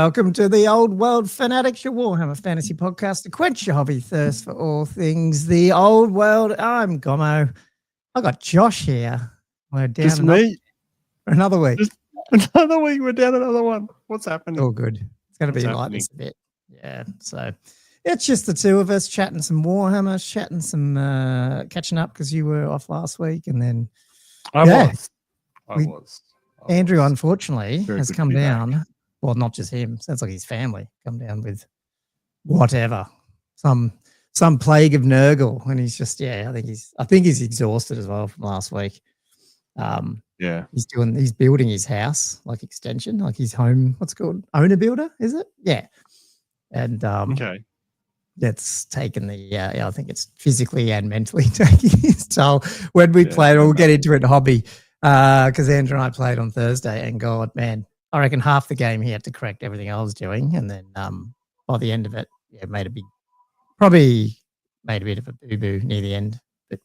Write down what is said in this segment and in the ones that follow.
welcome to the Old World Fanatics, your Warhammer fantasy podcast to quench your hobby thirst for all things the Old World. I'm Gommo. I got Josh here. We're down Just me. Another week. Just another week. We're down another one. What's happening? All good. It's going to be like this a bit. Yeah. So it's just the two of us chatting some Warhammer, chatting some catching up because you were off last week, and then I was. Andrew, unfortunately, Very has come down. Back. Well, not just him. Sounds like his family come down with whatever, some plague of Nurgle, and he's just I think he's exhausted as well from last week. He's building his house like extension, like his home. What's it called? Owner builder, is it? Yeah. And that's taken the I think it's physically and mentally taking his toll. When we played, we'll get into it in hobby. Because Andrew and I played on Thursday, and God, man, I reckon half the game he had to correct everything I was doing, and then by the end of it, made a bit of a boo-boo near the end,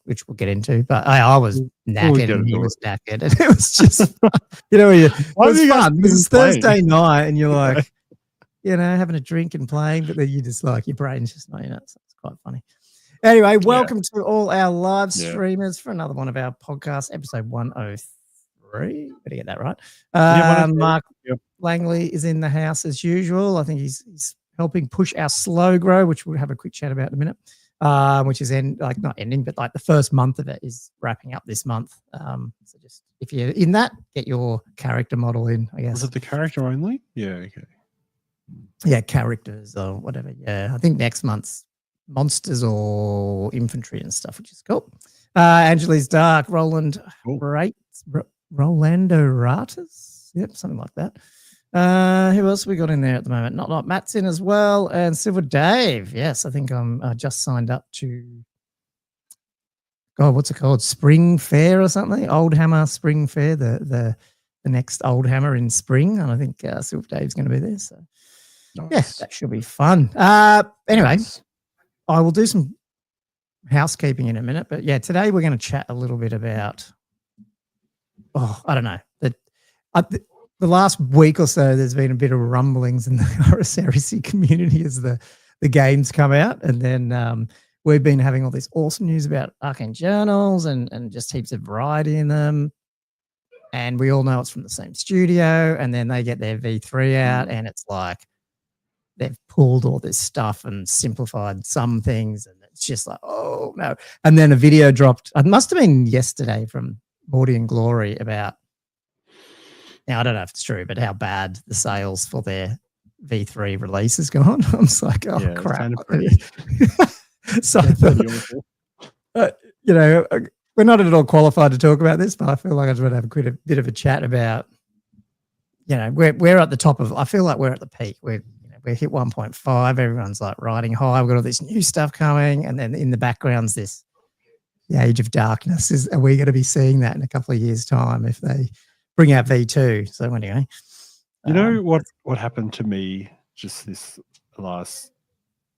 which we'll get into. But I was knackered, and he was knackered, and it was just, it was fun because it's Thursday night, and you're like, having a drink and playing, but then you just like your brain's just not in it. So it's quite funny. Anyway, welcome to all our live streamers for another one of our podcasts, episode 103. Better get that right. Mark Langley is in the house as usual. I think he's helping push our slow grow, which we'll have a quick chat about in a minute, which is not ending, but like the first month of it is wrapping up this month. So just if you're in that, get your character model in, I guess. Was it the character only? Yeah, okay. Yeah, characters or whatever. Yeah, I think next month's monsters or infantry and stuff, which is cool. Angeli's Dark, Rolando Ratas, something like that. Who else we got in there at the moment? Not Matt's in as well, and Silver Dave. Yes, I think I'm just signed up to. God, what's it called? Spring Fair or something? Old Hammer Spring Fair, the next Old Hammer in spring, and I think Silver Dave's going to be there. So nice. That should be fun. Anyway. I will do some housekeeping in a minute, but today we're going to chat a little bit about, I don't know, the last week or so there's been a bit of rumblings in the Horus Heresy community as the games come out, and then we've been having all this awesome news about Arcane Journals and just heaps of variety in them, and we all know it's from the same studio, and then they get their V3 out, and it's like, they've pulled all this stuff and simplified some things, and it's just like, oh no. And then a video dropped, it must have been yesterday, from Morty and Glory about, now I don't know if it's true, but how bad the sales for their V3 release has gone. I'm just like, oh crap. So, we're not at all qualified to talk about this, but I feel like I just want to have a bit of a chat about, we're at the top of, I feel like we're at the peak. We hit 1.5. Everyone's like riding high. We've got all this new stuff coming, and then in the background's the age of darkness. Are we going to be seeing that in a couple of years' time if they bring out V2? So anyway, what happened to me just this last.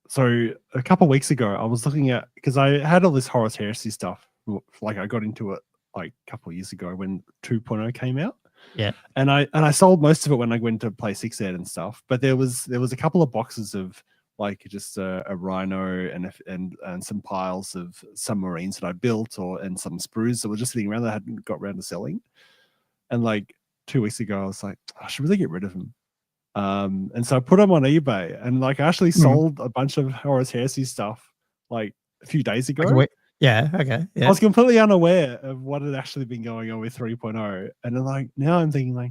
So a couple of weeks ago, I was looking at, because I had all this Horus Heresy stuff. Like I got into it like a couple of years ago when 2.0 came out. Yeah, and I sold most of it when I went to play 6 Ed and stuff. But there was a couple of boxes of like just a rhino and some piles of some marines that I built and some sprues that were just sitting around that I hadn't got around to selling. And like 2 weeks ago, I was like, I should really get rid of them. And so I put them on eBay, and like I actually sold a bunch of Horus Heresy stuff like a few days ago. Yeah, okay. Yeah. I was completely unaware of what had actually been going on with 3.0. And then like now I'm thinking like,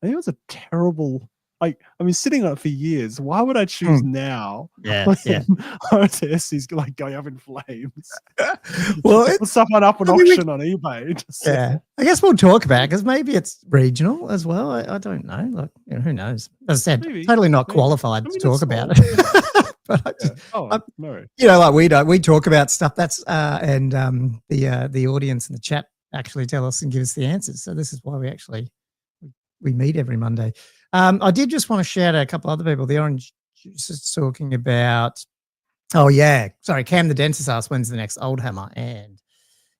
maybe it was a terrible, like, I mean, sitting on it for years. Why would I choose now? Horus Heresy's like going up in flames. Well, put someone up an auction on eBay. I guess we'll talk about it because maybe it's regional as well. I don't know. Like, who knows? As I said, totally not qualified to talk about it. But like we talk about stuff that's and the audience in the chat actually tell us and give us the answers. So this is why we meet every Monday. I did just want to shout out a couple other people. The Orange Juice is talking about, Cam the Dentist asked when's the next Old Hammer, and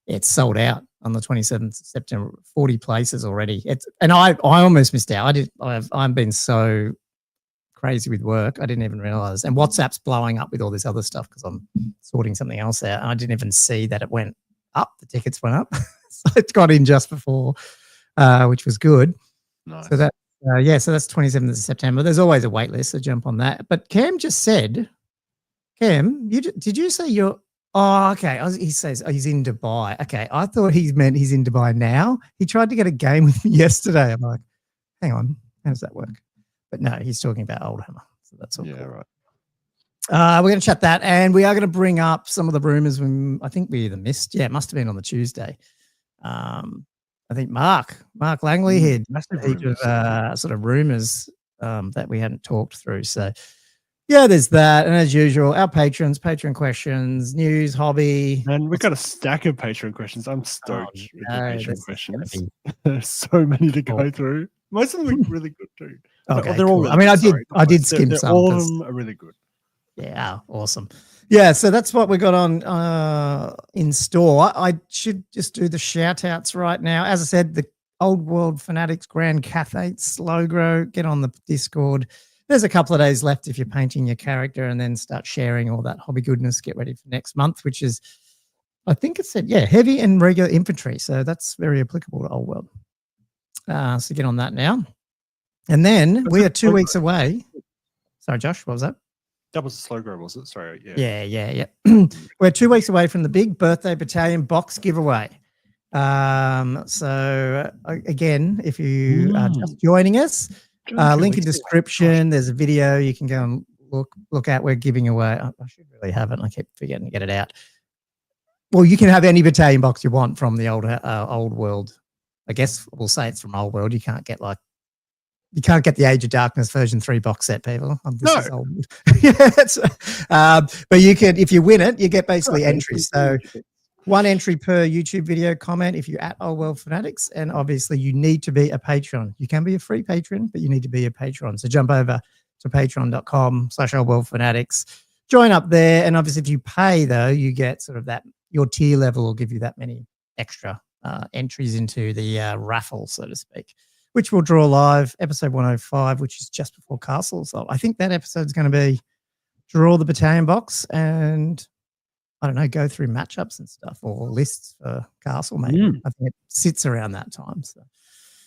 it's sold out on the 27th of September, 40 places already. And I almost missed out. I've been so crazy with work. I didn't even realize. And WhatsApp's blowing up with all this other stuff because I'm sorting something else out. And I didn't even see that it went up. The tickets went up. So it got in just before, which was good. Nice. So that, so that's 27th of September. There's always a wait list, so jump on that. But Cam just said, Cam, did you say you're, oh, okay. He says he's in Dubai. Okay. I thought he meant he's in Dubai now. He tried to get a game with me yesterday. I'm like, hang on, how does that work? But no, he's talking about Old Hammer. So that's all. Yeah, cool. right. We're going to chat that, and we are going to bring up some of the rumors. I think we either missed. Yeah, it must have been on the Tuesday. I think Mark Langley had a heap of sort of rumors that we hadn't talked through. So yeah, there's that, and as usual, our patrons, Patreon questions, news, hobby, and we've got a stack of Patreon questions. I'm stoked with the Patreon questions. There's so many to go through. Most of them are really good too. Okay, they're all. Really I mean, good. I did skim some. All of them are really good. Yeah, awesome. Yeah, so that's what we got on in store. I should just do the shout outs right now. As I said, the Old World Fanatics Grand Cathates logo, get on the Discord. There's a couple of days left if you're painting your character, and then start sharing all that hobby goodness. Get ready for next month, which is, I think it said, heavy and regular infantry. So that's very applicable to Old World. So get on that now. And then we are 2 weeks away. Sorry, Josh, what was that? That was a slow grow, was it? Sorry. Yeah. We're 2 weeks away from the big birthday battalion box giveaway. So again, if you are just joining us, link in description. There's a video you can go and look at. We're giving away. I should really have it. I keep forgetting to get it out. Well, you can have any battalion box you want from the old world. I guess we'll say it's from Old World. You can't get the Age of Darkness version 3 box set, people. This is old. But you can, if you win it, you get basically entries. So 1 entry per YouTube video comment if you're at Old World Fanatics, and obviously you need to be a patron. You can be a free patron, but you need to be a patron. So jump over to patreon.com/Old World Fanatics, join up there, and obviously if you pay though, you get sort of that, your tier level will give you that many extra entries into the raffle, so to speak, which we'll draw live, episode 105, which is just before Castle. So I think that episode's going to be draw the battalion box and, I don't know, go through matchups and stuff, or lists for Castle, maybe. I think it sits around that time. So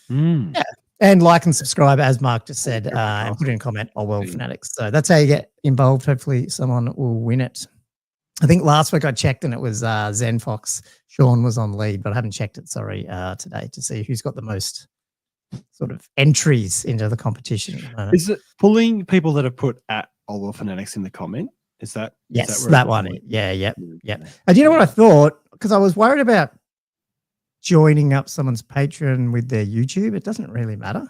yeah. And like and subscribe, as Mark just said, and put in a comment, Old World Fanatics. So that's how you get involved. Hopefully someone will win it. I think last week I checked and it was Zen Fox. Sean was on lead, but I haven't checked it, today, to see who's got the most sort of entries into the competition. Is it pulling people that have put at Old World Fanatics in the comment? Is that? Yes, that one. Yeah. And you know what I thought? Because I was worried about joining up someone's Patreon with their YouTube. It doesn't really matter,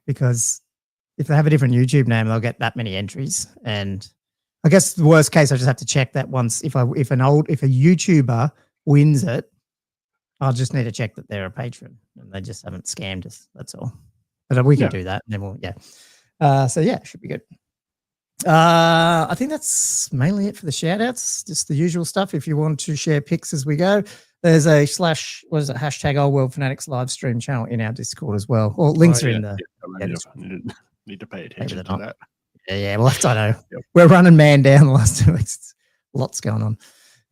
because if they have a different YouTube name, they'll get that many entries. And I guess the worst case, I just have to check that once. If a YouTuber wins it, I'll just need to check that they're a patron and they just haven't scammed us. That's all. But we can do that. And then it should be good. I think that's mainly it for the shout outs. Just the usual stuff. If you want to share pics as we go, there's a hashtag Old World Fanatics live stream channel in our Discord as well. Or links are in the. Need to pay attention to that. Yeah. Well, I know. We're running man down the last 2 weeks. Lots going on.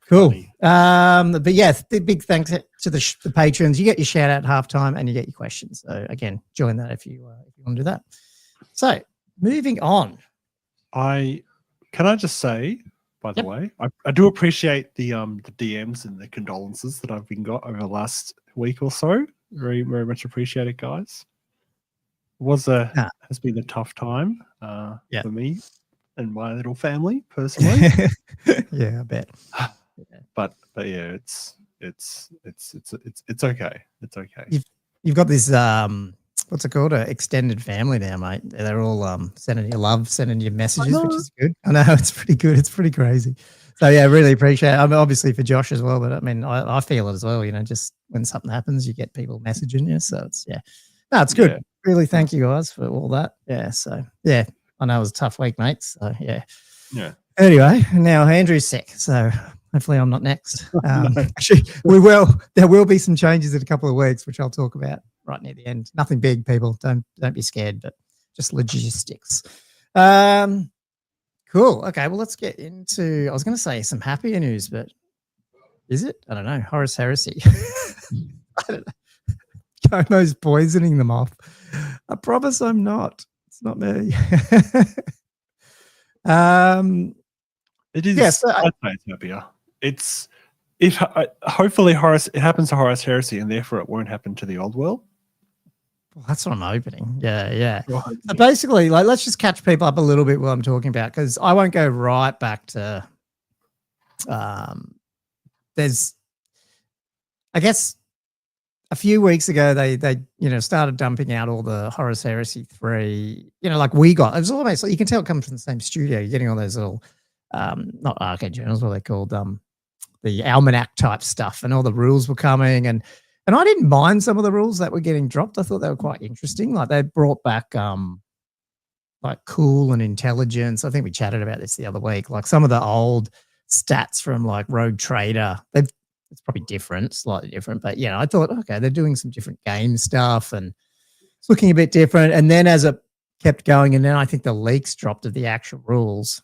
Cool. But yeah, the big thanks to the patrons. You get your shout out at halftime and you get your questions. So again, join that if you want to do that. So moving on. Can I just say, by the way, I do appreciate the DMs and the condolences that I've been got over the last week or so. Very, very much appreciated, guys. Has been a tough time for me and my little family personally. Yeah, I bet. But yeah, it's okay. It's okay. You've got this what's it called? An extended family now, mate. They're all sending you love, sending you messages, which is good. I know, it's pretty good. It's pretty crazy. So yeah, really appreciate it. I mean, obviously for Josh as well, but I mean, I feel it as well. You know, just when something happens, you get people messaging you. So it's it's good. Yeah. Really, thank you guys for all that. Yeah. So yeah, I know it was a tough week, mate. So yeah. Anyway, now Andrew's sick, so hopefully I'm not next. Actually, there will be some changes in a couple of weeks, which I'll talk about right near the end. Nothing big, people. Don't be scared, but just logistics. Cool. Okay, well, let's get into. I was going to say some happier news, but is it? I don't know. Horus Heresy. I don't know. Gommo's poisoning them off. I promise I'm not. It's not me. It is. Yes, I'd say it's happier. It's if hopefully it happens to Horus Heresy, and therefore it won't happen to the old world. well, that's what I'm hoping. Yeah. So basically, like, let's just catch people up a little bit what I'm talking about, because I won't go right back to. There's, I guess, a few weeks ago they started dumping out all the Horus Heresy 3. Like we got. It was almost like you can tell it comes from the same studio. You're getting all those little, not arcade journals, what are they called? The almanac type stuff, and all the rules were coming, and I didn't mind some of the rules that were getting dropped. I thought they were quite interesting. Like they brought back like cool and intelligence. I think we chatted about this the other week. Like some of the old stats from like Rogue Trader, it's probably different, slightly different, but I thought, okay, they're doing some different game stuff and it's looking a bit different. And then as it kept going, and then I think the leaks dropped of the actual rules.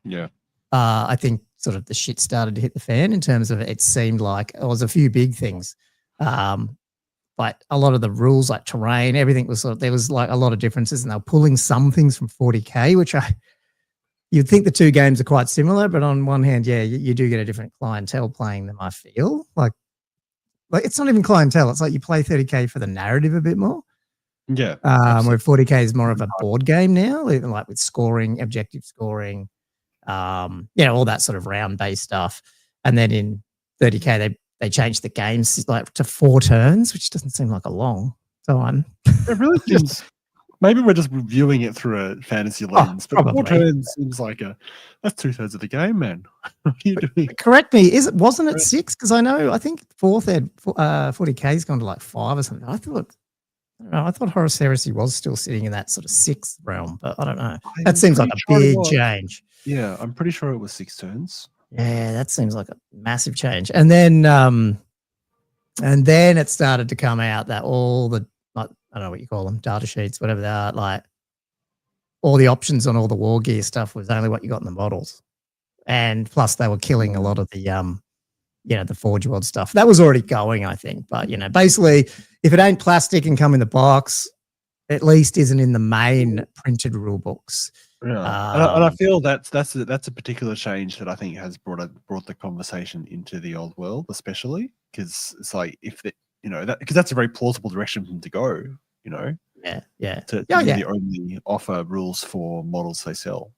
Yeah. I think sort of the shit started to hit the fan in terms of it seemed like it was a few big things. But a lot of the rules, like terrain, everything was there was like a lot of differences, and they were pulling some things from 40K, which you'd think the two games are quite similar, but on one hand, you do get a different clientele playing them, I feel. Like it's not even clientele. It's like you play 30K for the narrative a bit more. Yeah. Where 40K is more of a board game now, even like with scoring, objective scoring, all that sort of round-based stuff. And then in 30K, they changed the games like to 4 turns, which doesn't seem like a long time. It really seems. Maybe we're just reviewing it through a fantasy lens, but probably. 4 turns seems like that's 2/3 of the game, man. What are you doing? Correct me. Wasn't it 6? Because I think 40K's gone to like 5 or something. I thought Horus Heresy was still sitting in that sort of 6th realm, but I don't know. That seems like a big change. Yeah, I'm pretty sure it was 6 turns. Yeah, that seems like a massive change. And then it started to come out that all the, I don't know what you call them, data sheets, whatever they are, like all the options on all the war gear stuff was only what you got in the models. And plus they were killing a lot of the the Forge World stuff. That was already going, I think. But basically if it ain't plastic and come in the box, at least isn't in the main printed rule books. Yeah, and I feel that's a particular change that I think has brought the conversation into the old world, especially because it's like because that's a very plausible direction for them to go. Yeah. To really only offer rules for models they sell.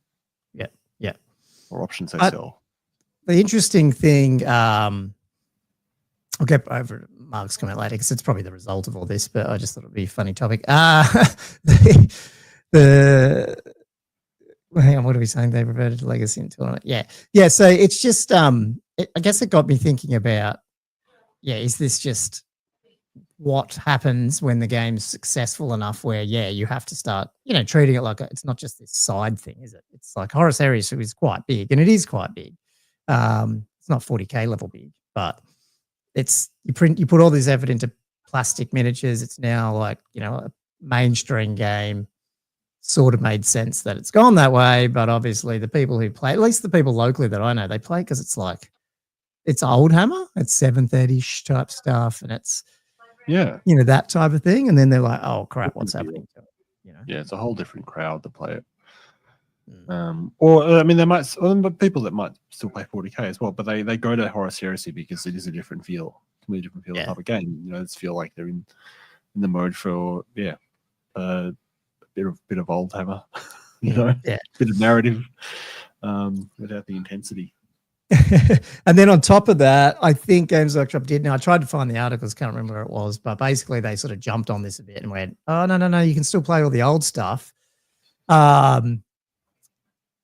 Yeah. Or options they sell. The interesting thing, I'll get over Mark's comment later because it's probably the result of all this, but I just thought it'd be a funny topic. Hang on, what are we saying? They reverted to legacy and tournament. Yeah. So it's just, I guess it got me thinking about, is this just what happens when the game's successful enough where, you have to start, treating it like it's not just this side thing, is it? It's like Horus Heresy is quite big, and it is quite big. It's not 40K level big, but you put all this effort into plastic miniatures. It's now like, a mainstream game. Sort of made sense that it's gone that way, but obviously the people who play, at least the people locally that I know, they play because it's old hammer, it's 730 type stuff, and it's that type of thing, and then they're like, oh crap, what's happening to it? Yeah, it's a whole different crowd to play it. Or there might people that might still play 40K as well, but they go to Horus Heresy because it is a different feel, completely different feel type of game. It's feel like they're in the mode for bit of old hammer, bit of narrative, without the intensity. And then on top of that, I think Games Workshop did. Now I tried to find the articles, can't remember where it was, but basically they sort of jumped on this a bit and went, "Oh no, you can still play all the old stuff, and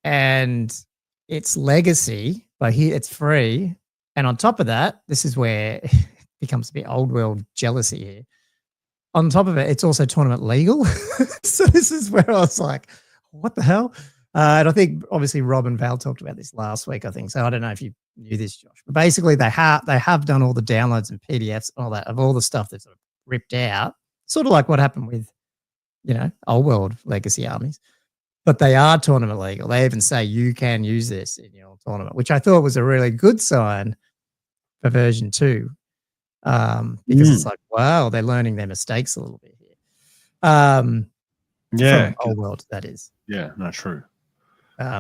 it's legacy, but here it's free." And on top of that, this is where it becomes a bit old world jealousy here. On top of it, it's also tournament legal. So this is where I was like, what the hell? And I think obviously Rob and Val talked about this last week, I think. So I don't know if you knew this, Josh. But basically they have done all the downloads and PDFs and all that of all the stuff that's sort of ripped out. Sort of like what happened with, old world legacy armies. but they are tournament legal. They even say you can use this in your tournament, which I thought was a really good sign for version 2, because it's like, wow, they're learning their mistakes a little bit here. From old world, that is. Yeah, no, true.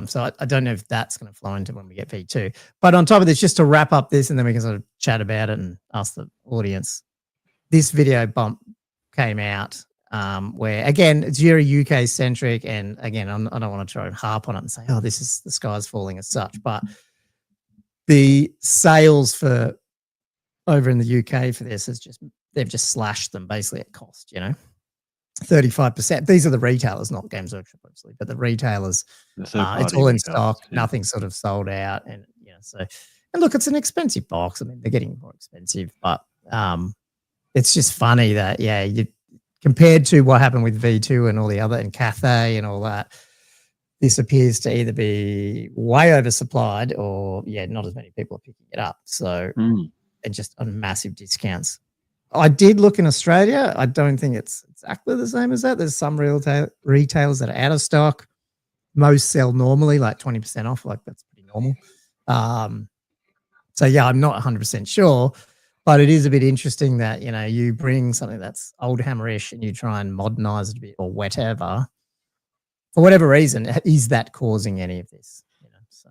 So I don't know if that's going to flow into when we get V2. But on top of this, just to wrap up this, and then we can sort of chat about it and ask the audience. This video bump came out where, again, it's very UK centric. And again, I don't want to try and harp on it and say, oh, this is the sky's falling as such. But the sales for over in the UK for this is just, they've just slashed them basically at cost, 35%. These are the retailers, not Games Workshop, obviously, but the retailers. It's all in stock. Yeah. Nothing sort of sold out, and so. And look, it's an expensive box. I mean, they're getting more expensive, but it's just funny that you compared to what happened with V2 and all the other and Cathay and all that. This appears to either be way oversupplied or not as many people are picking it up. So and just on massive discounts. I did look in Australia. I don't think it's exactly the same as that. There's some retailers that are out of stock. Most sell normally like 20% off. Like that's pretty normal. So I'm not 100% sure, but it is a bit interesting that, you bring something that's old hammerish and you try and modernize it a bit or whatever. For whatever reason, is that causing any of this? So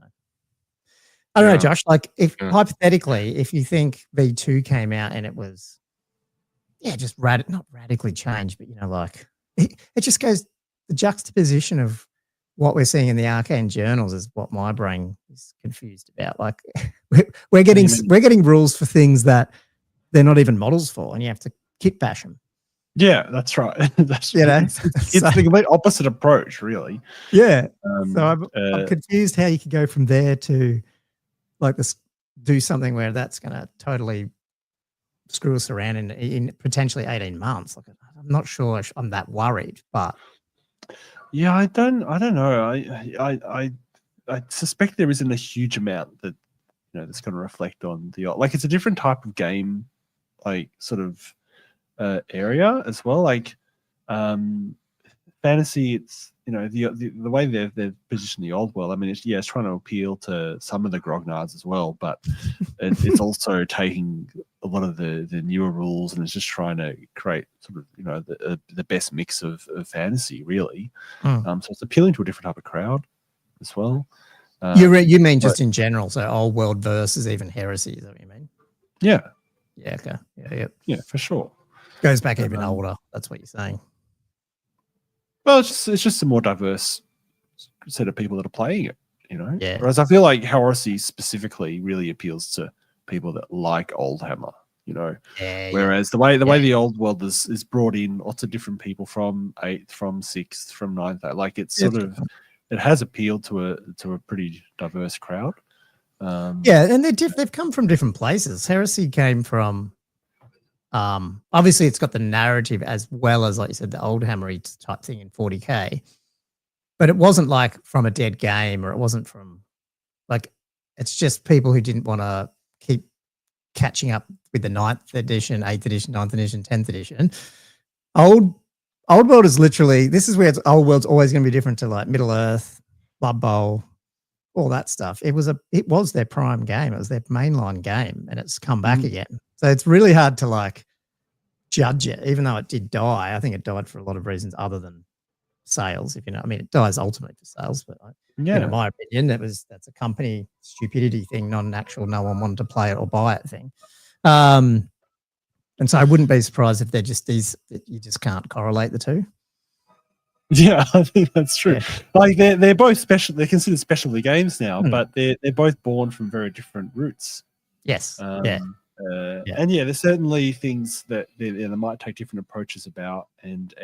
I don't know, Josh, like if hypothetically, if you think V2 came out and it was, just not radically changed, but like it just goes, the juxtaposition of what we're seeing in the arcane journals is what my brain is confused about. Like we're getting rules for things that they're not even models for, and you have to kit bash them. Yeah, that's right. It's the complete opposite approach, really. Yeah. So I'm confused how you could go from there to like this, do something where that's going to totally screw us around in potentially 18 months. Like, I'm not sure I'm that worried, but I don't know. I suspect there isn't a huge amount that that's going to reflect on like it's a different type of game, like sort of area as well. Like fantasy, it's the way they've positioned the old world. I mean, it's trying to appeal to some of the grognards as well, but it's also taking a lot of the newer rules and it's just trying to create sort of the best mix of fantasy, really. So it's appealing to a different type of crowd as well. You mean just in general, so old world versus even heresy? Is that what you mean? Yeah. Yeah. Okay. Yeah, for sure. Goes back even older. That's what you're saying. Well, it's just a more diverse set of people that are playing it, Yeah. Whereas I feel like Heresy specifically really appeals to people that like old hammer, Yeah, Whereas the way the old world is brought in lots of different people from 8th, from 6th, from 9th. Like it's sort of, it has appealed to a pretty diverse crowd. And they've come from different places. Heresy came from. Obviously it's got the narrative as well as, like you said, the old hammery type thing in 40k, but it wasn't like from a dead game, or it wasn't from like, it's just people who didn't want to keep catching up with the 9th edition, 8th edition, 9th edition, 10th edition. Old world is literally, this is where old world's always going to be different to like Middle Earth, Blood Bowl, all that stuff. It was their prime game. It was their mainline game, and it's come back again. So it's really hard to like judge it, even though it did die. I think it died for a lot of reasons other than sales. If I mean, it dies ultimately for sales, but in my opinion, that's a company stupidity thing, not an actual no one wanted to play it or buy it thing. And so I wouldn't be surprised if they're just these, you just can't correlate the two. Yeah, I think that's true. Yeah. Like they're both special. They're considered specialty games now, but they're both born from very different roots. Yes. And there's certainly things that they might take different approaches about, and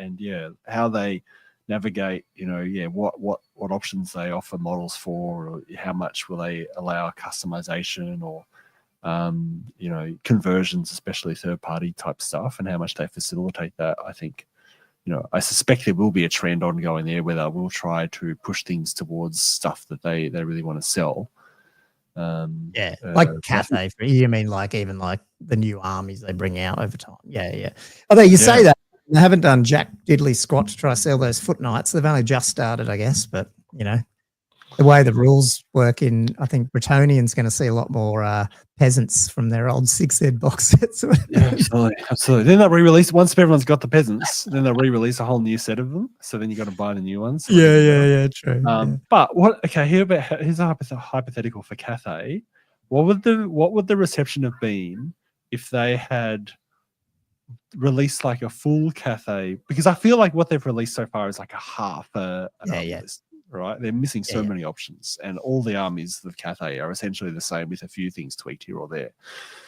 how they navigate. What options they offer models for, or how much will they allow customization, or conversions, especially third party type stuff, and how much they facilitate that. I think. I suspect there will be a trend ongoing there where they will try to push things towards stuff that they really want to sell. Like Cathay. You mean like even like the new armies they bring out over time? Yeah. Although you say that, They haven't done jack diddly squat to try to sell those foot knights. They've only just started, I guess. But, you know, the way the rules work in, I think Bretonnian's going to see a lot more peasants from their old 6 Ed box sets. Yeah, absolutely. Then they'll re-release, once everyone's got the peasants, then they'll re-release a whole new set of them. So then you got to buy the new ones. Yeah, true. But what? Okay, here's a hypothetical for Cathay. What would the reception have been if they had released like a full Cathay? Because I feel like what they've released so far is like a half an army list. Right, they're missing so many options, and all the armies of Cathay are essentially the same with a few things tweaked here or there.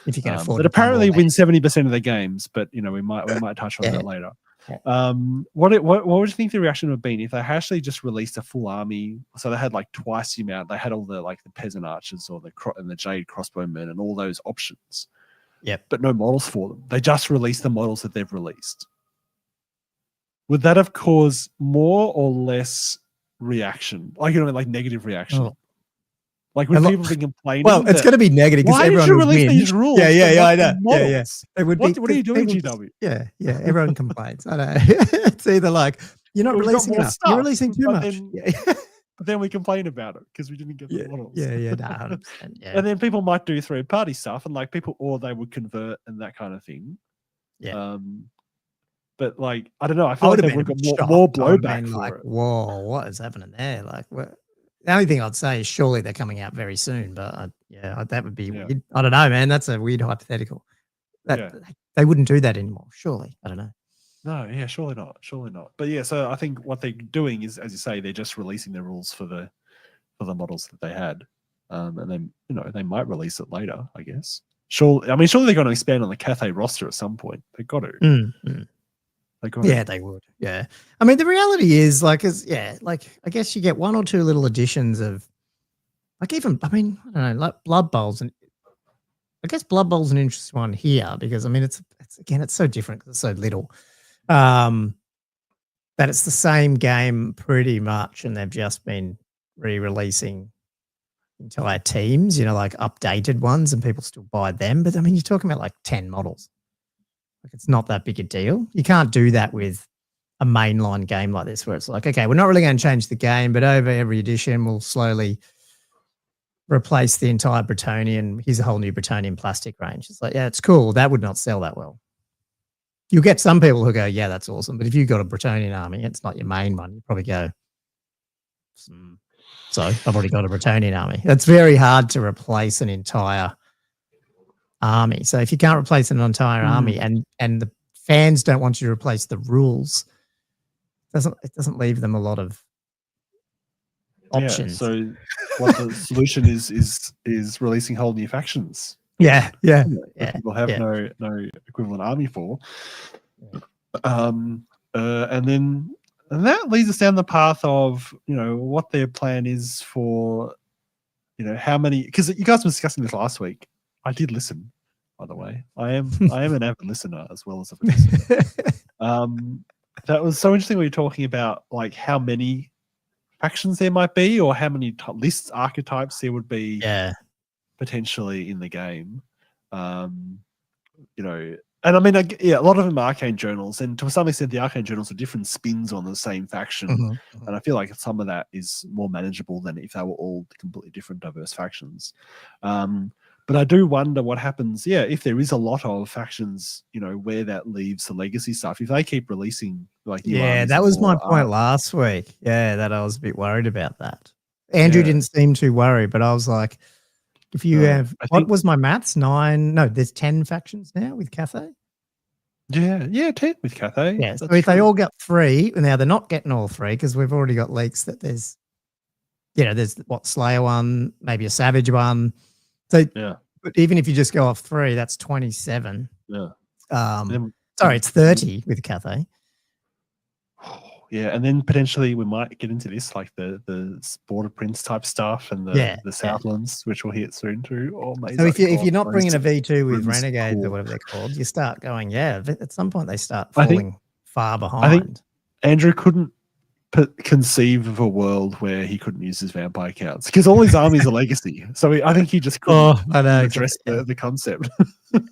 If you can afford, but apparently win 70% of their games. But you know, we might touch on that later. Yeah. What would you think the reaction would have been if they actually just released a full army? So they had like twice the amount. They had all the like the peasant archers or the jade crossbowmen and all those options. Yep. But no models for them. They just released the models that they've released. Would that have caused more or less reaction, like, you know, like negative reaction? Like when people be complaining. Well, it's going to be negative because everyone would win. These rules? Yeah, I know. Yeah. They would what are you doing, GW? Yeah. Everyone complains. I know. It's either like you're not releasing enough, you're releasing too much. But then we complain about it because we didn't get the models. Yeah, 100%. Yeah. And then people might do third-party stuff, and like people, or they would convert and that kind of thing. Yeah. But like, I don't know. I feel like they would have got more blowback for it. Whoa, what is happening there? Like, the only thing I'd say is surely they're coming out very soon. But that would be weird. I don't know, man. That's a weird hypothetical. They wouldn't do that anymore. Surely, I don't know. No, yeah, surely not. But yeah, so I think what they're doing is, as you say, they're just releasing the rules for the models that they had, and then they might release it later. I guess. Surely they're going to expand on the Cathay roster at some point. They've got to. They would. Yeah. I mean, the reality is, I guess you get one or two little additions of, I don't know, like Blood Bowl's, and I guess Blood Bowl's an interesting one here because, I mean, it's so different because it's so little. That it's the same game pretty much, and they've just been re-releasing entire teams, like updated ones, and people still buy them. But I mean, you're talking about like 10 models. Like, it's not that big a deal. You can't do that with a mainline game like this where it's like, okay, we're not really going to change the game, but over every edition we'll slowly replace the entire Bretonnian. Here's a whole new Bretonnian plastic range. It's like, yeah, it's cool. That would not sell that well. You'll get some people who go, yeah, that's awesome. But if you've got a Bretonnian army, it's not your main one. You probably go, so I've already got a Bretonnian army. That's very hard to replace an entire army. So if you can't replace an entire army and the fans don't want you to replace the rules, it doesn't leave them a lot of options. So what the solution is releasing whole new factions. Yeah. People have no equivalent army for. And that leads us down the path of what their plan is for how many, because you guys were discussing this last week. I did listen, by the way. I am an avid listener as well as a listener. That was so interesting when you're talking about like how many factions there might be, or how many lists, archetypes there would be potentially in the game. And I mean, a lot of them are arcane journals, and to some extent the arcane journals are different spins on the same faction. And I feel like some of that is more manageable than if they were all completely different diverse factions. But I do wonder what happens, if there is a lot of factions, where that leaves the legacy stuff. If they keep releasing like new armies, that was my point last week. Yeah, that I was a bit worried about that. Andrew didn't seem too worried, but I was like, if you have, what was my maths? 9? No, there's 10 factions now with Cathay. Yeah, 10 with Cathay. Yeah, so if they all got 3, now they're not getting all 3 because we've already got leaks that there's, there's Slayer one, maybe a Savage one. So, but even if you just go off 3, that's 27. Yeah. Sorry, it's 30 with Cathay. Yeah, and then potentially we might get into this, like the Border Prince type stuff and the Southlands, which we'll hit soon too. Oh, so if you're not bringing a V2 with Renegades or whatever they're called, you start going, at some point they start falling far behind. I think Andrew couldn't conceive of a world where he couldn't use his vampire counts because all his armies are legacy. So I think he just couldn't I know, address the concept.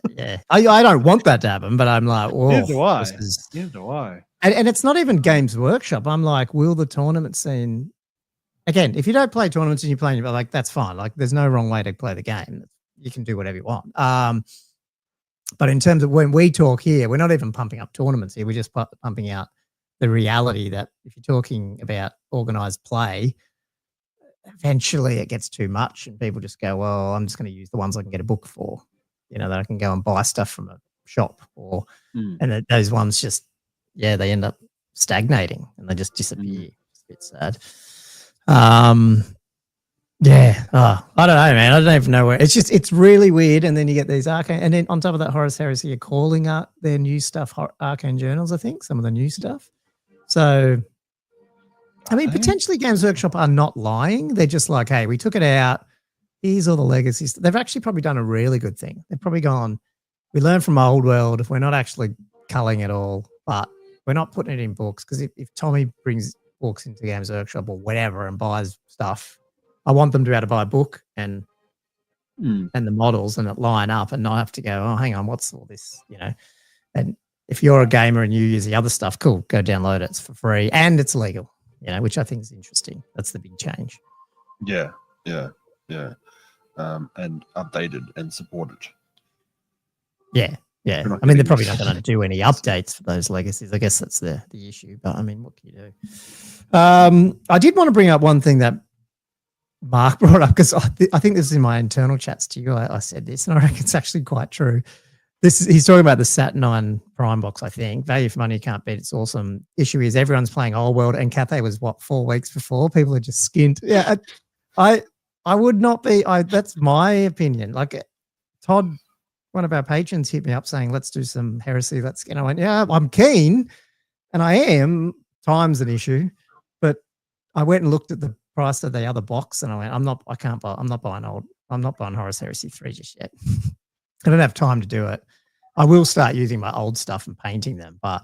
Yeah, I don't want that to happen, but I'm like, oh, Neither do I. this is... Neither do I. And it's not even Games Workshop. I'm like, will the tournament scene... Again, if you don't play tournaments and you're playing, like, that's fine. Like, there's no wrong way to play the game. You can do whatever you want. But in terms of when we talk here, we're not even pumping up tournaments here. We're just pumping out the reality that if you're talking about organized play, eventually it gets too much and people just go, well, I'm just going to use the ones I can get a book for, you know, that I can go and buy stuff from a shop and those ones just, they end up stagnating and they just disappear. It's a bit sad. I don't know, man. I don't even know where. It's really weird. And then you get these Arcane, and then on top of that, Horus Heresy are calling out their new stuff Arcane Journals, I think, some of the new stuff. So, I mean, potentially Games Workshop are not lying. They're just like, hey, we took it out. Here's all the legacies. They've actually probably done a really good thing. They've probably gone, we learned from Old World. We're not actually culling it all, but we're not putting it in books because if Tommy brings books into Games Workshop or whatever and buys stuff, I want them to be able to buy a book and the models and it line up and not have to go, oh, hang on, what's all this, you know? And if you're a gamer and you use the other stuff, cool, go download it. It's for free and it's legal, you know, which I think is interesting. That's the big change. Yeah. And updated and supported. Yeah. I mean, they're probably not going to do any updates for those legacies. I guess that's the issue. But I mean, what can you do? I did want to bring up one thing that Mark brought up because I think this is in my internal chats to you. I said this, and I reckon it's actually quite true. He's talking about the Saturnine Prime box. I think value for money you can't beat. It's awesome. Issue is everyone's playing Old World, and Cathay was 4 weeks before. People are just skint. Yeah, I would not be. That's my opinion. Like Todd, one of our patrons, hit me up saying, "Let's do some heresy." And I went, "Yeah, I'm keen," and I am. Time's an issue, but I went and looked at the price of the other box, and I went, I'm not buying Horus Heresy 3 just yet. I don't have time to do it. I will start using my old stuff and painting them, but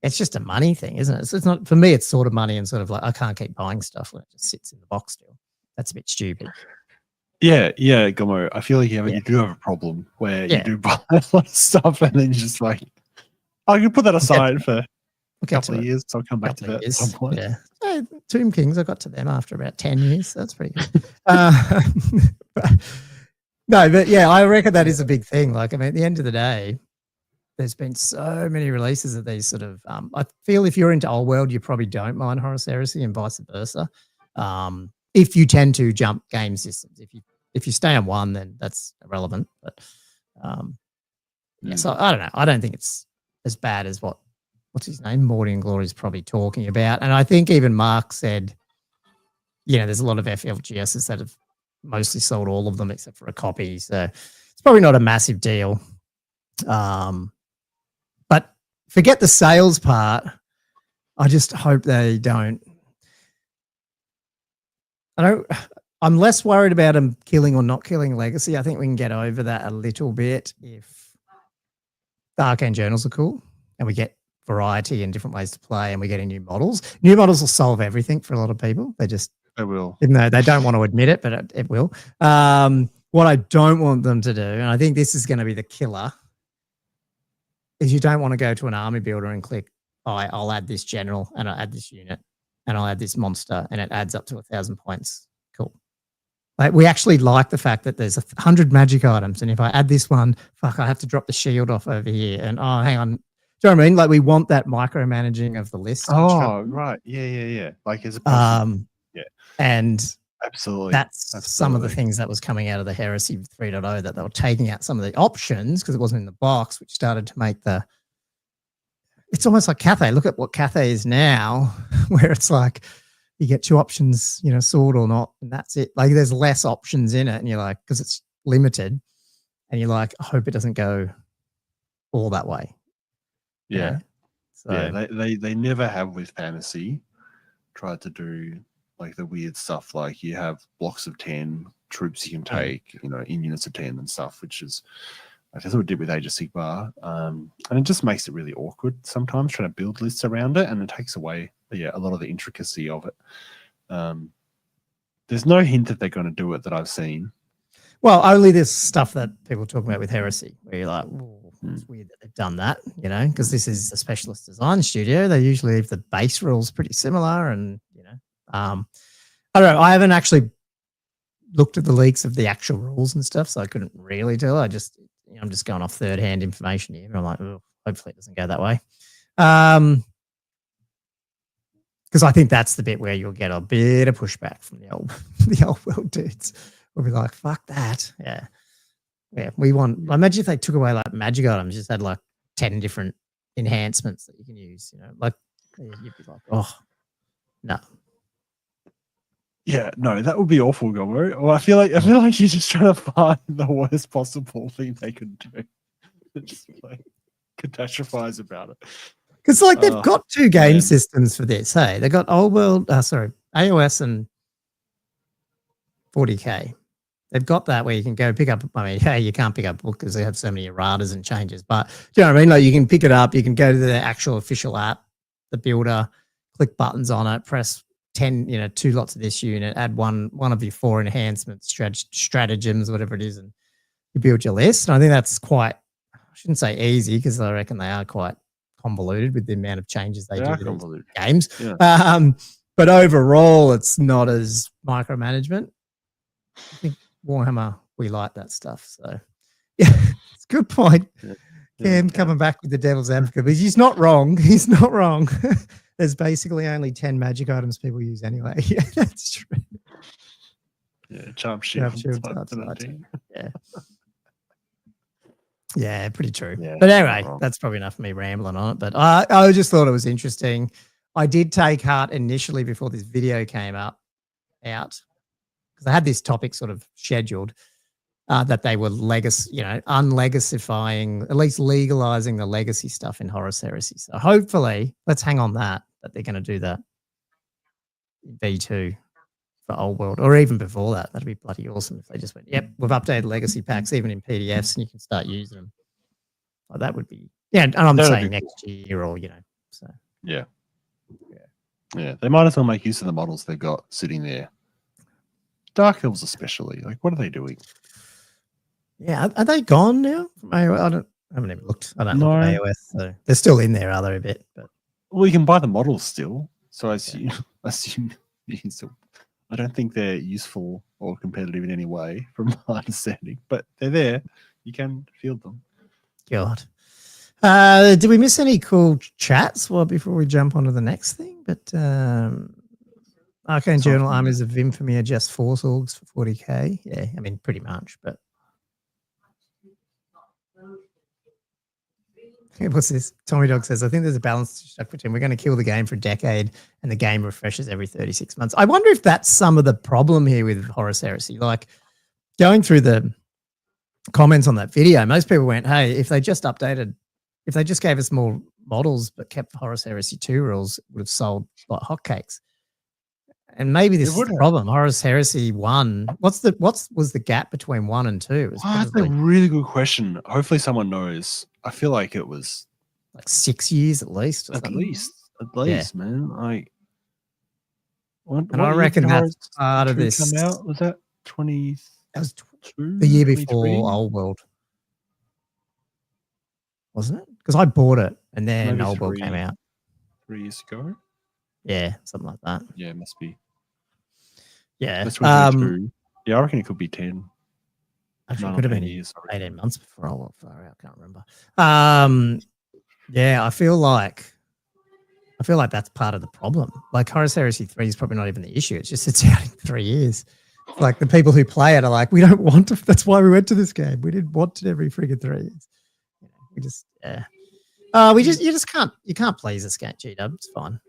it's just a money thing, isn't it? So it's not, for me, it's sort of money and sort of like I can't keep buying stuff when it just sits in the box still. That's a bit stupid. Yeah, Gommo. I feel like you do have a problem where you do buy a lot of stuff and then you're just like, I can put that aside for a couple of years, so I'll come back to that at some point. Yeah. Tomb Kings, I got to them after about 10 years. So that's pretty good. But yeah, I reckon that is a big thing. Like, I mean, at the end of the day, there's been so many releases of these sort of, I feel if you're into Old World, you probably don't mind Horus Heresy and vice versa. If you tend to jump game systems, if you stay on one, then that's irrelevant. But so I don't know. I don't think it's as bad as what's his name? Morty and Glory is probably talking about. And I think even Mark said, you know, there's a lot of FLGSs that have mostly sold all of them except for a copy. So it's probably not a massive deal. But forget the sales part. I just hope they don't. I'm less worried about them killing or not killing Legacy. I think we can get over that a little bit if the Arcane Journals are cool and we get variety and different ways to play and we're getting new models. New models will solve everything for a lot of people. They will. Even though they don't want to admit it, but it will. What I don't want them to do, and I think this is going to be the killer, is you don't want to go to an army builder and click, I'll add this general and I'll add this unit and I'll add this monster and it adds up to 1,000 points. Cool. Like, we actually like the fact that there's 100 magic items, and if I add this one, I have to drop the shield off over here. And hang on. Do you know what I mean? Like, we want that micromanaging of the list. Oh, right. Yeah. Like, as a person. And absolutely, that's some of the things that was coming out of the Heresy 3.0, that they were taking out some of the options because it wasn't in the box, which started to make it's almost like Cathay. Look at what Cathay is now, where it's like you get 2 options, you know, sword or not, and that's it. Like, there's less options in it, and you're like, because it's limited, and you're like, I hope it doesn't go all that way. Yeah. So, yeah, they never have with fantasy tried to do like the weird stuff, like you have blocks of 10 troops you can take, you know, in units of 10 and stuff, which is, like, that's what we did with Age of Sigmar. And it just makes it really awkward sometimes trying to build lists around it, and it takes away a lot of the intricacy of it. There's no hint that they're going to do it that I've seen. Well, only this stuff that people talk about with Heresy, where you're like, it's weird that they've done that, you know, because this is a specialist design studio. They usually leave the base rules pretty similar, and you know, I don't know. I haven't actually looked at the leaks of the actual rules and stuff, so I couldn't really tell. I'm just going off third-hand information here. And I'm like, hopefully it doesn't go that way. Because I think that's the bit where you'll get a bit of pushback from the old world dudes. We'll be like, fuck that. Yeah. We want, imagine if they took away like magic items, just had like 10 different enhancements that you can use, you know, like you'd be like, oh, no. Yeah, no, that would be awful, Gommo. Well, I feel like you're just trying to find the worst possible thing they could do. Just like catastrophize about it. Because like they've got two game systems for this. Hey, they got AOS and 40k. They've got that where you can go pick up. I mean, hey, you can't pick up a book because they have so many erratas and changes. But do you know what I mean? Like you can pick it up. You can go to the actual official app, the builder, click buttons on it, press 10, 2 lots of this unit, add one of your 4 enhancements, stratagems, whatever it is, and you build your list. And I think that's quite, I shouldn't say easy because I reckon they are quite convoluted with the amount of changes they do to these games. Yeah. But overall, it's not as micromanagement. I think Warhammer, we like that stuff. So, yeah, it's a good point. Cam coming back with the devil's advocate, but he's not wrong. He's not wrong. There's basically only 10 magic items people use anyway. Yeah, that's true. Yeah, charm shield. Yeah. Yeah, pretty true. Yeah, but anyway, that's probably enough for me rambling on it. But I just thought it was interesting. I did take heart initially before this video came out because I had this topic sort of scheduled that they were unlegacifying, at least legalizing the legacy stuff in Horus Heresy. So hopefully, let's hang on that they're going to do that in V2 for Old World, or even before that. That'd be bloody awesome if they just went, yep, we've updated legacy packs even in PDFs and you can start using them. Like that would be, and I'm saying next year or, so. Yeah. They might as well make use of the models they've got sitting there. Dark Elves especially. Like, what are they doing? Yeah, are they gone now? I haven't even looked. I don't know AOS, so they're still in there, are they, a bit? But well, you can buy the models still. So I assume you can still. I don't think they're useful or competitive in any way, from my understanding. But they're there. You can field them. God. Did we miss any cool chats? Well, before we jump on to the next thing, but Arcane Journal Armies of Infamy are just Force Orgs for 40k. Yeah, I mean, pretty much, but. What's this? Tommy Dog says, I think there's a balance struck between we're going to kill the game for a decade and the game refreshes every 36 months. I wonder if that's some of the problem here with Horus Heresy. Like going through the comments on that video, most people went, hey, if they just gave us more models but kept Horus Heresy 2 rules, it would have sold like hotcakes. And maybe this is the problem. Horus Heresy 1. What was the gap between 1 and 2? That's a really good question. Hopefully someone knows. I feel like it was like 6 years at least. At least, man. I reckon that's part of this. Come out? Was that 20? That was the year before Old World, wasn't it? Because I bought it and then Old World came out 3 years ago. Yeah, something like that. Yeah, it must be. Yeah. That's 2022. Yeah, I reckon it could be 10. Actually, it could have been 18 months before I went far out. I can't remember. Yeah, I feel like that's part of the problem. Like Horus Heresy 3 is probably not even the issue. It's just it's out in 3 years. Like the people who play it are like, we don't want to. That's why we went to this game. We didn't want it every friggin' 3 years. We just, you can't please this game, G-Dub. It's fine.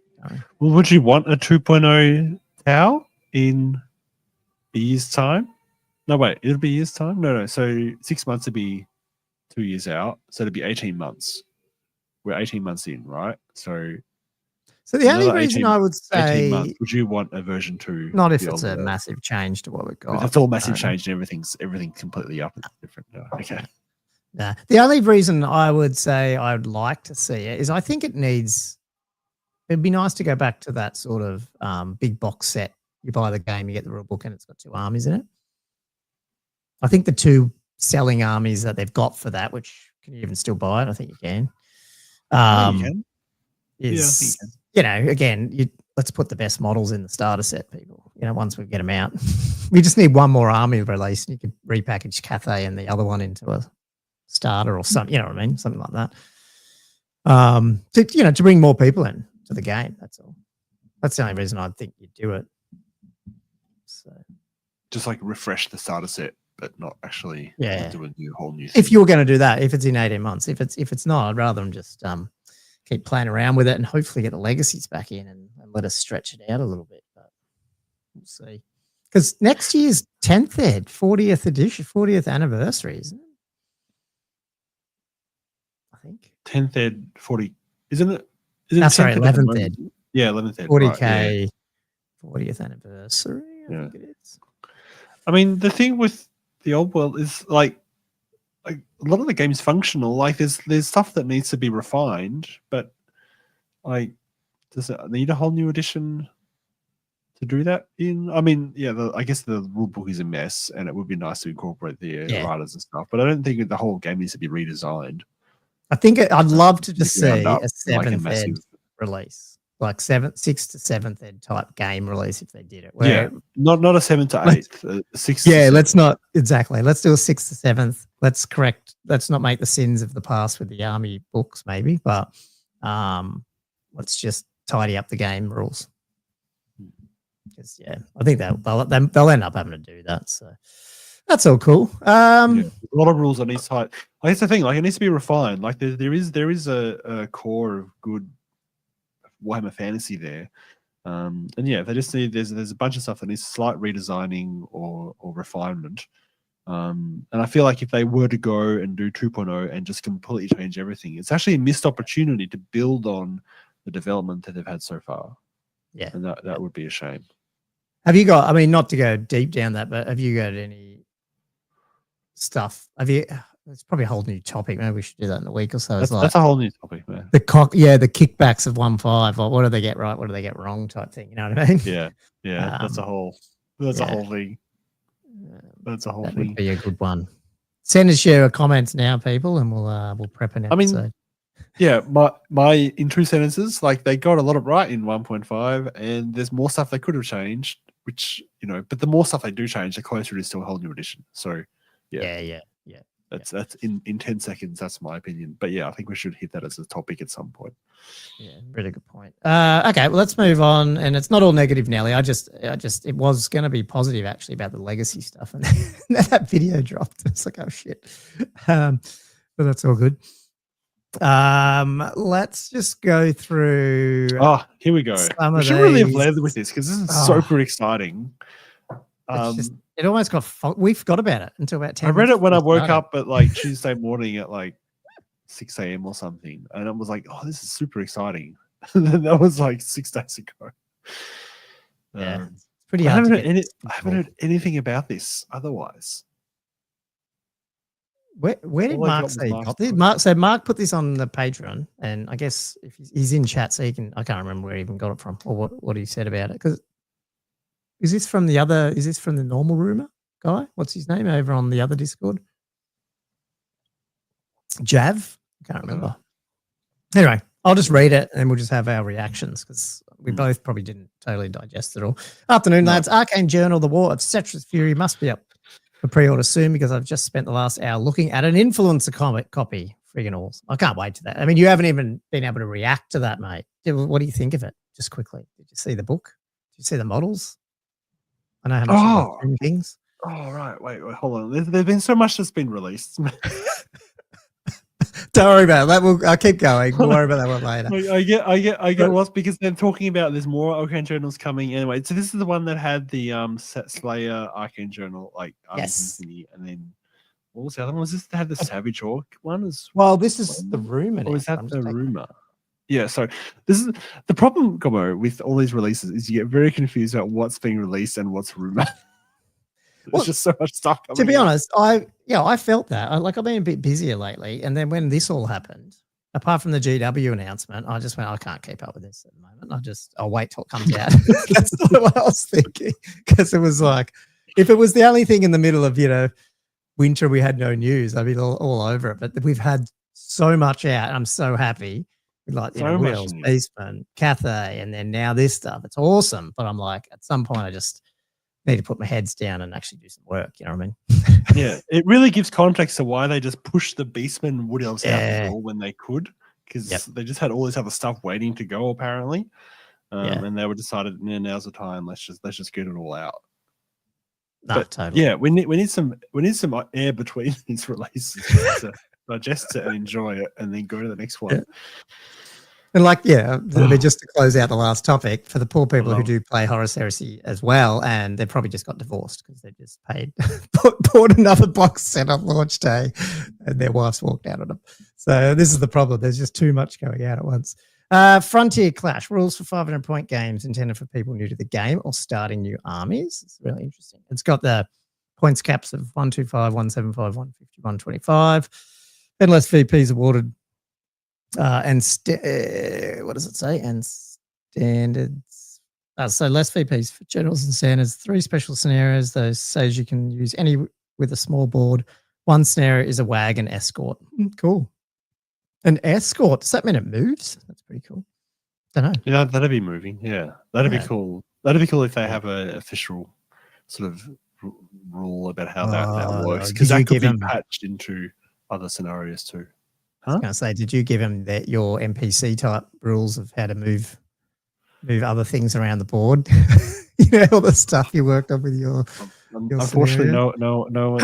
Well, would you want a 2.0 Tau in a year's time? No, wait, it'll be a year's time? No. So 6 months would be 2 years out. So it'd be 18 months. We're 18 months in, right? So the only reason I would say... 18 months, would you want a version 2? Not if it's a massive change to what we've got. If it's all massive change and everything's completely up and different. No, okay. Nah. The only reason I would say I would like to see it is I think it needs it'd be nice to go back to that sort of big box set. You buy the game, you get the rule book, and it's got 2 armies in it. I think the 2 selling armies that they've got for that, which can you even still buy it? I think you can. You can. Is again, let's put the best models in the starter set, people. Once we get them out, we just need one more army release, and you can repackage Cathay and the other one into a starter or something. You know what I mean? Something like that. To bring more people in to the game. That's all. That's the only reason I think you do it. So, just like refresh the starter set, but not actually do a whole new thing. If you're going to do that, if it's in 18 months, if it's not, I'd rather them just keep playing around with it and hopefully get the legacies back in and let us stretch it out a little bit. But we'll see. Because next year's 10th ed, 40th edition, 40th anniversary, isn't it? I think 10th ed 40, isn't it? Sorry, 11th ed. Yeah, 11th ed. 40K, right, yeah. 40th anniversary. I think it is. I mean, the thing with the old world is like a lot of the game's functional. Like there's stuff that needs to be refined, but like, does it need a whole new edition to do that in? I mean, I guess the rule book is a mess, and it would be nice to incorporate the writers and stuff, but I don't think the whole game needs to be redesigned. I think I'd love to just see a 7th like ed release, like 6th to 7th ed type game release if they did it. Not a 7th to 8th, 6th. Yeah, let's not exactly. Let's do a 6th to 7th. Let's not make the sins of the past with the army books, maybe, but let's just tidy up the game rules. Because I think they'll end up having to do that. So that's all cool. A lot of rules on each side. Like, that's the thing. Like, it needs to be refined. Like there is a core of good Warhammer fantasy there. They just need there's a bunch of stuff that needs slight redesigning or refinement. And I feel like if they were to go and do 2.0 and just completely change everything, it's actually a missed opportunity to build on the development that they've had so far. Yeah. And that would be a shame. Have you got, I mean, not to go deep down that, but have you got any stuff? It's probably a whole new topic. Maybe we should do that in a week or so. That's a whole new topic, man. The kickbacks of 1.5. Like, what do they get right? What do they get wrong? Type thing. You know what I mean? Yeah. That's a whole thing. That's a whole that thing. Would be a good one. Send us your comments now, people, and we'll prep an episode. My in 2 sentences, like they got a lot of right in 1.5, and there's more stuff they could have changed. Which but the more stuff they do change, the closer it is to a whole new edition. So yeah. That's in 10 seconds. That's my opinion. But I think we should hit that as a topic at some point. Yeah, really good point. Okay, well, let's move on. And it's not all negative, Nelly. It was going to be positive actually about the legacy stuff, and then that video dropped. It's like, oh shit. But that's all good. Let's just go through. Oh, here we go. We should really have led with this because this is super exciting. It almost got we forgot about it until about 10 I read it when I woke up at like Tuesday morning at like 6 a.m. or something, and it was like, oh, this is super exciting. That was like 6 days ago. It's pretty hard. I haven't heard anything about this otherwise. Where did Mark say he got this? Mark put this on the Patreon, and I guess if he's in chat, so he can. I can't remember where he even got it from or what he said about it. Because is this from the normal rumor guy? What's his name over on the other Discord? Jav? I can't remember. Anyway, I'll just read it and we'll just have our reactions because we both probably didn't totally digest it all. Afternoon, lads. Arcane Journal, The War of Cetrus Fury must be up for pre-order soon because I've just spent the last hour looking at an influencer comic copy. Friggin' awesome. I can't wait to that. I mean, you haven't even been able to react to that, mate. What do you think of it? Just quickly. Did you see the book? Did you see the models? I know how much you like things. Oh, right. Wait, hold on. There's been so much that's been released. Don't worry about that. I'll keep going. We'll worry about that one later. I get lost because they're talking about there's more Arcane Journals coming anyway. So this is the one that had the Slayer Arcane Journal, like yes. And then what was the other one? Was this that had the Savage Orc one as well? This is the rumor. Or is that the rumor? Yeah, so this is the problem, Gommo, with all these releases is you get very confused about what's being released and what's rumor. There's just so much stuff coming to be out. honest, I felt that. I've been a bit busier lately, and then when this all happened, apart from the GW announcement, I just went, I can't keep up with this at the moment. I'll wait till it comes out. That's what I was thinking. Because it was like, if it was the only thing in the middle of, winter, we had no news, I'd be all over it. But we've had so much out. I'm so happy. Like, Wheels, Beastmen, Cathay, and then now this stuff. It's awesome. But I'm like, at some point, I just need to put my heads down and actually do some work. You know what I mean? Yeah, it really gives context to why they just pushed the Beastmen Wood Elves out the door when they could, because they just had all this other stuff waiting to go apparently, and they were decided, now's the time. Let's just get it all out. Totally. Yeah, we need some air between these releases to digest it and enjoy it, and then go to the next one. Yeah. And just to close out the last topic, for the poor people who do play Horus Heresy as well, and they probably just got divorced because they just bought another box set on launch day, and their wives walked out on them. So this is the problem. There's just too much going out at once. Frontier Clash, rules for 500-point games intended for people new to the game or starting new armies. It's really interesting. It's got the points caps of 125, 175, 150, 125. Endless VPs awarded. What does it say? And standards. So less VPs for generals and standards. 3 special scenarios. Those says you can use any with a small board. 1 scenario is a wagon escort. Cool. An escort. Does that mean it moves? That's pretty cool. Don't know. Yeah, that'd be moving. Yeah, that'd be cool. That'd be cool if they have an official sort of rule about how that works, because that could be patched into other scenarios too. I was going to say, did you give him your NPC type rules of how to move other things around the board? All the stuff you worked on with your unfortunately, no one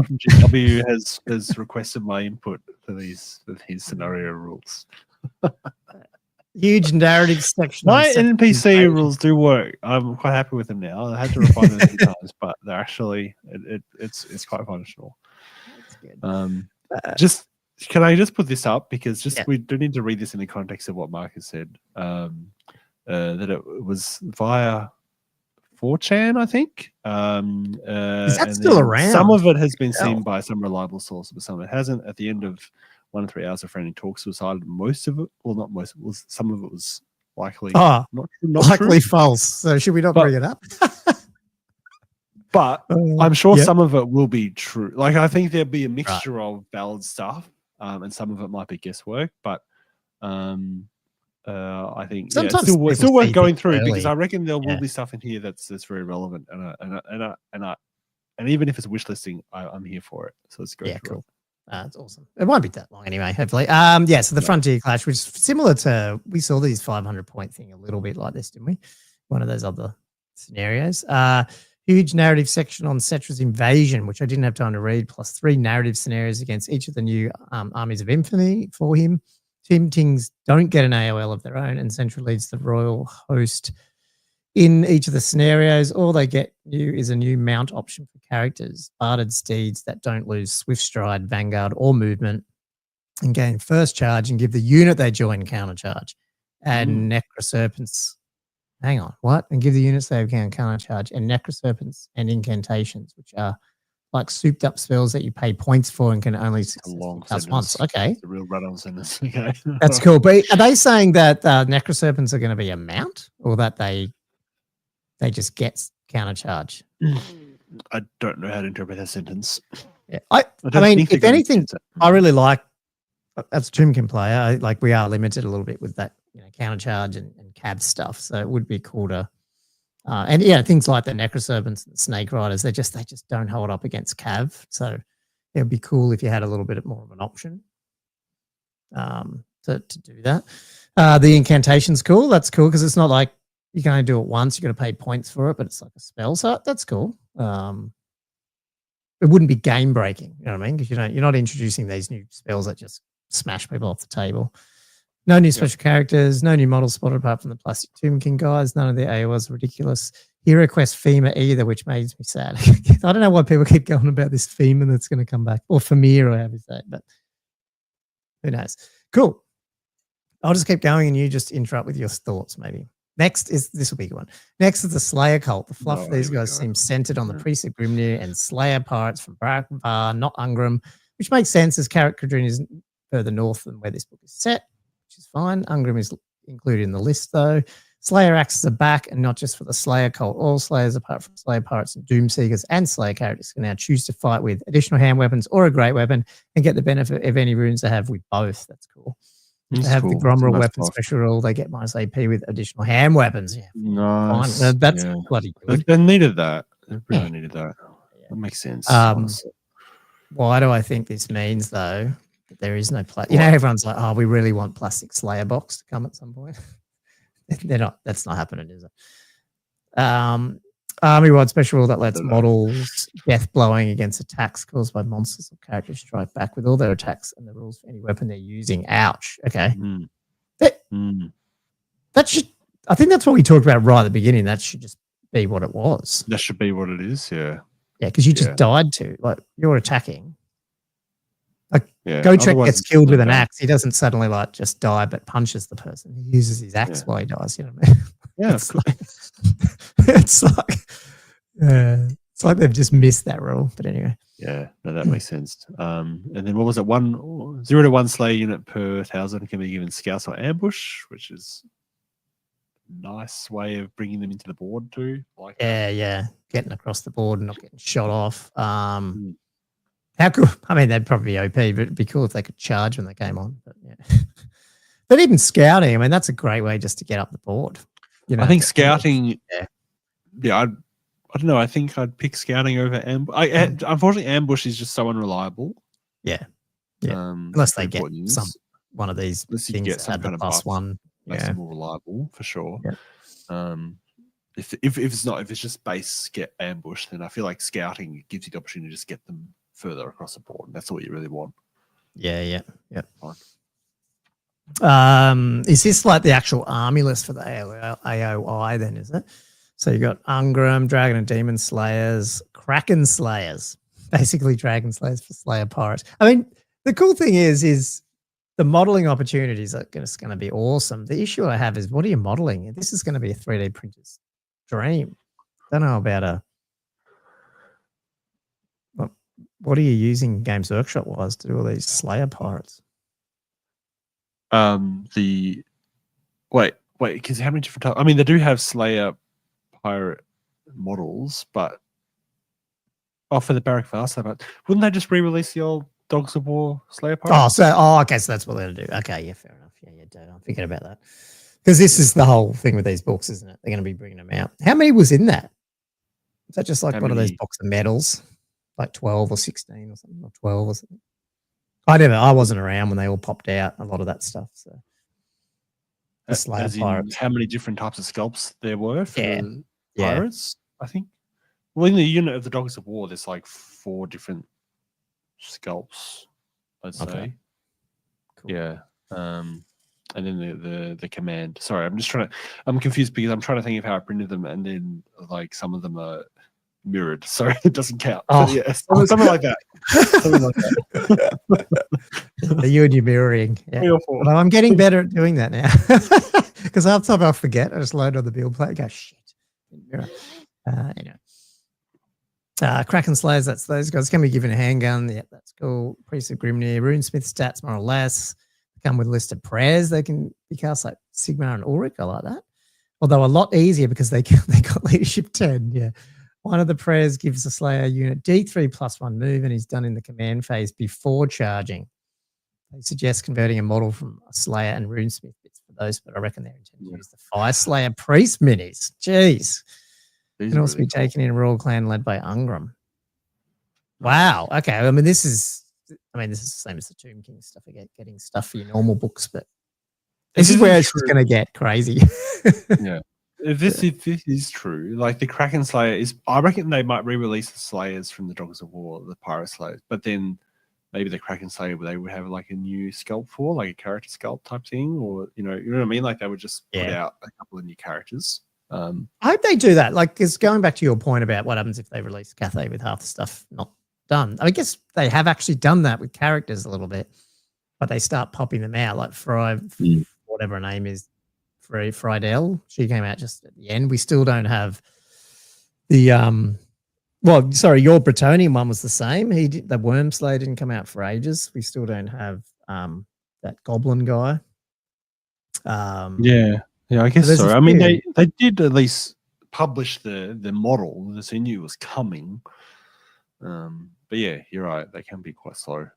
from GW has requested my input for these scenario rules. Huge narrative section. My NPC rules do work. I'm quite happy with them now. I had to refine them a few times, but they're actually it's quite functional. That's good. Can I just put this up, because we do need to read this in the context of what Mark has said, that it was via 4chan, I think. Is that still around? Some of it has been seen by some reliable sources, but some of it hasn't. At the end of 1 to 3 hours of friendly talks, decided most of it, well, not most, some of it was likely not likely true. False. So should we not bring it up? But I'm sure some of it will be true. Like, I think there'll be a mixture of valid stuff. And some of it might be guesswork, but I think it's still worth going through, because I reckon there will be stuff in here that's very relevant, and even if it's wish listing, I'm here for it. So let's go. Yeah, cool. That's awesome. It won't be that long anyway, hopefully. So the Frontier Clash, which is similar to, we saw these 500-point thing a little bit like this, didn't we? One of those other scenarios. Huge narrative section on Cetra's invasion, which I didn't have time to read, plus 3 narrative scenarios against each of the new armies of infamy for him. Team Tings don't get an AOL of their own, and Central leads the royal host in each of the scenarios. All they get new is a new mount option for characters, barded steeds that don't lose swift stride, vanguard, or movement, and gain first charge and give the unit they join counter charge. And Necroserpents. Hang on, what? And give the units they have counter charge, and Necroserpents and incantations, which are like souped up spells that you pay points for and can only cast once. Okay. It's a real run-on sentence. Okay. That's cool. But are they saying that Necroserpents are going to be a mount, or that they just get counter charge? I don't know how to interpret that sentence. Yeah. I mean, if anything, I really like, as a Tombkin player, we are limited a little bit with that, counter charge and cab stuff. So it would be cool to, things like the Necroserpents and the Snake Riders, they just don't hold up against cav. So it would be cool if you had a little bit more of an option to do that. The incantation's cool. That's cool, because it's not like you can only do it once. You're going to pay points for it, but it's like a spell. So that's cool. It wouldn't be game breaking, you know what I mean? Because you're not introducing these new spells that just smash people off the table. No new special characters, no new models spotted apart from the plastic Tombkin guys. None of their AOS are ridiculous. Hero Quest FEMA either, which makes me sad. I don't know why people keep going about this FEMA that's going to come back, or FEMIR, or however you say it, but who knows? Cool. I'll just keep going and you just interrupt with your thoughts, maybe. Next is, this will be a good one. Next is the Slayer cult. The fluff of these guys seems centered on the Priest of Grimnir and Slayer pirates from Barack Bar, not Ungram, which makes sense as Carrick Quadrin is further north than where this book is set, which is fine. Ungrim is included in the list, though. Slayer acts as a back, and not just for the Slayer cult. All Slayers, apart from Slayer pirates and Doomseekers and Slayer characters, can now choose to fight with additional hand weapons or a great weapon and get the benefit of any runes they have with both. That's cool. If they have the Grommer weapon special rule, they get minus AP with additional hand weapons. Yeah, nice. Fine. That's bloody good. They needed that. They really needed that. That makes sense. Why do I think this means, though, that there is no plastic? Everyone's like, oh, we really want plastic Slayer box to come at some point. They're not. That's not happening, is it? Army-wide special rule that lets models death blowing against attacks caused by monsters or characters strike back with all their attacks and the rules for any weapon they're using. Ouch. Okay. That should. I think that's what we talked about right at the beginning. That should just be what it was. That should be what it is. Yeah. Yeah, because you just died to. Like, you're attacking. Gotrek gets killed with an axe. He doesn't suddenly just die, but punches the person. He uses his axe while he dies. You know what I mean? Yeah, it's like they've just missed that rule. But anyway, yeah, no, that makes sense. And then what was it? 0 to 1 Slayer unit per 1,000 can be given scouts or ambush, which is a nice way of bringing them into the board too. Getting across the board and not getting shot off. How cool? I mean, they'd probably be OP, but it'd be cool if they could charge when they came on. But yeah, but even scouting, I mean, that's a great way just to get up the board. I think scouting. I don't know. I think I'd pick scouting over ambush. Unfortunately, ambush is just so unreliable. Yeah. Unless they get one of these things that had the +1. Makes it more reliable for sure. Yeah. If it's just base get ambush, then I feel like scouting gives you the opportunity to just get them further across the board. That's all you really want. Yeah. Is this like the actual army list for the AOI then, is it? So you got Ungrim, Dragon and Demon Slayers, Kraken Slayers, basically Dragon Slayers for Slayer Pirates. I mean, the cool thing is the modeling opportunities are just going to be awesome. The issue I have is, what are you modeling? This is going to be a 3D printer's dream. Don't know about what are you using Games Workshop wise to do all these Slayer pirates? Because how many different types? I mean, they do have Slayer pirate models, but for the Barrack Vasa, but wouldn't they just re-release the old Dogs of War Slayer pirates? Okay, so that's what they're gonna do. Okay, yeah, fair enough. Yeah, I'm thinking about that. Because this is the whole thing with these books, isn't it? They're going to be bringing them out. How many was in that? Is that just like one of those box of medals? Like 12 or 16 or something, or 12 or something. I wasn't around when they all popped out, a lot of that stuff. So how many different types of sculpts there were for the pirates, I think. Well, in the unit of the Dogs of War, there's like 4 different sculpts, I'd say. Cool. Yeah. And then the command. Sorry, I'm confused because I'm trying to think of how I printed them, and then like some of them are mirrored, so it doesn't count. Something like that. You and your mirroring. Yeah. Well, I'm getting better at doing that now, because half the time I forget. I just load on the build plate and go, shit. Mirror. Kraken Slayers, that's those guys. Can be given a handgun. Yeah, that's cool. Priest of Grimnir, Runesmith stats, more or less. Come with a list of prayers. They can be cast like Sigmar and Ulrich. I like that. Although a lot easier because they got leadership 10. Yeah. One of the prayers gives the Slayer unit D3 +1 move, and is done in the command phase before charging. They suggest converting a model from a Slayer and Runesmith bits for those, but I reckon they're intended to use the Fire Slayer Priest minis. Jeez. Can also be taken in a Royal Clan led by Ungrim. Wow. Okay. I mean, this is the same as the Tomb King stuff. Getting stuff for your normal books, but this is where it's going to get crazy. Yeah. If this is true, like the Kraken Slayer I reckon they might re-release the Slayers from the Dogs of War, the Pirate Slayers, but then maybe the Kraken Slayer they would have like a new sculpt for, like a character sculpt type thing, or you know what I mean? Like they would just put out a couple of new characters. I hope they do that. Like, because going back to your point about what happens if they release Cathay with half the stuff not done, I guess they have actually done that with characters a little bit, but they start popping them out, like whatever her name is. Friedel, she came out just at the end. We still don't have the your Bretonnian one was the same. The Wormslayer didn't come out for ages. We still don't have that goblin guy. Yeah, I guess there's so. a I mean, few. they did at least publish the model, so they knew it was coming. But yeah, you're right. They can be quite slow.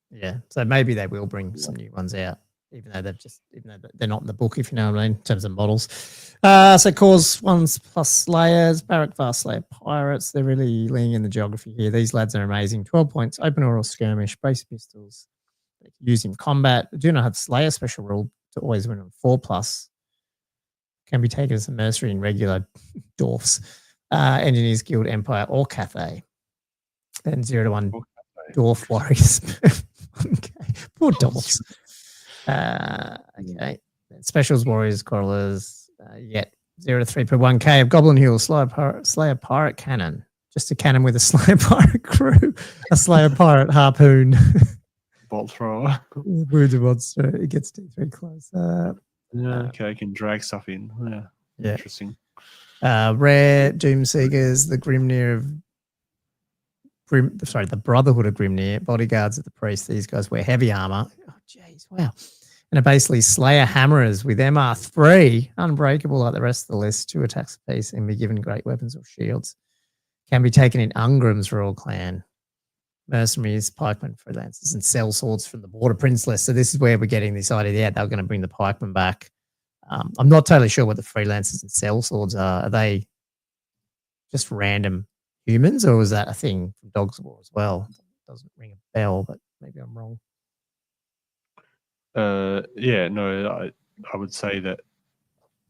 Yeah, so maybe they will bring some new ones out, even though they're not in the book, if you know what I mean, in terms of models. So cause ones plus slayers, barrack fast slayer pirates. They're really leaning in the geography here. These lads are amazing. 12 points, open oral skirmish, brace pistols. They can use in combat. Do not have slayer special rule to always win on 4+. Can be taken as a mercenary in regular dwarfs, Engineers Guild, Empire, or Cathay. And 0 to 1 dwarf warriors. Okay, poor dwarfs. Okay, specials warriors, quarrelers. Yet 0 to 3 per 1K of Goblin Hill, Slayer pirate cannon. Just a cannon with a Slayer pirate crew, a Slayer pirate harpoon. Bolt thrower. Wounded monster. It gets D3 close. Okay, I can drag stuff in. Yeah. Interesting. Rare Doomseekers, the Grimnir of the Brotherhood of Grimnir, bodyguards of the priest. These guys wear heavy armor. Oh, jeez, wow. And are basically Slayer hammerers with MR3, unbreakable like the rest of the list, 2 attacks apiece, and be given great weapons or shields. Can be taken in Ungrim's Royal Clan. Mercenaries, pikemen, freelancers, and sell swords from the Border Prince list. So this is where we're getting this idea. Yeah, they're going to bring the pikemen back. I'm not totally sure what the freelancers and sell swords are. Are they just random humans, or was that a thing from Dogs of War as well? It doesn't ring a bell, but maybe I'm wrong. Yeah, no, I would say that.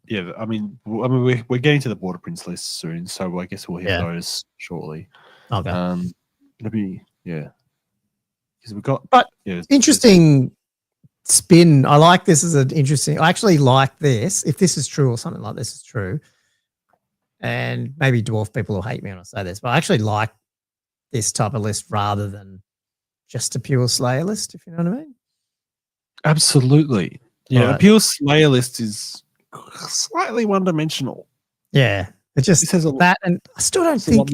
Yeah, I mean, we're getting to the Border Prince list soon, so I guess we'll hit those shortly. Okay. It'll be because we've got. But interesting spin. I like this as an interesting. I actually like this. If this is true or something like this is true, and maybe dwarf people will hate me when I say this, but I actually like this type of list rather than just a pure Slayer list, if you know what I mean. Absolutely. Yeah, a pure Slayer list is slightly one-dimensional. Yeah, it just says that, and I still don't think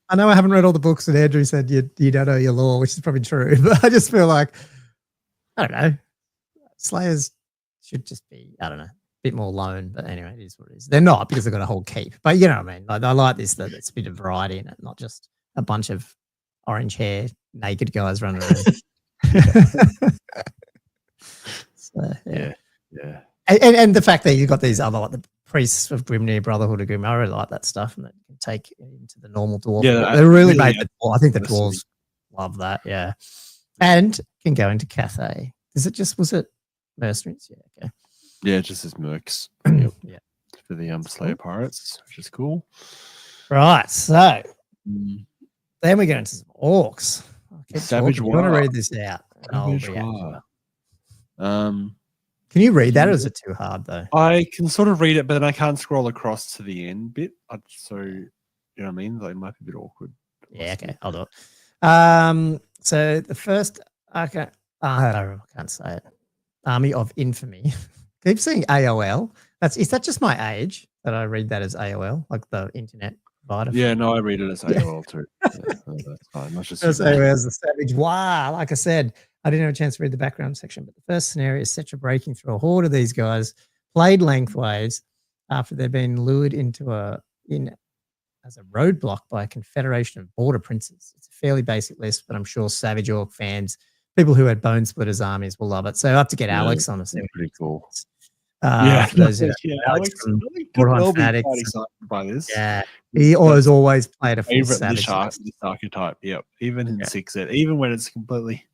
I know I haven't read all the books, and Andrew said you don't know your lore, which is probably true, but I just feel like I don't know. Slayers should just be, I don't know, a bit more lone, but anyway, it is what it is. They're not because they've got a whole keep, but you know what I mean. Like, I like this that it's a bit of variety in it, not just a bunch of orange hair naked guys running around. So, yeah. And the fact that you've got these other, like the priests of Grimnir, Brotherhood of Grimnir, I really like that stuff, and that you can take into the normal dwarf. Yeah, they really made the dwarf. I think the dwarves love that. Yeah, and can go into Cathay. Was it mercenaries? Yeah, okay. Yeah, just as mercs. Yeah, for the Slayer pirates, which is cool. Right, so then we get into some orcs. Savage War. You want to read this out? Savage War. Can you read that, or is it too hard though? I can sort of read it, but then I can't scroll across to the end bit. So, you know what I mean? Like, it might be a bit awkward. Yeah, okay, I'll do it. So the first, I can't say it. Army of Infamy. Keep saying AOL. Is that just my age that I read that as AOL, like the internet provider? Yeah, no, I read it as AOL too. That's fine. That's just AOL as the Savage. Wow, like I said, I didn't have a chance to read the background section, but the first scenario is Setra breaking through a horde of these guys, played lengthways after they've been lured as a roadblock by a confederation of border princes. It's a fairly basic list, but I'm sure Savage Orc fans, people who had Bone Splitters armies, will love it. So I have to get Alex on this. Pretty cool. For those who Alex from Borderlands Fanatics. Quite excited by this. Yeah, he always played a full favorite Savage this archetype. Yep, even in 6-ed, even when it's completely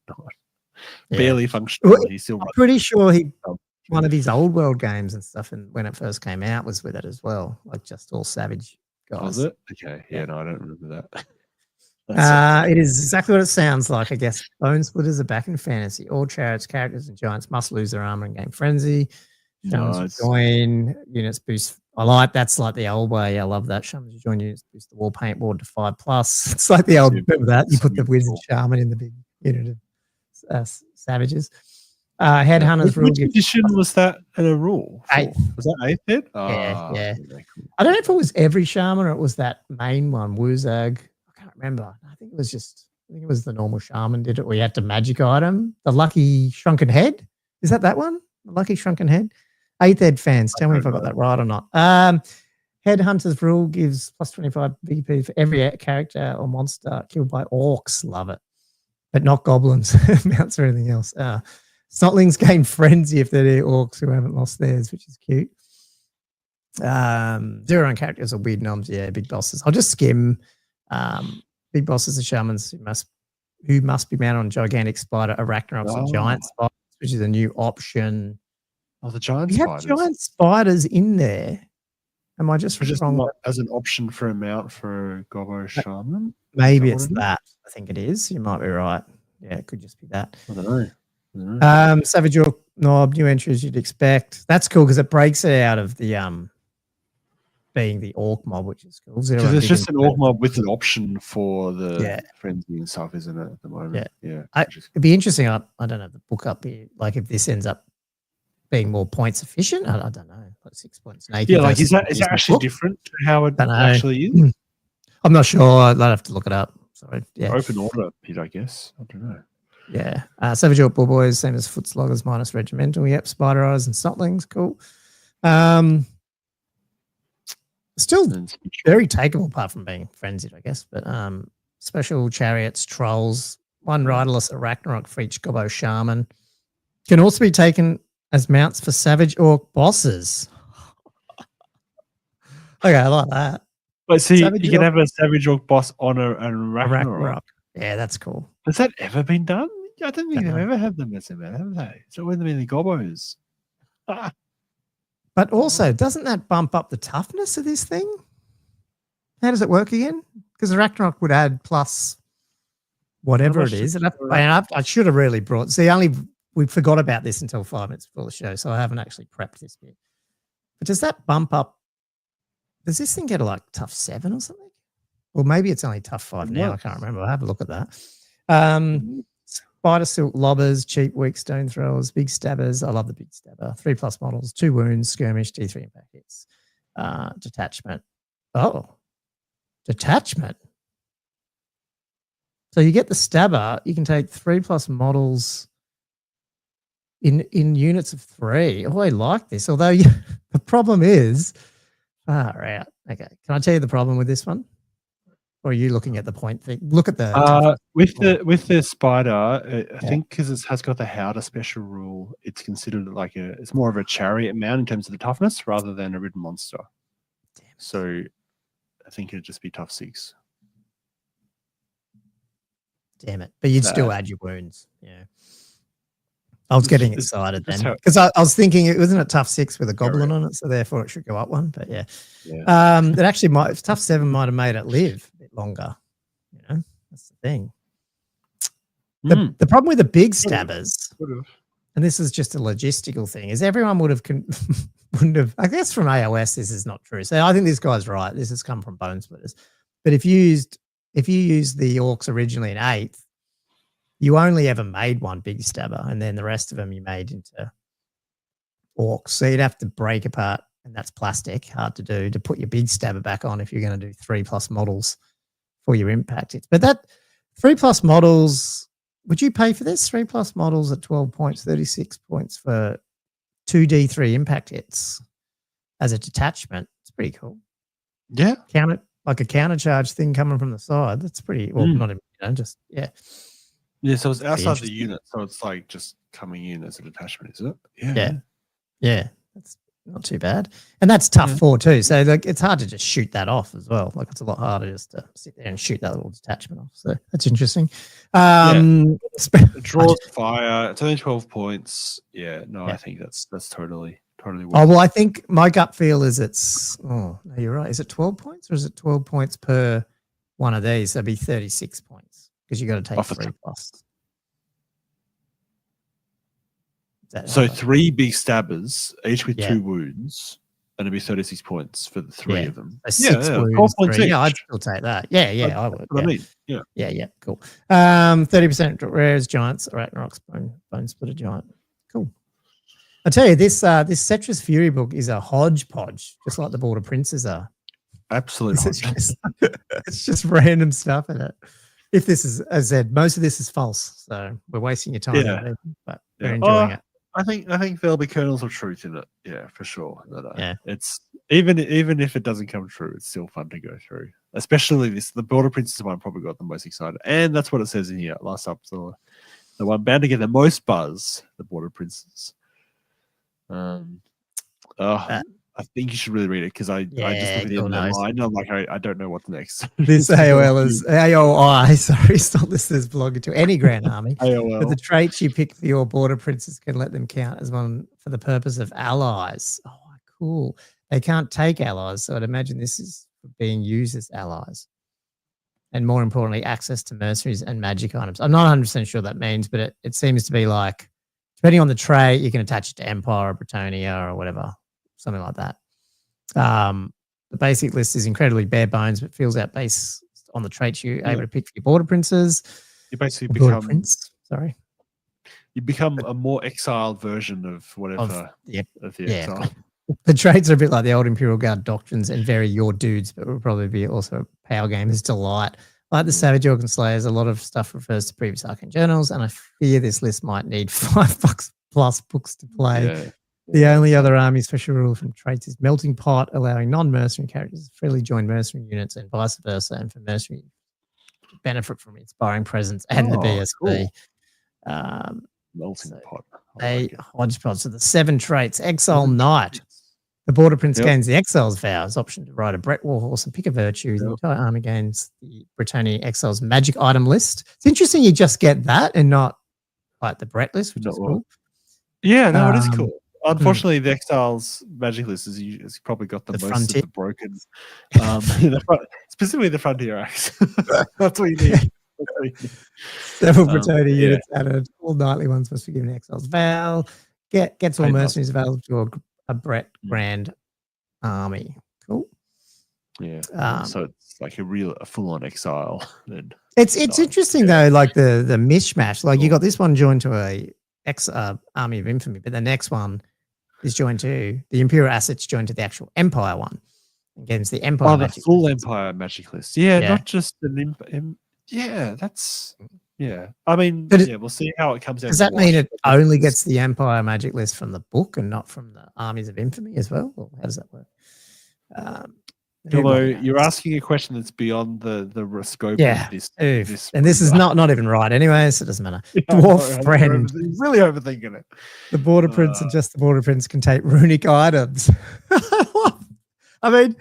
barely functional, he's still. I'm pretty sure one of his old world games and stuff, and when it first came out, was with it as well, like just all Savage guys. Was it? Okay, yeah, no, I don't remember that. It is exactly what it sounds like, I guess. Bone Splitters are back in fantasy. All chariots, characters, and giants must lose their armor in game frenzy. Shamans join, units boost. That's like the old way. I love that. Shamans join, units boost the war paint ward to 5+. It's like the old bit of that. You put the wizard shaman in the big unit of savages. Headhunters rule. Which edition was that a rule? 8th. Was that 8th? Yeah. I don't know if it was every shaman or it was that main one, Wuzag. I can't remember. I think it was just I think it was the normal shaman did it. We had to magic item. The lucky shrunken head. Is that one? The lucky shrunken head? 8th ed fans, tell me if I got that right or not. Headhunter's rule gives plus 25 VP for every character or monster killed by orcs. Love it. But not goblins, mounts or anything else. Snotlings gain frenzy if they're the orcs who haven't lost theirs, which is cute. 0 on characters or weird noms. Yeah, big bosses. I'll just skim. Big bosses are shamans who must be mounted on gigantic spider, arachnoids, and giant spiders, which is a new option. Oh, the giant we spiders. Have giant spiders in there. Am I just wrong? As an option for a mount for Gommo Shaman? Maybe it's that. I think it is. You might be right. Yeah, it could just be that. I don't know. Savage Orc Knob, new entries you'd expect. That's cool because it breaks it out of the being the orc mob, which is cool. Because it's just an orc mob with an option for the frenzy and stuff, isn't it, at the moment? Yeah. It'd be interesting. I don't have the book up here. Like if this ends up being more points efficient, I don't know, like 6 points naked. Yeah, like is that actually different to how it actually is? I'm not sure. I'd have to look it up. Sorry. Yeah. Open order bit, I guess. I don't know. Yeah. Savage Orc Bull Boys, same as Foot Sloggers minus Regimental. Yep. Spider Eyes and Snotlings. Cool. Still very takeable apart from being frenzied, I guess. But special chariots, trolls, 1 riderless arachnarok for each Gobbo shaman. Can also be taken as mounts for Savage Orc bosses. Okay, I like that. But see, you can have a Savage Orc boss on a Ragnarok. Yeah, that's cool. Has that ever been done? I don't think they've ever had them as a man, have they? It's always been the Gobbos. But also, doesn't that bump up the toughness of this thing? How does it work again? Because the Ragnarok would add plus whatever it is. And I should have really brought... See, we forgot about this until 5 minutes before the show, so I haven't actually prepped this bit. But does that bump up? Does this thing get like tough 7 or something? Or maybe it's only tough 5 now. I can't remember. I'll have a look at that. Spider Silk Lobbers, cheap weak stone throwers, big stabbers. I love the big stabber. 3+ models, 2 wounds, skirmish, D3 impact hits. Detachment. Oh, detachment. So you get the stabber. You can take 3+ models in units of 3. Oh, I like this. Although the problem is, okay. Can I tell you the problem with this one? Or are you looking at the point thing? Look at the with the spider. I think because it has got the Howder special rule, it's considered like it's more of a chariot mount in terms of the toughness rather than a ridden monster. So I think it'd just be tough 6. Damn it! But you'd still add your wounds. Yeah. I was getting excited then because I was thinking it wasn't a tough 6 with a goblin on it, so therefore it should go up 1. But it actually might. Tough 7 might have made it live a bit longer. You know, that's the thing. The problem with the big stabbers, and this is just a logistical thing, is everyone wouldn't have. I guess from AOS this is not true. So I think this guy's right. This has come from Bone Splitters. But if you used the orcs originally in 8th. You only ever made 1 big stabber, and then the rest of them you made into orcs. So you'd have to break apart, and that's plastic, hard to do, to put your big stabber back on if you're going to do 3+ models for your impact hits. But that 3+ models, would you pay for this? 3+ models at 12 points, 36 points for 2d3 impact hits as a detachment. It's pretty cool. Yeah. Like a counter charge thing coming from the side. That's pretty, well, not even, just, yeah. Yeah, so it's outside the unit, so it's like just coming in as a detachment, is it? Yeah. That's not too bad, and that's tough 4 too. So like, it's hard to just shoot that off as well. Like it's a lot harder just to sit there and shoot that little detachment off. So that's interesting. It draws fire. It's only 12 points. I think that's totally. Worth well, I think my gut feel is it's. Oh no, you're right. Is it 12 points or is it 12 points per one of these? That'd be 36 points. Because you got to take 3+. So 3 big stabbers, each with 2 wounds, and it'd be 36 points for the 3 of them. 6 wounds. Yeah, I'd still take that. Yeah, I would. I mean, yeah, cool. 30% rares, giants, Arachnox, bone splitter giant. Cool. I tell you, this Cetrus Fury book is a hodgepodge, just like the Border Princes are. Absolute hodgepodge. It's just random stuff in it. if this is, as I said, most of this is false, so we're wasting your time. Yeah. Here, but we're enjoying it. I think there'll be kernels of truth in it. Yeah, for sure. Yeah. It's even if it doesn't come true, it's still fun to go through. Especially the Border Princess one probably got the most excited, and that's what it says in here. Last up, the one bound to get the most buzz, the Border Princess. I think you should really read it because I just look at the end of the line and I'm like, I don't know what's next. This AOL is AOI, sorry, it's not listed as belonging to any Grand Army. AOL. But the traits you pick for your Border Princes can let them count as one for the purpose of allies. Oh, cool. They can't take allies, so I'd imagine this is being used as allies. And more importantly, access to mercenaries and magic items. I'm not 100% sure what that means, but it seems to be like, depending on the trait, you can attach it to Empire or Bretonia or whatever. Something like that. The basic list is incredibly bare bones, but fills out based on the traits you're able to pick for your Border Princes. You basically become You become a more exiled version of whatever. Of the exile. The traits are a bit like the old Imperial Guard doctrines and very your dudes, but will probably be also a power gamer's delight. Like the Savage Organ Slayers, a lot of stuff refers to previous Arcane Journals, and I fear this list might need $5 plus books to play. Yeah. The only other army special rule from traits is Melting Pot, allowing non-mercenary characters to freely join mercenary units and vice versa, and for mercenary to benefit from Inspiring Presence and the BSB. Cool. Melting Pot. Hodgepodge. So the 7 traits. Exile Knight. The Border Prince gains the Exile's Vows, option to ride a Bret Warhorse and pick a virtue. The entire army gains the Bretonia Exile's magic item list. It's interesting you just get that and not like the Bret list, which is cool. Yeah, no, it is cool. Unfortunately, the Exiles magic list has probably got the most frontier. of the broken, specifically the Frontier Axe. That's what you need. Several Bretonia units added. All nightly ones must be given Exile's Vow. Gets all mercenaries available to a Bret Grand Army. Cool. Yeah. So it's like a full-on exile. Then it's interesting though, like the mishmash. Like you got this one joined to a Army of Infamy, but the next one is joined to the Imperial assets joined to the actual Empire one against the Empire. The full list. Empire magic list. Yeah, not just an that's I mean, we'll see how it comes out. Does that mean it only gets the Empire magic list from the book and not from the Armies of Infamy as well? Or how does that work? Although you're asking a question that's beyond the scope of this. And this is not even right anyway, so it doesn't matter. Dwarf Friend. He's really overthinking it. The Border Prince and just the Border Prince can take runic items. I mean,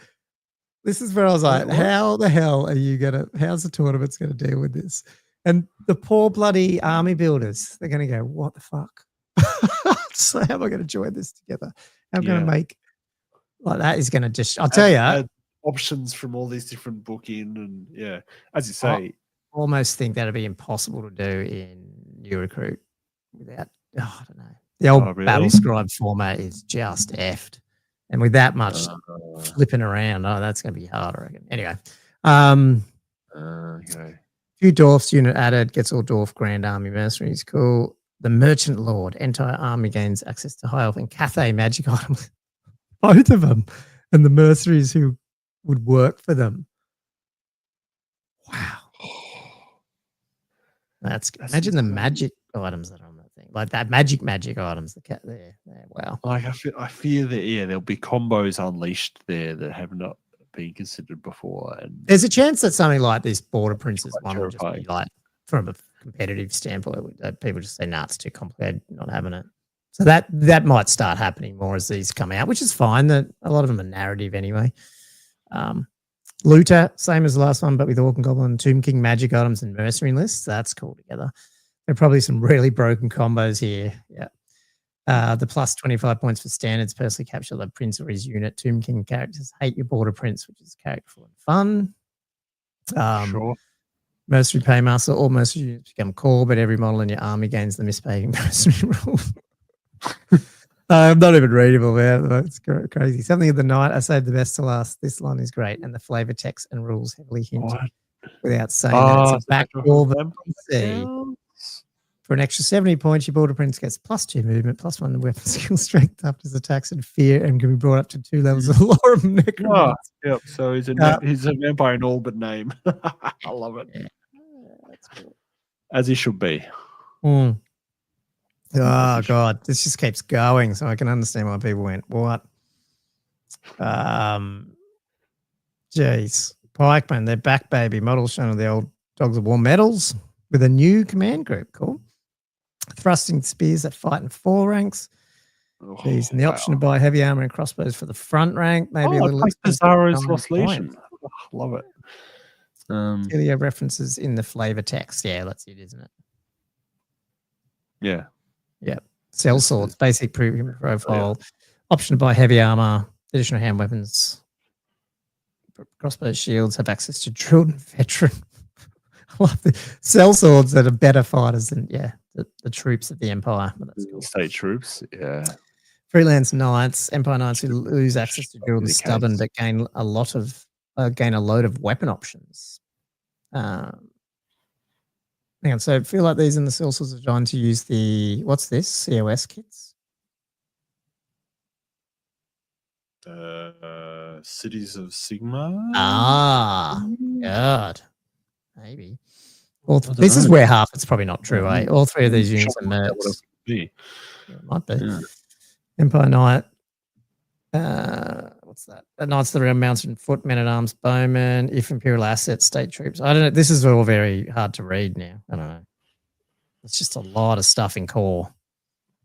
this is where I was like, how the hell are you how's the tournament's gonna deal with this? And the poor bloody army builders, they're gonna go, what the fuck? So how am I gonna join this together? How am I gonna make like that is gonna just I'll tell you options from all these different book-in and as you say, I almost think that'd be impossible to do in New Recruit without I don't know. The old Battle Scribe format is just effed, and with that much flipping around, that's going to be hard, I reckon. Anyway, few Dwarfs unit added, gets all Dwarf Grand Army mercenaries. Cool. The Merchant Lord, entire army gains access to High Elf and Cathay magic items, both of them, and the mercenaries who would work for them. Wow. Imagine the magic items that are on that thing. Like that magic items, the cat there. Wow. Like I fear that there'll be combos unleashed there that have not been considered before. And there's a chance that something like this Border Princess one will just be like from a competitive standpoint, people just say, it's too complicated, not having it. So that might start happening more as these come out, which is fine. That a lot of them are narrative anyway. Looter, same as the last one, but with Orc and Goblin, Tomb King magic items and mercenary lists. That's cool together. There are probably some really broken combos here. Yeah. The plus 25 points for standards personally capture the prince or his unit. Tomb King characters hate your Border Prince, which is characterful and fun. Sure. Mercenary Paymaster, all mercenary units become core, but every model in your army gains the mispaying mercenary rule. I'm not even readable, man. It's crazy. Something of the night, I saved the best to last. This line is great, and the flavor text and rules heavily hint without saying that it's a backdoor for an extra 70 points. Your Border Prince gets +2 movement, +1 weapon skill strength after his attacks and fear, and can be brought up to 2 levels of lore of necromancy. Yep. So he's a vampire in all but name. I love it. As he should be. Mm. Oh God, this just keeps going, so I can understand why people went, what? Jeez. Pikemen, they're back, baby. Models shown on the old Dogs of War medals with a new command group. Cool. Thrusting spears that fight in 4 ranks. Jeez, and the option to buy heavy armor and crossbows for the front rank, maybe a little like expensive. Pizarro's Lost Legion. Love it. Ilya references in the flavor text. Yeah, that's it, isn't it? Yeah. Yep. Cell swords, basic premium profile. Option to buy heavy armor, additional hand weapons. Crossbow shields have access to drilled and veteran. I love the cell swords that are better fighters than the troops of the Empire. But that's cool. State troops, yeah. Freelance knights, Empire knights who lose access to drilled and stubborn, but gain a load of weapon options. Hang on, so I feel like these in the cell swords are trying to use the what's this? COS kits? Cities of Sigma. God. Maybe. Well, this is where half it's probably not true, eh? All 3 of these units are mercs. It might be. Yeah. Empire Knight. What's that? Knights of the Round Mountain Foot, Men at Arms, Bowmen, if Imperial Assets, State Troops. I don't know. This is all very hard to read now. I don't know. It's just a lot of stuff in core.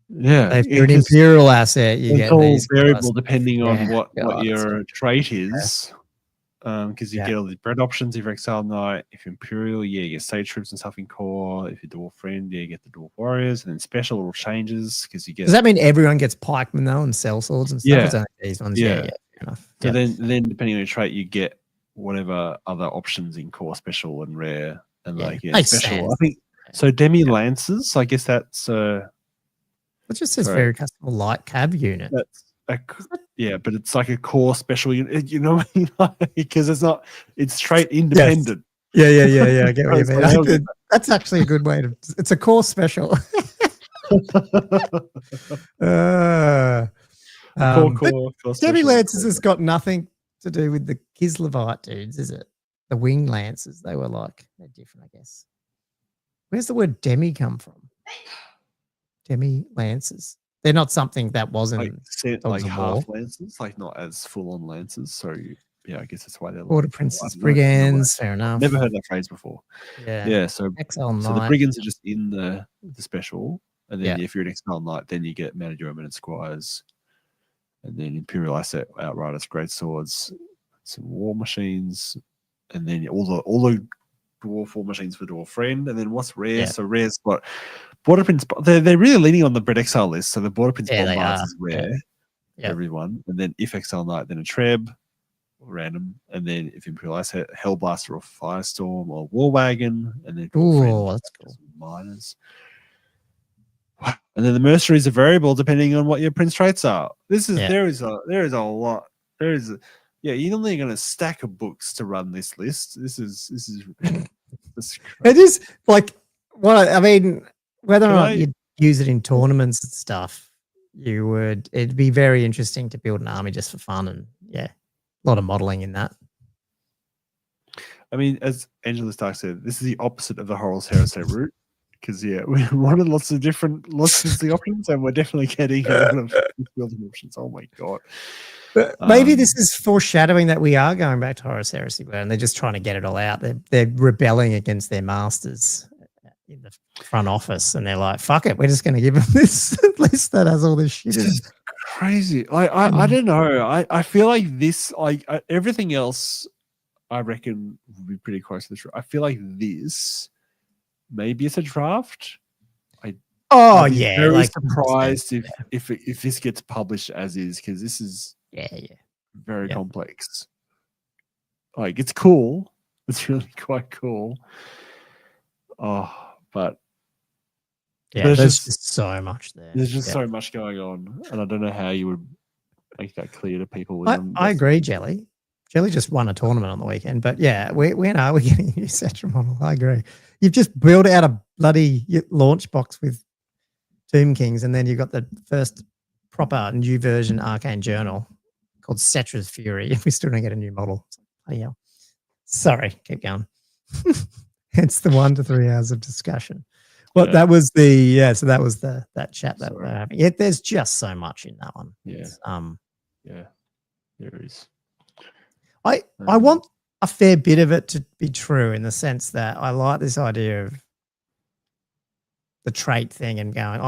Yeah. If you're an Imperial asset, you get these variable depending on what your trait is. Because you get all the bread options if you're Exiled Knight. If you're Imperial, you get State Troops and stuff in core. If you're Dwarf Friend, you get the Dwarf Warriors. And then special little changes because you get. Does that mean everyone gets pikemen though and cell swords and stuff? Yeah. It's only these ones. Yeah. Fair enough. So then depending on your trait, you get whatever other options in core, special and rare, and special. Sense. I think so. Demi Lancers. I guess that's. It just says very custom light cab unit. But it's like a core special unit. You know what I mean? Because it's trait independent. Yes. Yeah. I get what you mean. That's actually a good way to. It's a core special. Demi Lancers has got nothing to do with the Kislevite dudes, is it? The wing Lancers. They're different, I guess. Where's the word demi come from? Demi Lancers. They're not something that wasn't like half Lancers, like not as full on Lancers. So I guess that's why they're Border Princes, Brigands. Fair enough. Never heard that phrase before. Yeah. So the Brigands are just in the special, and then if you're an Exiled Knight, then you get Mounted Yeomen and Squires, and then Imperial Asset, Outriders, Great Swords, some War Machines, and then all the Dwarf War Machines for Dwarf Friend, and then what's rare? Yeah. So rare's got Border Prince. They're really leaning on the Bret Exile list. So the Border Prince Bombards is rare. Yeah. Everyone, and then if Exile Knight, then a Treb, or random, and then if Imperial Asset, Hellblaster or Firestorm or War Wagon, and then that's cool. Miners. Wow. And then the Mercenaries are variable depending on what your Prince traits are. There is a lot. You're only going to stack of books to run this list. This is it is like I mean, whether or not you use it in tournaments and stuff, it'd be very interesting to build an army just for fun, and a lot of modeling in that. I mean, as Angela Stark said, this is the opposite of the Horus Heresy route. Because we wanted lots of the options, and we're definitely getting a lot of building options. Oh my god! But maybe this is foreshadowing that we are going back to Horus Heresy, and they're just trying to get it all out. They're rebelling against their masters in the front office, and they're like, "Fuck it, we're just going to give them this list that has all this shit." It's crazy. I don't know. I feel like this, everything else, I reckon would be pretty close to the truth. I feel like this. Maybe it's a draft. I'd be very surprised if this gets published as is, because this is very complex. It's cool. It's really quite cool. But there's just so much there. There's just so much going on, and I don't know how you would make that clear to people. I agree, Jelly. Jelly just won a tournament on the weekend, but when are we getting a new Cetra model? I agree. You've just built out a bloody launch box with Tomb Kings, and then you've got the first proper new version Arcane Journal called Cetra's Fury. We still don't get a new model. Oh, yeah. Sorry, keep going. Hence the 1 to 3 hours of discussion. Well, Yeah. that was so that was that chat that we're Sorry. having. Yeah, there's just so much in that one. Yeah. It's, Yeah, there is. I want a fair bit of it to be true in the sense that I like this idea of the trait thing and going,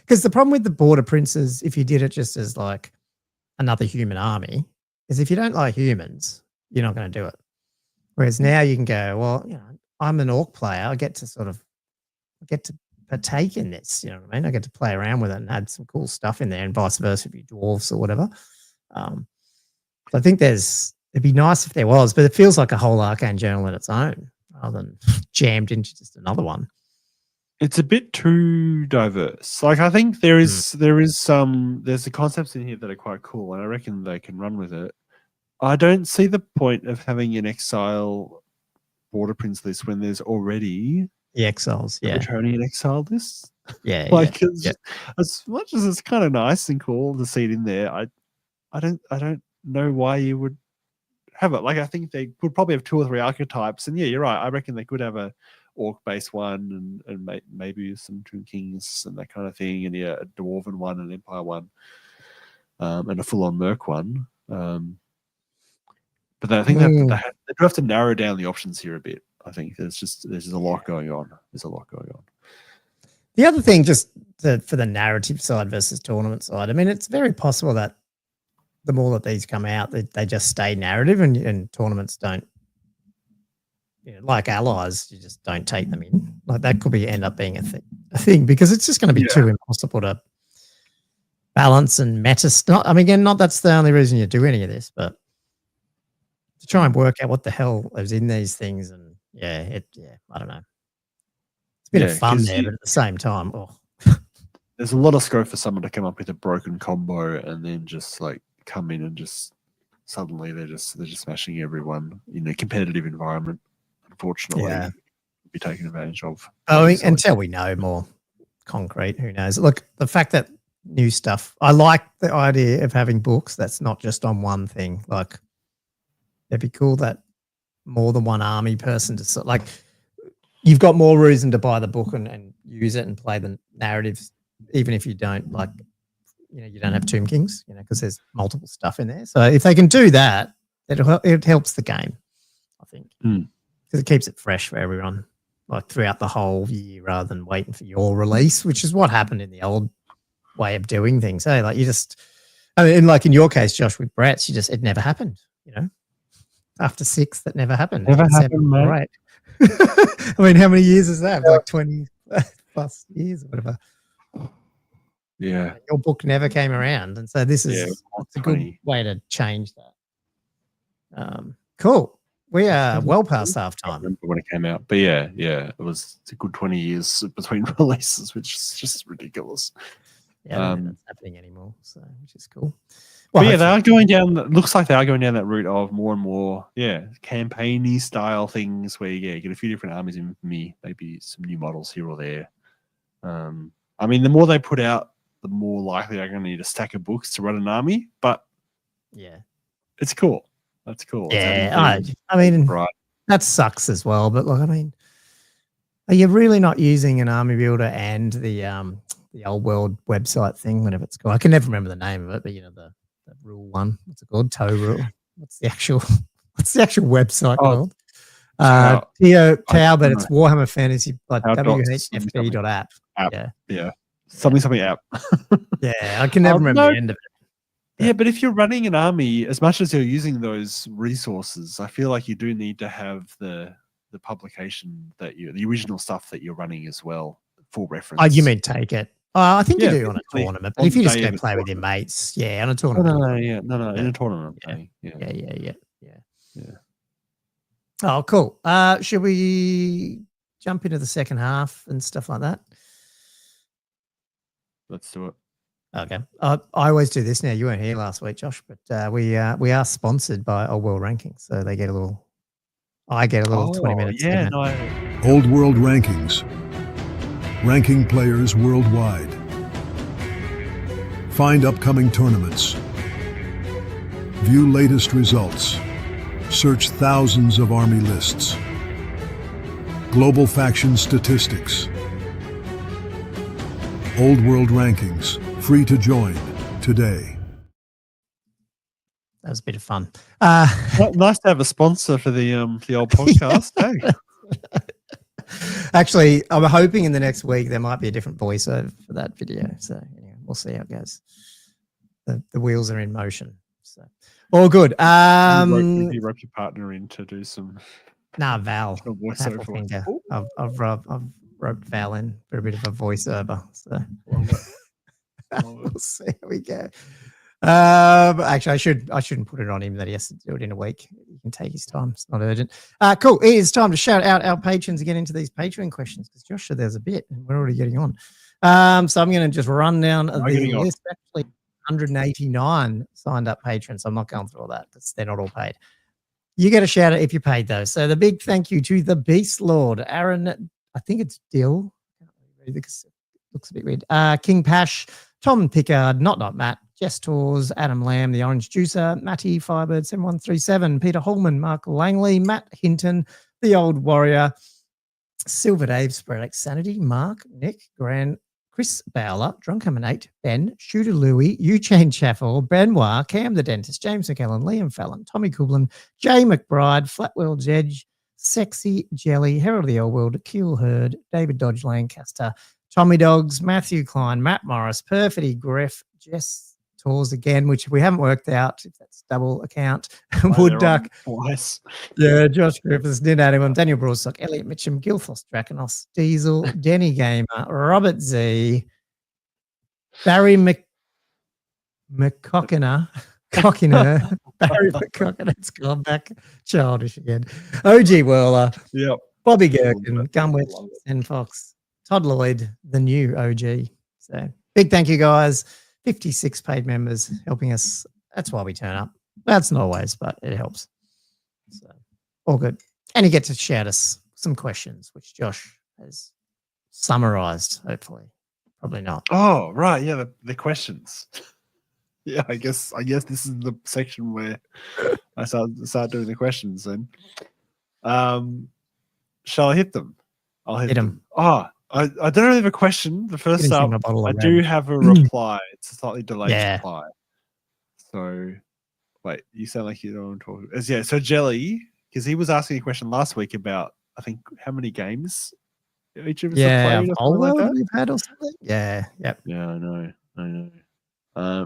because the problem with the Border Princes, if you did it just as like another human army, is if you don't like humans, you're not going to do it. Whereas now you can go, well, I'm an orc player. I get to partake in this. You know what I mean? I get to play around with it and add some cool stuff in there, and vice versa if you dwarves or whatever. So I think it'd be nice if there was, but it feels like a whole Arcane Journal in its own, rather than jammed into just another one. It's a bit too diverse. Like, I think there's the concepts in here that are quite cool, and I reckon they can run with it. I don't see the point of having an exile Border Prince list when there's already The Exiles, a Returning exile list. Yeah. Like, as much as it's kind of nice and cool to see it in there, I don't know why you would have it. Like, I think they could probably have 2 or 3 archetypes, and yeah, you're right. I reckon they could have a orc-based one and maybe some Tomb Kings and that kind of thing, and a Dwarven one, an Empire one, and a full-on Merc one. But I think they do have to narrow down the options here a bit. I think there's a lot going on. There's a lot going on. The other thing, just for the narrative side versus tournament side, I mean, it's very possible that the more that these come out, they just stay narrative, and tournaments don't. Like allies, you just don't take them in. Like that could end up being a thing because it's just going to be too impossible to balance and meta stuff. I mean, again, not that's the only reason you do any of this, but to try and work out what the hell is in these things, and I don't know. It's a bit of fun there, but at the same time, there's a lot of scope for someone to come up with a broken combo and then just like come in and just suddenly they're just smashing everyone in a competitive environment. Unfortunately, be taken advantage of. Until we know more concrete, who knows? Look, the fact that new stuff, I like the idea of having books that's not just on one thing. Like, it'd be cool that more than one army person to like, you've got more reason to buy the book and use it and play the narratives, even if you don't like, you don't have Tomb Kings, because there's multiple stuff in there. So if they can do that, it helps the game, I think. Because it keeps it fresh for everyone, like throughout the whole year, rather than waiting for your release, which is what happened in the old way of doing things. Hey, like like in your case, Josh, with Brets, it never happened. After 6, that never happened. Never happened, mate. Right. I mean, how many years is that? Like 20 plus years or whatever. Yeah. Your book never came around, and so this is a good way to change that. Cool. We are well past half time. I remember when it came out, but it was a good 20 years between releases, which is just ridiculous. Yeah, I don't know if that's happening anymore, so which is cool. Well, they are going down. Looks like they are going down that route of more and more, campaigny style things where you get a few different armies in Infamy, maybe some new models here or there. I mean, the more they put out, the more likely they're going to need a stack of books to run an army. But it's cool. That's cool. Yeah, I mean, that sucks as well. But like, I mean, are you really not using an army builder and the old world website thing, whatever it's called? I can never remember the name of it, but the rule one. What's it called? Toe rule. What's the actual website called? Tau, but it's Warhammer Fantasy, like WHFT.app. Yeah. Something app. I can never remember the end of it. Yeah, but if you're running an army, as much as you're using those resources, I feel like you do need to have the publication the original stuff that you're running as well for reference. Oh, you mean take it? I think you do on a tournament. But if you just go play with your mates, on a tournament. No, in a tournament. Yeah. Oh, cool. Should we jump into the second half and stuff like that? Let's do it. Okay. I always do this now. You weren't here last week, Josh, but we are sponsored by Old World Rankings, so they get I get a little 20 minutes. Yeah, Old World Rankings. Ranking players worldwide. Find upcoming tournaments. View latest results. Search thousands of army lists. Global faction statistics. Old World rankings. Free to join today. That was a bit of fun. Nice to have a sponsor for the old podcast. Hey. Actually, I'm hoping in the next week there might be a different voiceover for that video. So anyway, we'll see how it goes. The wheels are in motion. So all good. You rope your partner in to do some. Nah, Val. Voiceover. I've roped Val in for a bit of a voiceover. So we'll see how we go. Actually, I shouldn't put it on him that he has to do it in a week. He can take his time. It's not urgent. Cool. It is time to shout out our patrons and get into these Patreon questions because Josh said there's a bit and we're already getting on. So I'm going to just run down the list. Actually, 189 signed up patrons. I'm not going through all that because they're not all paid. You get a shout out if you paid though. So the big thank you to the Beast Lord, Aaron. I think it's Dill. I can't really read because it looks a bit weird. King Pash, Tom Pickard, not Matt. Jess Tors, Adam Lamb, The Orange Juicer, Matty, Firebird 7137, Peter Holman, Mark Langley, Matt Hinton, The Old Warrior, Silver Dave, Spread Sanity, Mark, Nick, Gran, Chris Bowler, Drunkerman8, Ben, Shooter Louie, Eugene Chaffel, Benoit, Cam the Dentist, James McKellen, Liam Fallon, Tommy Kublin, Jay McBride, Flatwell Jedge, Sexy Jelly, Herald of the Old World, Keel Herd, David Dodge Lancaster, Tommy Dogs, Matthew Klein, Matt Morris, Perfidy Griff, Jess Tours again, which we haven't worked out if that's double account. Wood Duck. Twice. Yeah, Josh Griffiths, Nid Adam, Daniel Broadstock, Elliot Mitchum, Gilfos Draconos, Diesel, Denny Gamer, Robert Z, Barry McCockiner, Barry McCockiner, it's gone back childish again. OG Whirler, yep. Bobby Gherkin, Gumwitch, and Fox, Todd Lloyd, the new OG. So big thank you, guys. 56 paid members helping us. That's why we turn up. That's not always, but it helps. So all good. And you get to shout us some questions, which Josh has summarized, hopefully. Probably not. Oh, right. Yeah, the questions. Yeah, I guess this is the section where I start doing the questions then. Shall I hit them? I'll hit them. Oh, I don't really have a question. The first up, I do have a reply. It's a slightly delayed reply. So, wait, you sound like you don't want to talk. Yeah, so Jelly, because he was asking a question last week about, I think, how many games each of us have played. Whole world we've had or something. Yeah, yep. Yeah, I know. And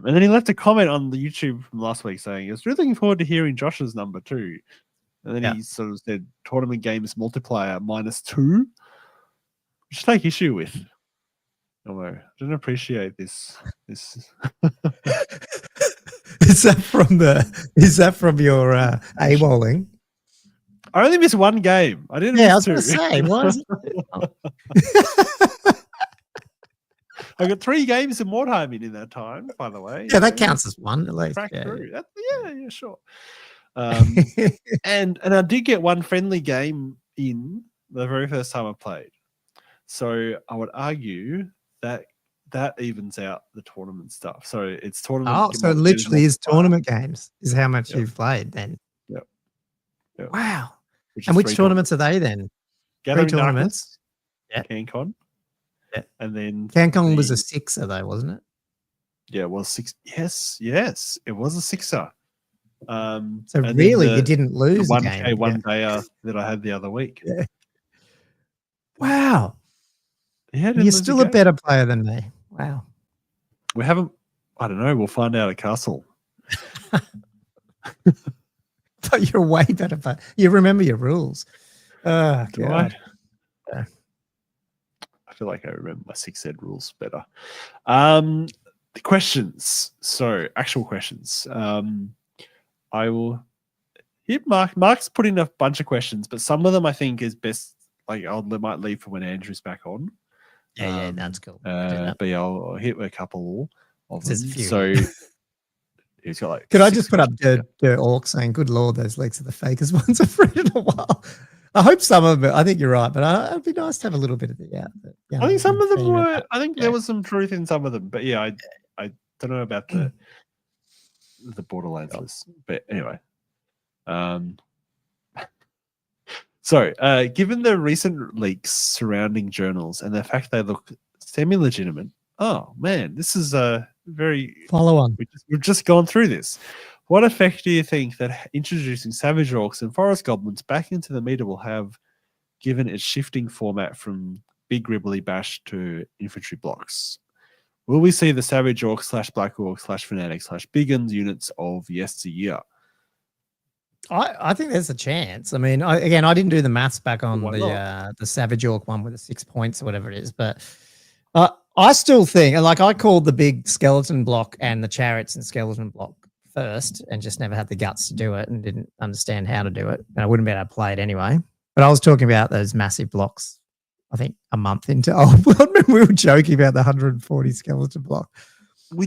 then he left a comment on the YouTube from last week saying, I was really looking forward to hearing Josh's number too. And then he sort of said, tournament games multiplier -2. Which I take issue with. I don't appreciate this. Is that from your AWOLing? I only missed one game. I didn't. Yeah, I was going to say. Why is it? I got 3 games in Warhammer in that time. By the way, yeah, that counts as one at least. Yeah, sure. And I did get one friendly game in the very first time I played. So I would argue that evens out the tournament stuff. So it's tournament. Oh, so it literally is tournament games is how much you've played then. Yep. Wow. And which tournaments are they then? Gathering 3 tournaments. Yeah. CanCon. Yeah. And then CanCon was a 6er though, wasn't it? Yeah, it was 6. Yes. It was a 6er. So really you didn't lose the 1K game. One day that I had the other week. Yeah. Wow. Yeah, you're still a better player than me. Wow. We haven't, I don't know. We'll find out at Castle. But you're way better player. You remember your rules. Oh, God. I feel like I remember my 6 ed rules better. The questions. So, actual questions. I will hit Mark. Mark's put in a bunch of questions, but some of them I think is best. Like I might leave for when Andrew's back on. Yeah, that's cool. But yeah, I'll hit a couple of them. So he's got like. Could I just put up the Orc saying, "Good Lord, those legs are the fakest ones I've read in a while." I hope some of it. I think you're right, but it'd be nice to have a little bit of the I think some of them were. I think there was some truth in some of them, but yeah, I don't know about the Borderlands list. But anyway, So, given the recent leaks surrounding journals and the fact they look semi-legitimate, oh man, this is a very Follow on. we've just gone through this. What effect do you think that introducing Savage Orcs and Forest Goblins back into the meta will have, given its shifting format from big Gribbly Bash to infantry blocks? Will we see the Savage Orc / Black Orc / Fanatics / Big Guns units of yesteryear? I think there's a chance. I mean, I didn't do the maths back on Why the Savage Orc one with the 6 points or whatever it is, but I still think, like, I called the big skeleton block and the chariots and skeleton block first, and just never had the guts to do it and didn't understand how to do it, and I wouldn't be able to play it anyway. But I was talking about those massive blocks, I think a month into. I remember we were joking about the 140 skeleton block.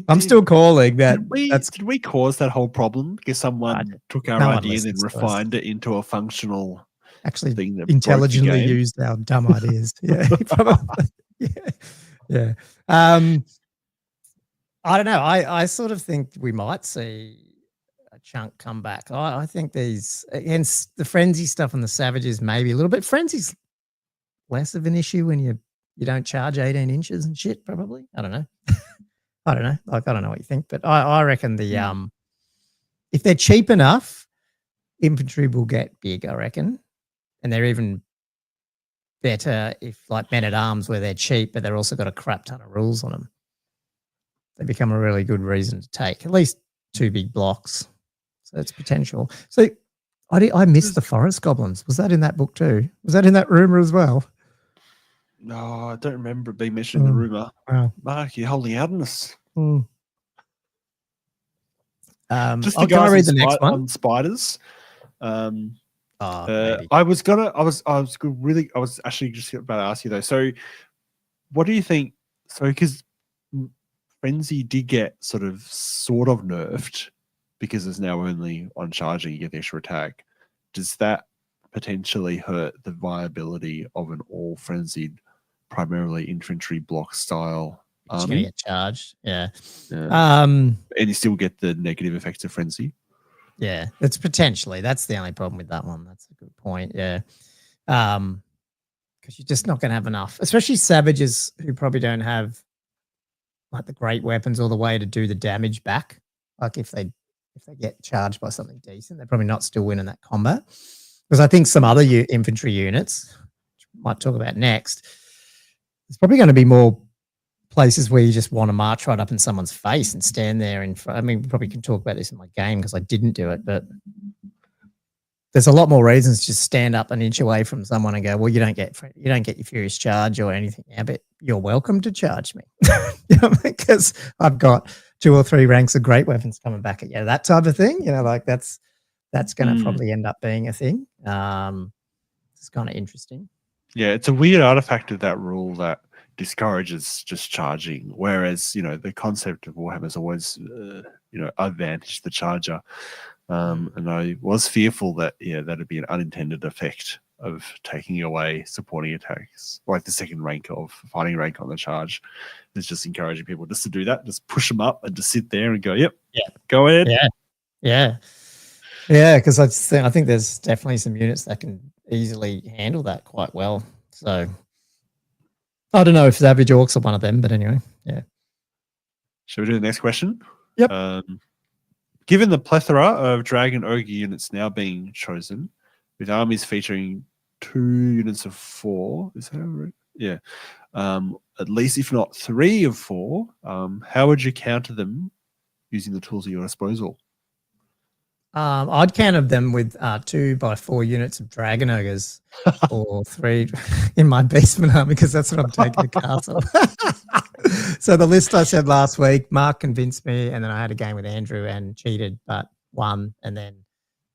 I'm still calling that. Did we cause that whole problem because someone took our idea and then refined it into a functional actually thing that intelligently used our dumb ideas? Yeah, probably. Yeah. I don't know. I sort of think we might see a chunk come back. I think these, against the frenzy stuff and the savages, maybe a little bit. Frenzy's less of an issue when you don't charge 18 inches and shit. Probably. I don't know. I don't know. Like, I don't know what you think, but I reckon the if they're cheap enough, infantry will get big, I reckon. And they're even better if, like, men at arms, where they're cheap, but they're also got a crap ton of rules on them. They become a really good reason to take at least 2 big blocks. So it's potential. So I missed the forest goblins. Was that in that book too? Was that in that rumor as well? No, I don't remember it being mentioned in the rumor. Wow. Mark, you're holding out on us. Just can I read the next one? On spiders. Maybe. I was actually just about to ask you though. So, what do you think? So, because Frenzy did get sort of nerfed because it's now only on charging, you get the extra attack. Does that potentially hurt the viability of an all frenzied, primarily infantry block style army? You're going to get charged, yeah. And you still get the negative effects of frenzy. Yeah, it's potentially. That's the only problem with that one. That's a good point. Yeah, because you're just not going to have enough, especially savages who probably don't have like the great weapons or the way to do the damage back. Like if they get charged by something decent, they're probably not still winning that combat. Because I think some other infantry units, which we might talk about next, there's probably going to be more places where you just want to march right up in someone's face and stand there in front. I mean, we probably can talk about this in my game because I didn't do it, but there's a lot more reasons to just stand up an inch away from someone and go, well, you don't get your furious charge or anything now, but you're welcome to charge me. You know, because I've got 2 or 3 ranks of great weapons coming back at you. That type of thing, you know, like that's going to probably end up being a thing. It's kind of interesting. Yeah, it's a weird artifact of that rule that discourages just charging, whereas, you know, the concept of Warhammer has always, advantaged the charger. And I was fearful that, that'd be an unintended effect of taking away supporting attacks, like the second rank of fighting rank on the charge. Is just encouraging people just to do that, just push them up and just sit there and go, go ahead. Yeah, because I think there's definitely some units that can easily handle that quite well. So I don't know if Savage Orcs are one of them, but anyway, yeah. Shall we do the next question? Yep. Given the plethora of Dragon Ogre units now being chosen, with armies featuring 2 units of 4, is that right? Yeah. At least, if not 3 of 4, how would you counter them using the tools at your disposal? I'd counter them with 2 by 4 units of Dragon Ogres or 3 in my Beastmen army, because that's what I'm taking to castle. So the list I said last week, Mark convinced me, and then I had a game with Andrew and cheated, but won. And then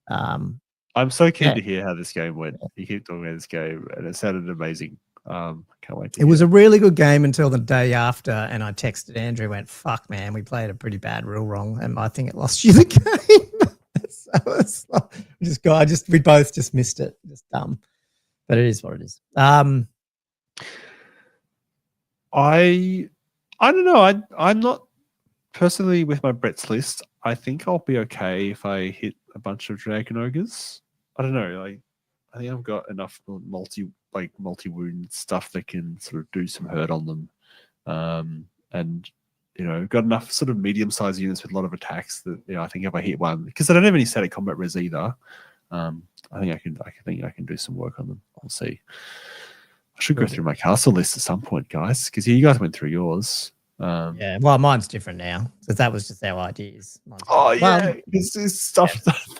I'm so keen to hear how this game went. You keep talking about this game, and it sounded amazing. Can't wait to hear. It was a really good game until the day after, and I texted Andrew, went, fuck, man, we played a pretty bad rule wrong, and I think it lost you the game. So it's like, we both just missed it. Just dumb. But it is what it is. I don't know. I'm not personally with my Brets list. I think I'll be okay if I hit a bunch of Dragon Ogres. I don't know. Like, I've got enough multi-wound stuff that can sort of do some hurt on them, and got enough sort of medium-sized units with a lot of attacks that I think if I hit one, because I don't have any static combat res either, I think I can do some work on them. I'll see. I should go through my castle list at some point, guys, because you guys went through yours. Yeah, well, mine's different now because that was just our ideas. It's stuff.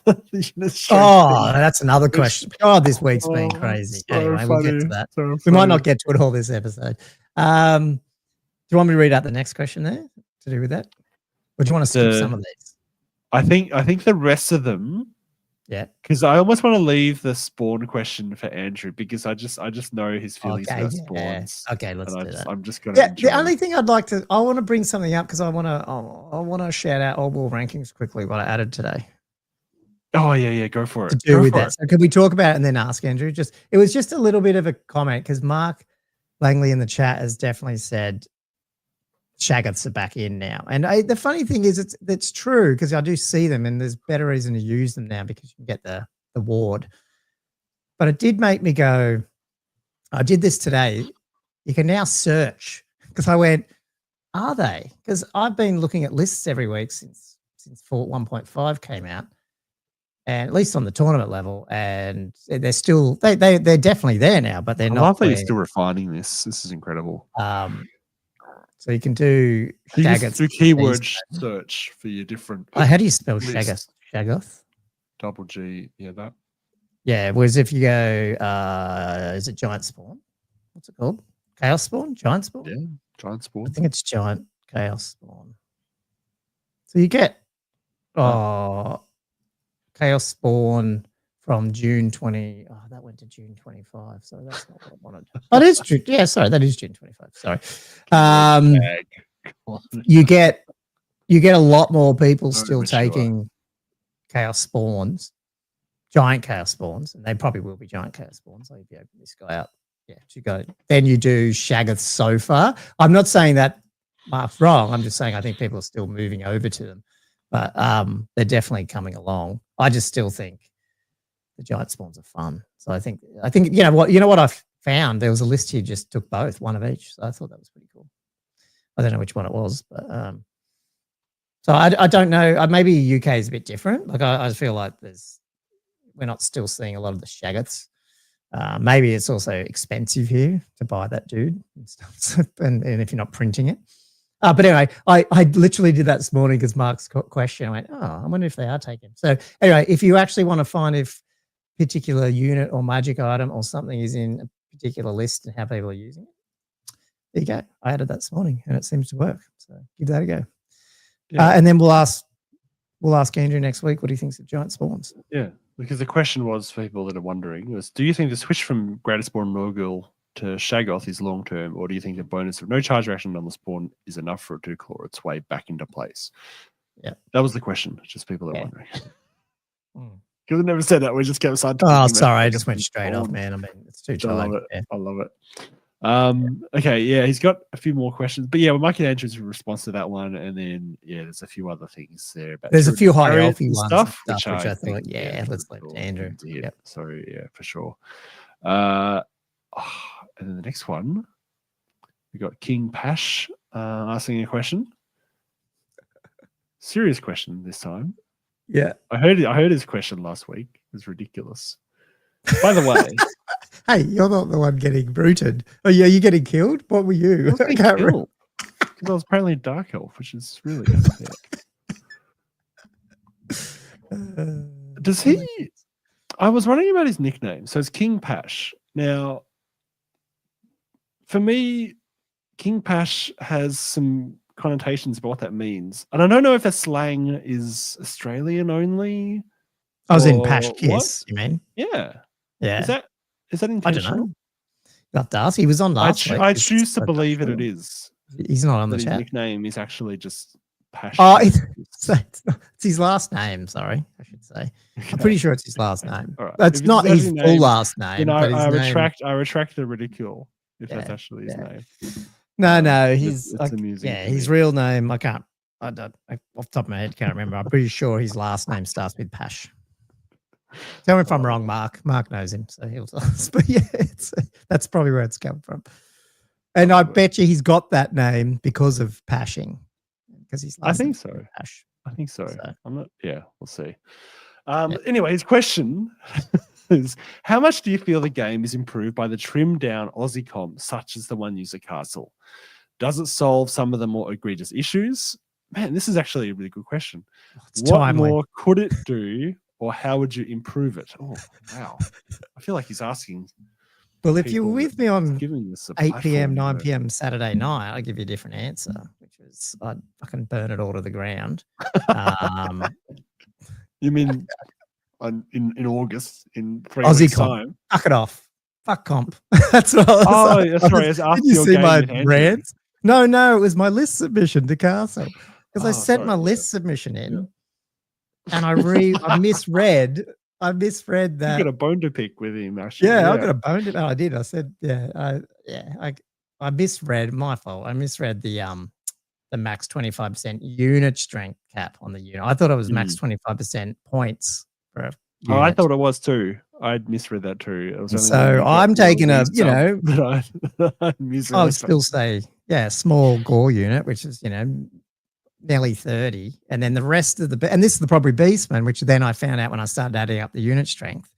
That's another question. God, this week's been crazy. So anyway, we'll get to that. So we might not get to it all this episode. Do you want me to read out the next question there to do with that, or do you want to skip some of these? I think the rest of them. Yeah, because I almost want to leave the spawn question for Andrew because I just know his feelings about spawns. Okay, let's do that. I'm just gonna. The only thing I want to bring something up because I want to shout out Old War rankings quickly. What I added today. Oh yeah, go for it. To do with that, so can we talk about it and then ask Andrew? It was just a little bit of a comment because Mark Langley in the chat has definitely said Shaggoths are back in now. And the funny thing is it's true because I do see them and there's better reason to use them now because you can get the ward. But it did make me go, I did this today. You can now search because I went, are they? Because I've been looking at lists every week since 1.5 came out. And at least on the tournament level, and they're still they're definitely there now, but they're not. I love that you're still refining this. This is incredible. So you can do Shaggoth. Do keyword search for your different. How do you spell Shaggoth? Shaggoth. Double G. Yeah, that. Yeah. Whereas if you go, is it Giant Spawn? What's it called? Chaos Spawn? Giant Spawn? Yeah, Giant Spawn. I think it's Giant Chaos Spawn. So you get Chaos Spawn from June 20. Oh, that went to June 25. So that's not what I wanted. Oh, that is June. Yeah, sorry, that is June 25. Sorry. You get a lot more people still taking Chaos Spawns, Giant Chaos Spawns, and they probably will be Giant Chaos Spawns. So if you open this guy up, then you do Shaggoth so far. I'm not saying that Mark's wrong. I'm just saying I think people are still moving over to them, but they're definitely coming along. I just still think the Giant Spawns are fun. So I think you know what I found? There was a list here just took both, one of each. So I thought that was pretty cool. I don't know which one it was, but so I don't know. Maybe UK is a bit different. Like I feel like we're not still seeing a lot of the Shaggoths. Maybe it's also expensive here to buy that dude and stuff. and if you're not printing it. But anyway, I literally did that this morning because Mark's question. I went, I wonder if they are taken. So anyway, if you actually want to find if particular unit or magic item or something is in a particular list and how people are using it, there you go. I added that this morning and it seems to work. So give that a go. Yeah. And then we'll ask Andrew next week what he thinks of Giant Spawns. Yeah, because the question was for people that are wondering was, do you think the switch from Greater Spawn Morgul to Shaggoth is long term, or do you think the bonus of no charge reaction on the spawn is enough for it to claw its way back into place? Yeah, that was the question. Just people that are wondering. Because I never said that. We just kept aside. Oh, sorry, I just went straight off, man. I mean, it's too tight. I love it. Okay, yeah, he's got a few more questions, but yeah, we might get Andrew's response to that one, and then there's a few other things there. There's a few high elfy ones stuff, which I thought, let's let Andrew. Yep. So yeah, for sure. And then the next one, we got King Pash asking a question. Serious question this time. Yeah, I heard his question last week. It was ridiculous. By the way, hey, you're not the one getting bruted. Oh yeah, you getting killed? What were you? I can't remember. Because I was apparently a dark elf, which is really unfair. Does he? I was wondering about his nickname. So it's King Pash. Now, for me, King Pash has some connotations about what that means. And I don't know if that slang is Australian only. I was in Pash Kiss, you mean? Yeah. Yeah. Is that intentional? I don't know. Not Darcy. He was on last week. I choose to believe that it is. He's not on the chat. His nickname is actually just Pash. Oh, it's his last name. Sorry, I should say. Okay. I'm pretty sure it's his last name. All right. It's not his full last name. I retract the ridicule if that's actually his name. No, he's his real name. I don't off the top of my head, can't remember. I'm pretty sure his last name starts with Pash. Tell me if I'm wrong, Mark. Mark knows him, so he'll tell us. But yeah, that's probably where it's come from. And I bet you he's got that name because of Pashing. Because he's. I think so. Pash. I think so. So. I'm not. Yeah, we'll see. Anyway, his question is: how much do you feel the game is improved by the trimmed down Aussie comp, such as the one user castle? Does it solve some of the more egregious issues? Man, this is actually a really good question. What more could it do, or how would you improve it? Oh, wow. I feel like he's asking. Well, if you were with me on 8 p.m., 9 p.m. p.m. Saturday night, I'd give you a different answer, which was I'd fucking burn it all to the ground. You mean in August, in 3 Aussie weeks' comp. time? Fuck it off. Fuck comp. That's what I was. Oh, that's right. Did you see my rant? No, it was my list submission to Castle. Because I sent my list submission in, and I misread. I misread that. You got a bone to pick with him, actually. Yeah, I got a bone to. Oh, I did. I said, I misread. My fault. I misread the max 25% unit strength cap on the unit. I thought it was max 25% points for a unit. I thought it was too. I'd misread that too. It was so I'm taking a, I would still say, small gore unit, which is, nearly 30. And then the rest of and this is the probably Beastmen, which then I found out when I started adding up the unit strength.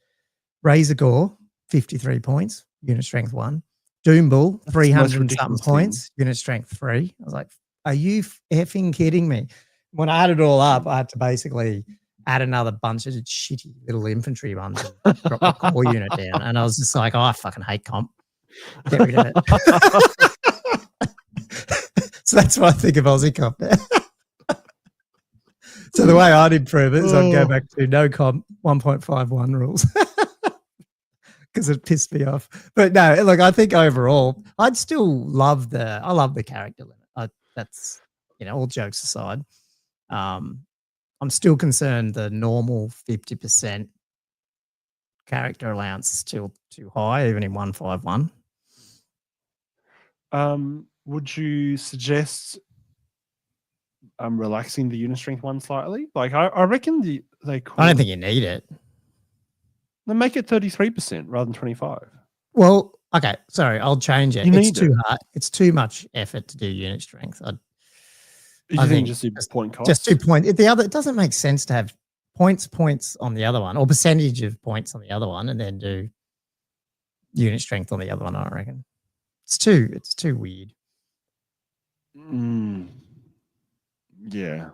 Razor Gore, 53 points, unit strength 1. Doom Bull, 300 and something points, unit strength 3. I was like, are you effing kidding me? When I added it all up, I had to basically add another bunch of shitty little infantry ones and drop the core unit down. And I was just like, I fucking hate comp. Get rid of it. So that's what I think of Aussie comp now. So the way I'd improve it is I'd go back to no comp 1.51 rules. Because it pissed me off. But no, look, I think overall, I'd still love the character limit. That's, all jokes aside. I'm still concerned the normal 50% character allowance is still too high, even in 151. Would you suggest relaxing the unit strength 1 slightly? Like I reckon they could. I don't think you need it. Then make it 33% rather than 25. Well, okay, sorry, I'll change it. It's too hard. It's too much effort to do unit strength. I think just do point cost. Just 2 points. It doesn't make sense to have points on the other one, or percentage of points on the other one, and then do unit strength on the other one. I reckon it's too weird. Yeah.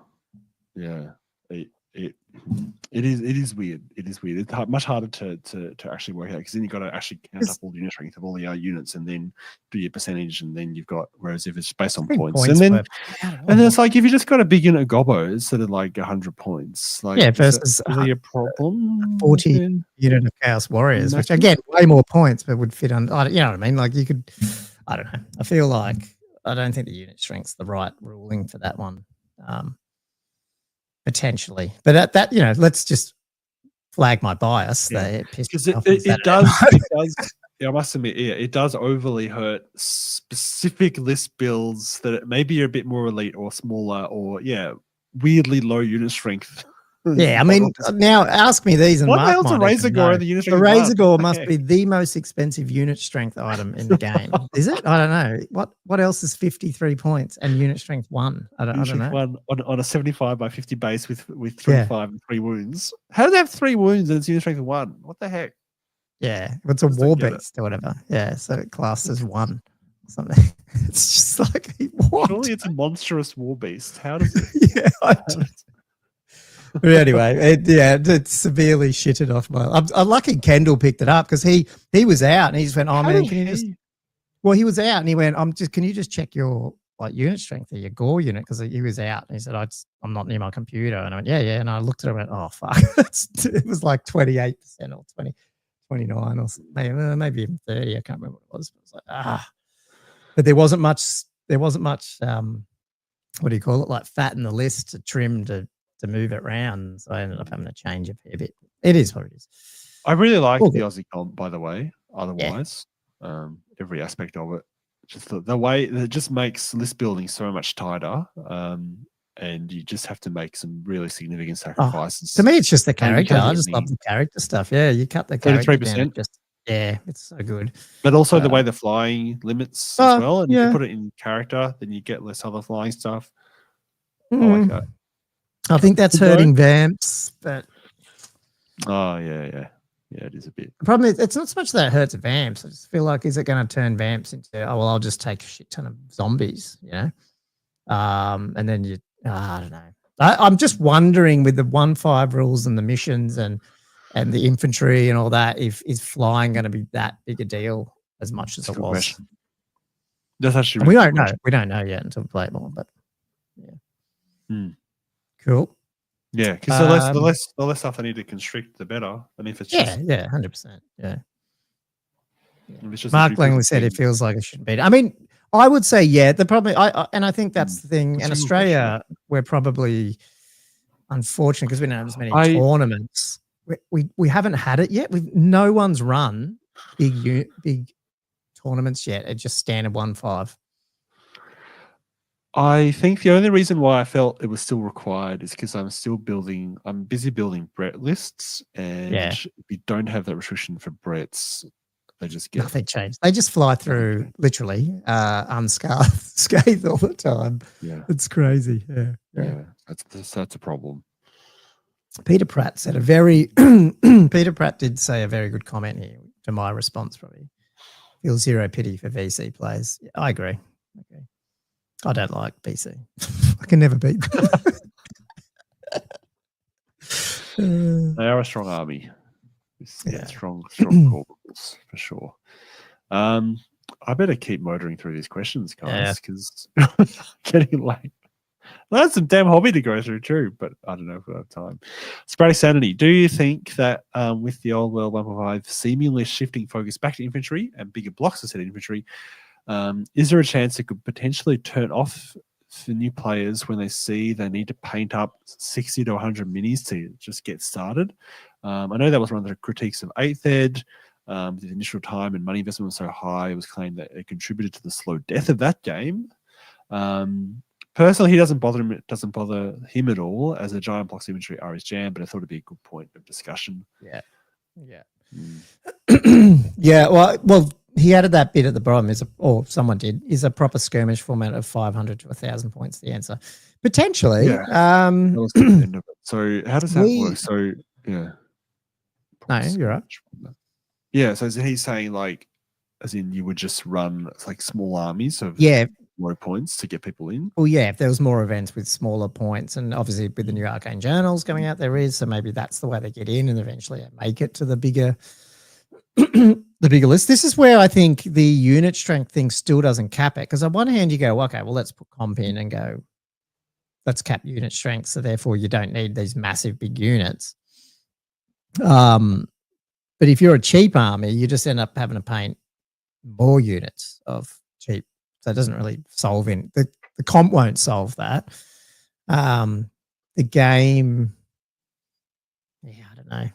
It is weird. It is weird. It's much harder to actually work out, because then you've got to actually count up all the unit strength of all the units and then do your percentage, and then you've got, whereas if it's based on points and then it's like if you just got a big unit of Gommo instead of like 100 points, like versus really a problem. 40 unit of Chaos Warriors, which again way more points, but would fit under. You know what I mean? Like you could, I don't know. I feel like I don't think the unit strength's the right ruling for that one. Potentially, but that let's just flag my bias. Because it does. Yeah, I must admit, it does overly hurt specific list builds that maybe are a bit more elite or smaller, or weirdly low unit strength. Yeah, I mean, now ask me these. And what the hell's a Razor Gore in the unit strength? The Razor Gore must be the most expensive unit strength item in the game. Is it? I don't know. What else is 53 points and unit strength 1? I don't know. 1 on a 75 by 50 base with 35 and 3 wounds. How do they have 3 wounds and it's unit strength 1? What the heck? Yeah, it's a war beast or whatever. Yeah, so it classes 1. Something. It's just like what? Surely it's a monstrous war beast. How does it? Yeah, I don't. But anyway, it severely shitted off my. I'm lucky Kendall picked it up, because he was out and he just went, "Oh man, can you just?" Well, he was out and he went, Can you just check your unit strength or your Gore unit?" Because he was out and he said, "I'm not near my computer." And I went, "Yeah." And I looked at it and went, "Oh fuck!" It was like 28% or 29 or maybe even 30. I can't remember what it was. But it was like But there wasn't much. What do you call it? Like fat in the list to trim to move it around, so I ended up having to change a fair bit. It is what it is. I really like the Aussie comp, by the way. Otherwise, every aspect of it, just the way that it just makes list building so much tighter. and you just have to make some really significant sacrifices. To me, it's just the And you character. can't I get just any- love the character stuff. Yeah, you cut the character down. 33%. It's so good. But also the way the flying limits as well. And if yeah. you put it in character, then you get less other flying stuff. I Mm. like that. I think that's Good hurting Vamps, but Oh, yeah, it is a bit. the problem is it's not so much that it hurts Vamps. I just feel like, is it going to turn Vamps into, oh, well, I'll just take a shit ton of zombies, you know? And then I don't know. I'm just wondering with the 1.5 rules and the missions and the infantry and all that, is flying going to be that big a deal as much as That's a it good was? question. That's actually We really don't good know. question. We don't know yet until we play it more, but yeah. Hmm. Cool. Yeah, because the less stuff they need to constrict, the better. And if it's just 100%. Yeah. if it's just Mark a Langley said it feels like it shouldn't be. I mean, I would say, yeah, the problem, and I think that's the thing. That's In a good Australia, we're probably unfortunate because we don't have as many tournaments. We haven't had it yet. No one's run big tournaments yet. It's just standard 1.5. I think the only reason why I felt it was still required is because I'm busy building Bret lists, and if you don't have that restriction for Brets, they just get nothing changed. They just fly through literally unscathed all the time. Yeah, it's crazy. Yeah. That's a problem. Peter Pratt said Peter Pratt did say a very good comment here to my response. Probably feel zero pity for VC players. Yeah, I agree. Okay. I don't like BC. I can never beat them. They are a strong army. Strong core rules for sure. I better keep motoring through these questions, guys, because getting late. Well, that's some damn hobby to go through too, but I don't know if we have time. Sporadic Sanity, do you think that with the old world 1.5 seemingly shifting focus back to infantry and bigger blocks instead of infantry, is there a chance it could potentially turn off for new players when they see they need to paint up 60 to 100 minis to just get started? I know that was one of the critiques of 8th Ed. The initial time and money investment was so high, it was claimed that it contributed to the slow death of that game. Personally, it doesn't bother him at all, as a giant blocks inventory are his jam, but I thought it'd be a good point of discussion. Yeah. Yeah. Well, he added that bit at the bottom, or someone did, is a proper skirmish format of 500 to 1,000 points the answer. Potentially. Yeah. That was the end of it. So how does that work? So, yeah. No, you're right. Yeah, so he's saying, like, as in you would just run like small armies of low points to get people in? Well, yeah, if there was more events with smaller points, and obviously with the new Arcane Journals coming out, there is, so maybe that's the way they get in and eventually make it to the bigger list. This is where I think the unit strength thing still doesn't cap it, because on one hand you go, okay, well, let's put comp in and go, let's cap unit strength, so therefore you don't need these massive big units. But if you're a cheap army, you just end up having to paint more units of cheap. So it doesn't really solve the comp won't solve that. The game, I don't know.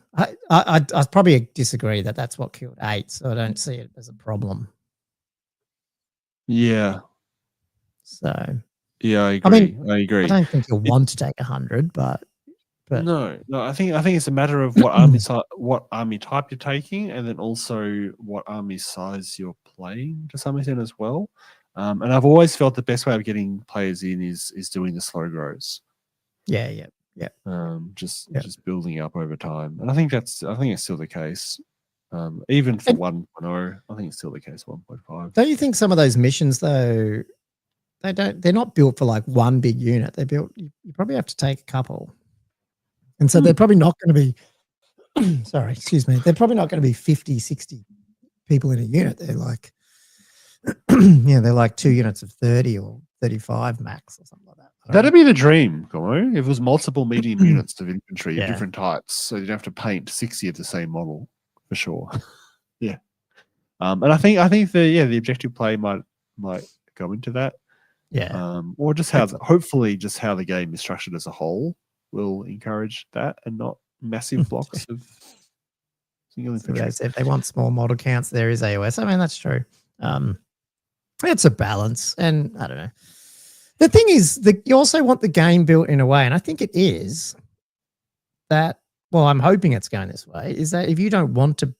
I probably disagree that that's what killed 8, so I don't see it as a problem. Yeah. So. Yeah, I agree. I agree. I don't think you'll want to take 100, but no. I think it's a matter of what army type you're taking, and then also what army size you're playing to some extent as well. And I've always felt the best way of getting players in is doing the slow grows. Yeah. Just building up over time, and I think it's still the case. Even for 1.0, I think it's still the case. 1.5. Don't you think some of those missions though? They're not built for like one big unit. They're built. You probably have to take a couple. And so they're probably not going to be, sorry, excuse me. They're probably not going to be 50, 60 people in a unit. They're like, they're like 2 units of 30 or 35 max or something like that. That'd be the dream, Gommo. If it was multiple medium units of infantry of different types, so you'd have to paint 60 of the same model for sure. Yeah. And I think the objective play might go into that. Yeah. Or just hopefully just how the game is structured as a whole will encourage that, and not massive blocks of single infantry. So if they want small model counts, there is AOS. I mean, that's true. It's a balance, and I don't know. The thing is that you also want the game built in a way, and I think it is that. Well, I'm hoping it's going this way. Is that if you don't want to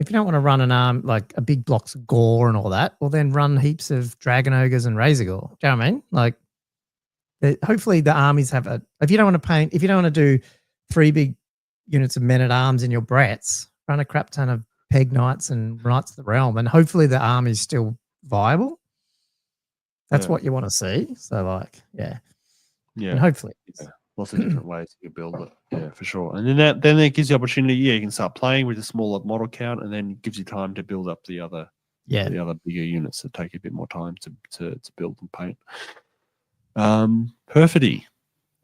run an arm like a big blocks of gore and all that, well, then run heaps of dragon ogres and razor gore. Do you know what I mean? Like, hopefully the armies have if you don't want to do 3 big units of men at arms in your Brets, run a crap ton of peg knights and knights of the realm, and hopefully the army's still viable. That's what you want to see. So, like, yeah, and hopefully, lots of different ways you can build it. Yeah, for sure. And then that gives you opportunity. Yeah, you can start playing with a smaller model count, and then gives you time to build up the other bigger units that take a bit more time to build and paint. Perfidy.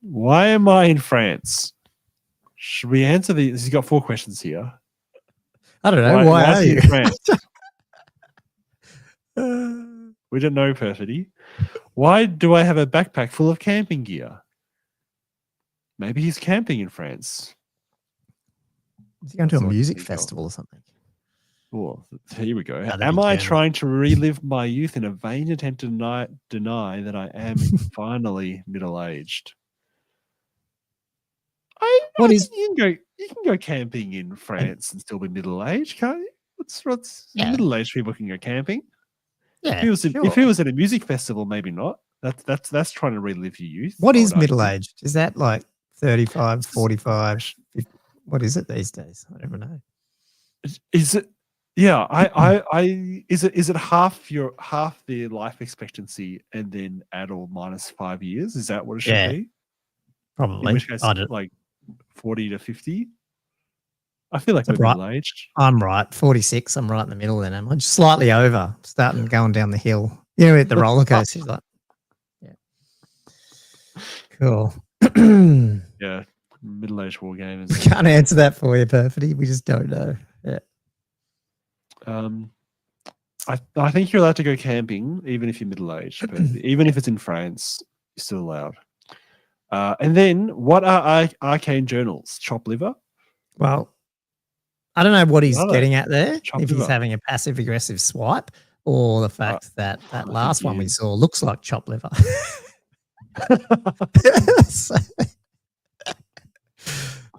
Why am I in France? Should we answer these? He's got 4 questions here. I don't know. Why are you in France? We don't know, Perfidy. Why do I have a backpack full of camping gear? Maybe he's camping in France. Is he going to a music festival or something? Oh, here we go. Am I trying to relive my youth in a vain attempt to deny that I am finally middle-aged? You can go camping in France and still be middle-aged, can't you? Middle-aged people can go camping. Yeah, if he was at a music festival, maybe not. That's trying to relive your youth. What is middle-aged? Is that like 35, 45? 50? What is it these days? I don't know. Is it? Yeah, is it half the life expectancy and then add or minus 5 years? Is that what it should be? Probably. In which case, like 40 to 50. I feel like we're middle-aged. I'm right. 46. I'm right in the middle then. I'm just slightly over, starting going down the hill. You know, at the roller coaster. Like, cool. Yeah, middle-aged war gamers. We can't answer that for you, Perfidy. We just don't know. Yeah. I think you're allowed to go camping even if you're middle-aged. Even if it's in France, you're still allowed. And then, what are arcane journals? Chop liver? Well, I don't know what he's getting at there. If he's having a passive-aggressive swipe, or the fact that last one we saw looks like chop liver.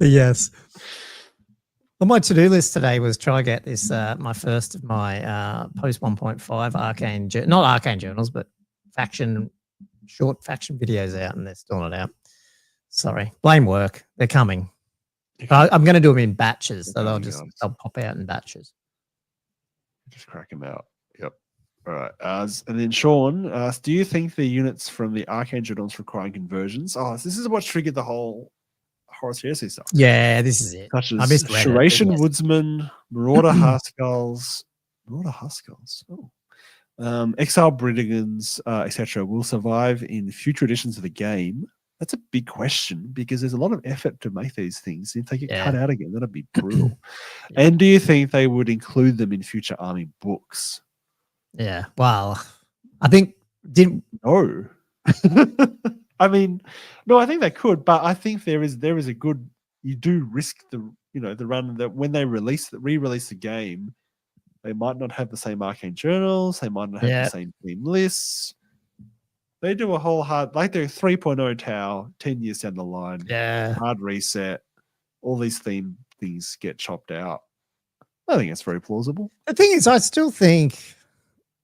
Yes. On my to-do list today was try to get this my first of my post 1.5 arcane, not arcane journals, but short faction videos out, and they're still not out. Sorry, blame work. They're coming. I'm going to do them in batches, so they'll pop out in batches. Just crack them out. Yep. All right. And then Sean asks, do you think the units from the arcane journals requiring conversions? Oh, this is what triggered the whole Horus Heresy stuff. Yeah, this is it. Such as Shuration Woodsman, Marauder Huskulls. Exile Brigands, etc. will survive in future editions of the game. That's a big question because there's a lot of effort to make these things. If they get cut out again, that'd be brutal. And do you think they would include them in future army books? Yeah. Well, I think No. I mean, no, I think they could, but I think there is a good. You do risk the run that when they re-release the game, they might not have the same arcane journals. They might not have the same theme lists. They do a whole like they're 3.0 Tau 10 years down the line. Yeah. Hard reset. All these theme things get chopped out. I think it's very plausible. The thing is, I still think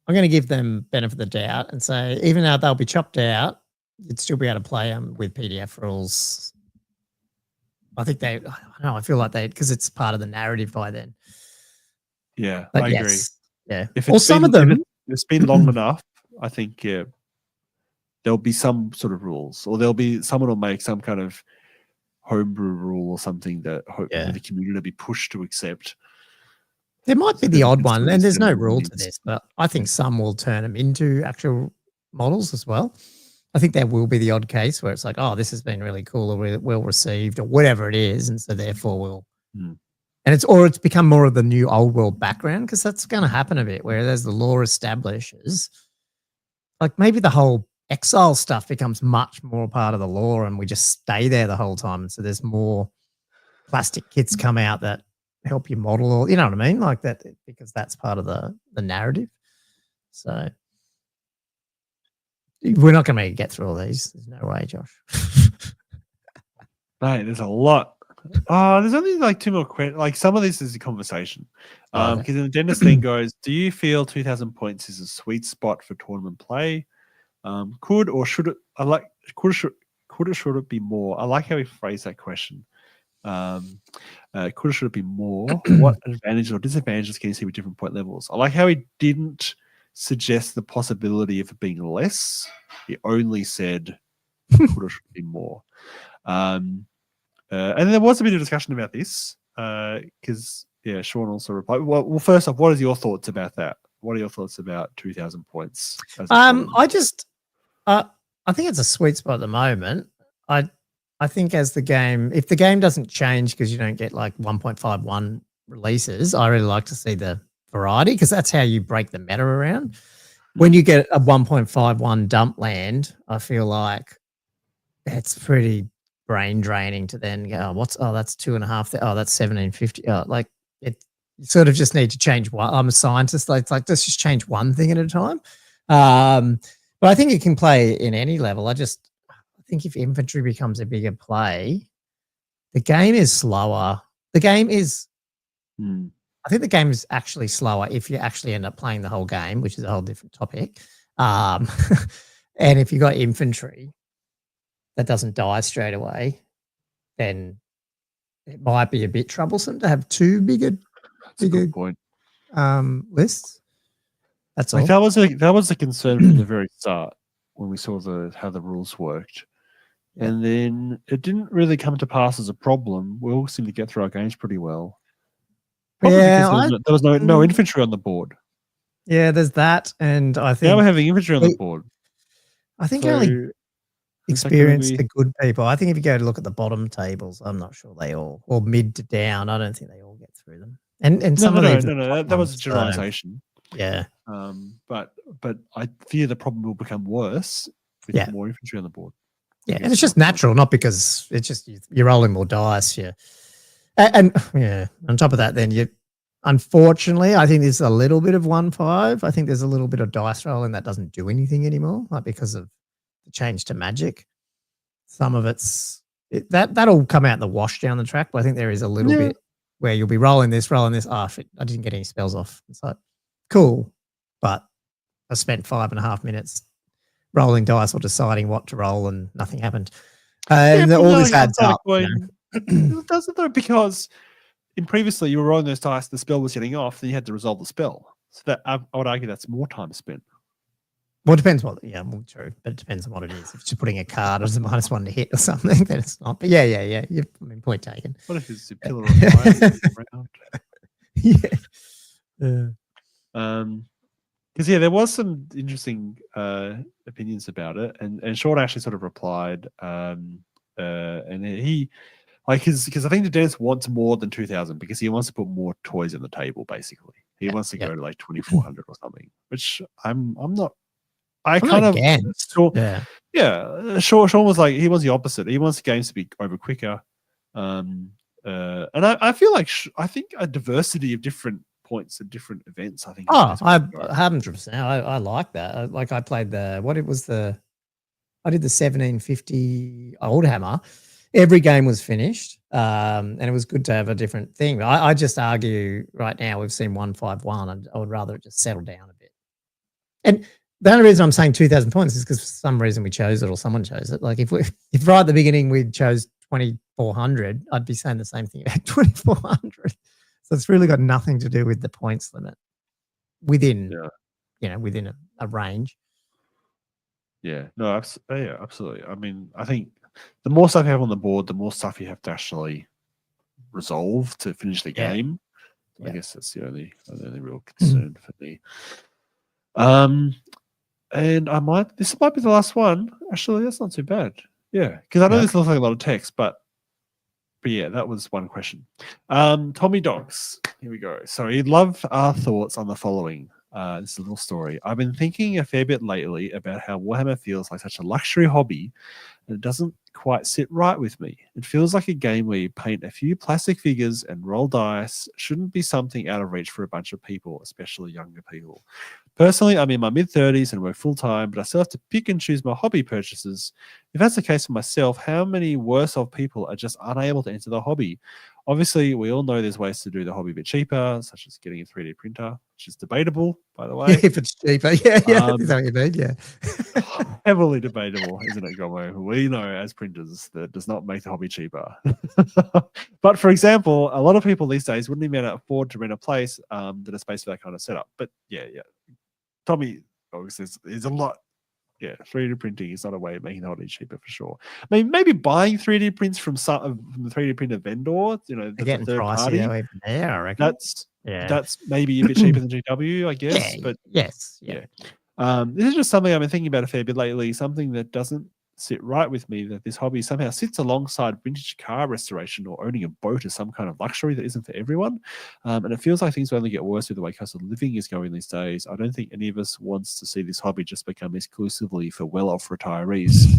I'm going to give them benefit of the doubt and say, even though they'll be chopped out, you'd still be able to play them with PDF rules. I think I don't know. I feel like because it's part of the narrative by then. Yeah, but I agree. Yeah. Some of them, it's been long enough. I think there'll be some sort of rules, or someone will make some kind of homebrew rule or something that the community will be pushed to accept. There might be the odd one, and there's no rule to this, but I think some will turn them into actual models as well. I think there will be the odd case where it's like, oh, this has been really cool or well received or whatever it is, and so therefore we'll. And it's become more of the new old world background, because that's going to happen a bit where there's the lore establishes. Like maybe the whole exile stuff becomes much more part of the lore, and we just stay there the whole time. And so there's more plastic kits come out that help you model, or you know what I mean, like that, because that's part of the narrative. So. We're not going to get through all these. There's no way, Josh. Mate, there's a lot. There's only like 2 more questions. Like some of this is a conversation. Because the dentist thing goes, do you feel 2,000 points is a sweet spot for tournament play? Could or should it? Could or should it be more? I like how he phrased that question. Could or should it be more? What advantages or disadvantages can you see with different point levels? I like how he didn't suggest the possibility of it being less. He only said could or should it be more. And there was a bit of discussion about this because Sean also replied. Well, first off, what are your thoughts about that? What are your thoughts about 2,000 points? I think it's a sweet spot at the moment. I think if the game doesn't change because you don't get like 1.51 releases, I really like to see the variety because that's how you break the meta around. When you get a 1.51 dump land, I feel like it's pretty brain draining to then go, that's 2.5. That's 1750. Like it you sort of just need to change one. I'm a scientist. It's like let's just change one thing at a time. But I think it can play in any level. I think if infantry becomes a bigger play, the game is slower. I think the game is actually slower if you actually end up playing the whole game, which is a whole different topic. And if you got infantry that doesn't die straight away, then it might be a bit troublesome to have two bigger point. Lists. That's all. That was a concern from the very start when we saw how the rules worked. Yeah. And then it didn't really come to pass as a problem. We all seemed to get through our games pretty well. Probably because there was no infantry on the board. Yeah, there's that. And I think now we're having infantry on the board. I think only experienced the good people. I think if you go to look at the bottom tables, I'm not sure they all, or mid to down, I don't think they all get through them. And some of these that was a generalization. Yeah. But I fear the problem will become worse with more infantry on the board. Yeah, and it's just natural, not because it's just you're rolling more dice. Yeah, and on top of that, then unfortunately, I think there's a little bit of 1-5. I think there's a little bit of dice rolling that doesn't do anything anymore, like because of the change to magic. Some of that'll come out in the wash down the track, but I think there is a little bit where you'll be rolling this. Oh, shit, I didn't get any spells off. It's like cool, but I spent 5.5 minutes rolling dice or deciding what to roll and nothing happened. And all this adds up. It doesn't though, because previously you were rolling those dice, the spell was getting off, then you had to resolve the spell. So that I would argue that's more time spent. Well, it depends true, but it depends on what it is. If you're putting a card as a -1 to hit or something, then it's not. But yeah. Point taken. What if it's a pillar of fire around? Yeah. Because there was some interesting opinions about it, and Sean actually sort of replied, and he because I think the dentist wants more than 2,000 because he wants to put more toys on the table. Basically, he wants to go to like 2,400 or something, which I'm not. I'm kind of against. Sean was like he wants the opposite. He wants the games to be over quicker, and I feel like I think a diversity of different points at different events. I think. I 100%. I like that. Like I played I did the 1750 Old Hammer. Every game was finished, and it was good to have a different thing. I just argue right now we've seen 151, and I would rather it just settle down a bit. And the only reason I'm saying 2,000 points is because for some reason we chose it or someone chose it. Like if right at the beginning we chose 2,400, I'd be saying the same thing about 2,400. So it's really got nothing to do with the points limit within a range. Yeah, no, absolutely. I mean, I think the more stuff you have on the board, the more stuff you have to actually resolve to finish the game. I guess that's the only real concern for me. And this might be the last one. Actually, that's not too bad. Yeah, because I know this looks like a lot of text, but yeah, that was one question. Tommy Dogs, here we go. So he'd love our thoughts on the following. This is a little story. I've been thinking a fair bit lately about how Warhammer feels like such a luxury hobby, and it doesn't quite sit right with me. It feels like a game where you paint a few plastic figures and roll dice shouldn't be something out of reach for a bunch of people, especially younger people. Personally, I'm in my mid-30s and work full-time, but I still have to pick and choose my hobby purchases. If that's the case for myself, how many worse off people are just unable to enter the hobby? Obviously, we all know there's ways to do the hobby a bit cheaper, such as getting a 3D printer, which is debatable, by the way. If it's cheaper. Yeah. Is that what you mean? Yeah. Heavily debatable, isn't it, Gommo? We know as printers that does not make the hobby cheaper. But for example, a lot of people these days wouldn't even afford to rent a place that has space for that kind of setup. But yeah. Tommy, obviously, there's a lot. Yeah, 3D printing is not a way of making the hobby cheaper for sure. I mean, maybe buying 3D prints from the 3D printer vendor, the Getting third pricey party. Even there, I reckon. That's maybe a bit cheaper than GW, I guess. Yeah, but yes. this is just something I've been thinking about a fair bit lately. Something that doesn't sit right with me, that this hobby somehow sits alongside vintage car restoration or owning a boat as some kind of luxury that isn't for everyone. And it feels like things will only get worse with the way cost of living is going these days. I don't think any of us wants to see this hobby just become exclusively for well-off retirees.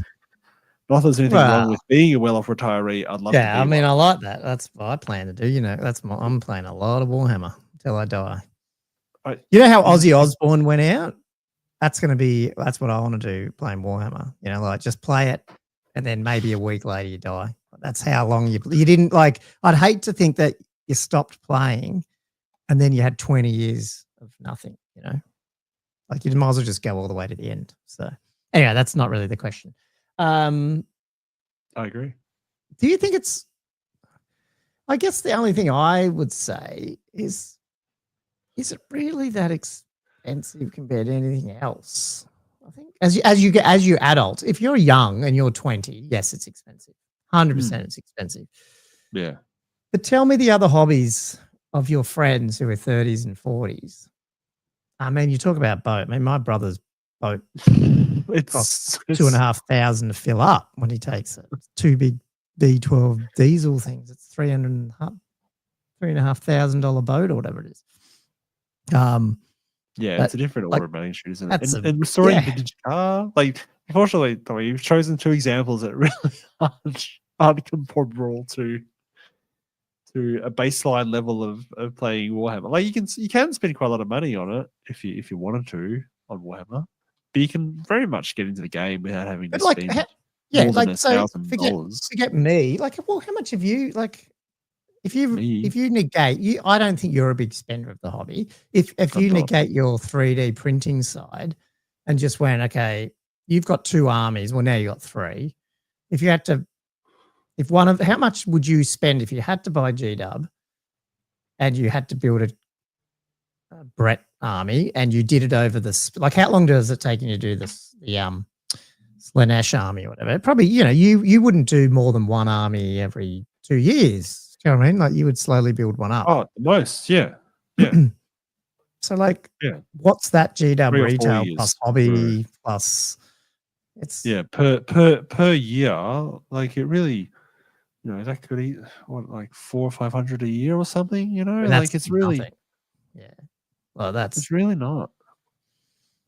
Not that there's anything wrong with being a well-off retiree. I'd love to be I mean, I like that. That's what I plan to do. I'm playing a lot of Warhammer till I die. You know how Ozzy Osbourne went out? That's what I want to do, playing Warhammer. Like just play it and then maybe a week later you die. That's how long you didn't like. I'd hate to think that you stopped playing and then you had 20 years of nothing, like you might as well just go all the way to the end. So anyway, that's not really the question. I agree. Do you think I guess the only thing I would say is it really that expensive compared to anything else? I think as you adult, if you're young and you're 20, yes, it's expensive. 100% it's expensive. Yeah. But tell me the other hobbies of your friends who are 30s and 40s. I mean, you talk about boat. I mean, my brother's boat costs $2,500 to fill up when he takes it. It's two big B12 diesel things. It's $3,500 boat or whatever it is. It's a different order of magnitude, isn't it? And restoring a vintage car, unfortunately, Tommy, you've chosen two examples that really aren't comparable to a baseline level of playing Warhammer. Like you can spend quite a lot of money on it if you wanted to on Warhammer, but you can very much get into the game without having to spend more than $1,000. Forget me. How much have you If you negate I don't think you're a big spender of the hobby. If you negate your 3D printing side and just went, okay, you've got two armies. Well, now you got three. How much would you spend if you had to buy GW and you had to build a Bret army and you did it over how long does it take you to do this? The Slanesh army or whatever. Probably, you wouldn't do more than one army every 2 years. Do you know what I mean? Like you would slowly build one up. Oh, the most, yeah. So what's that GW retail plus hobby plus? It's per year. Like it really, that could eat $400 or $500 a year or something. It's really nothing. Yeah. Well, it's really not.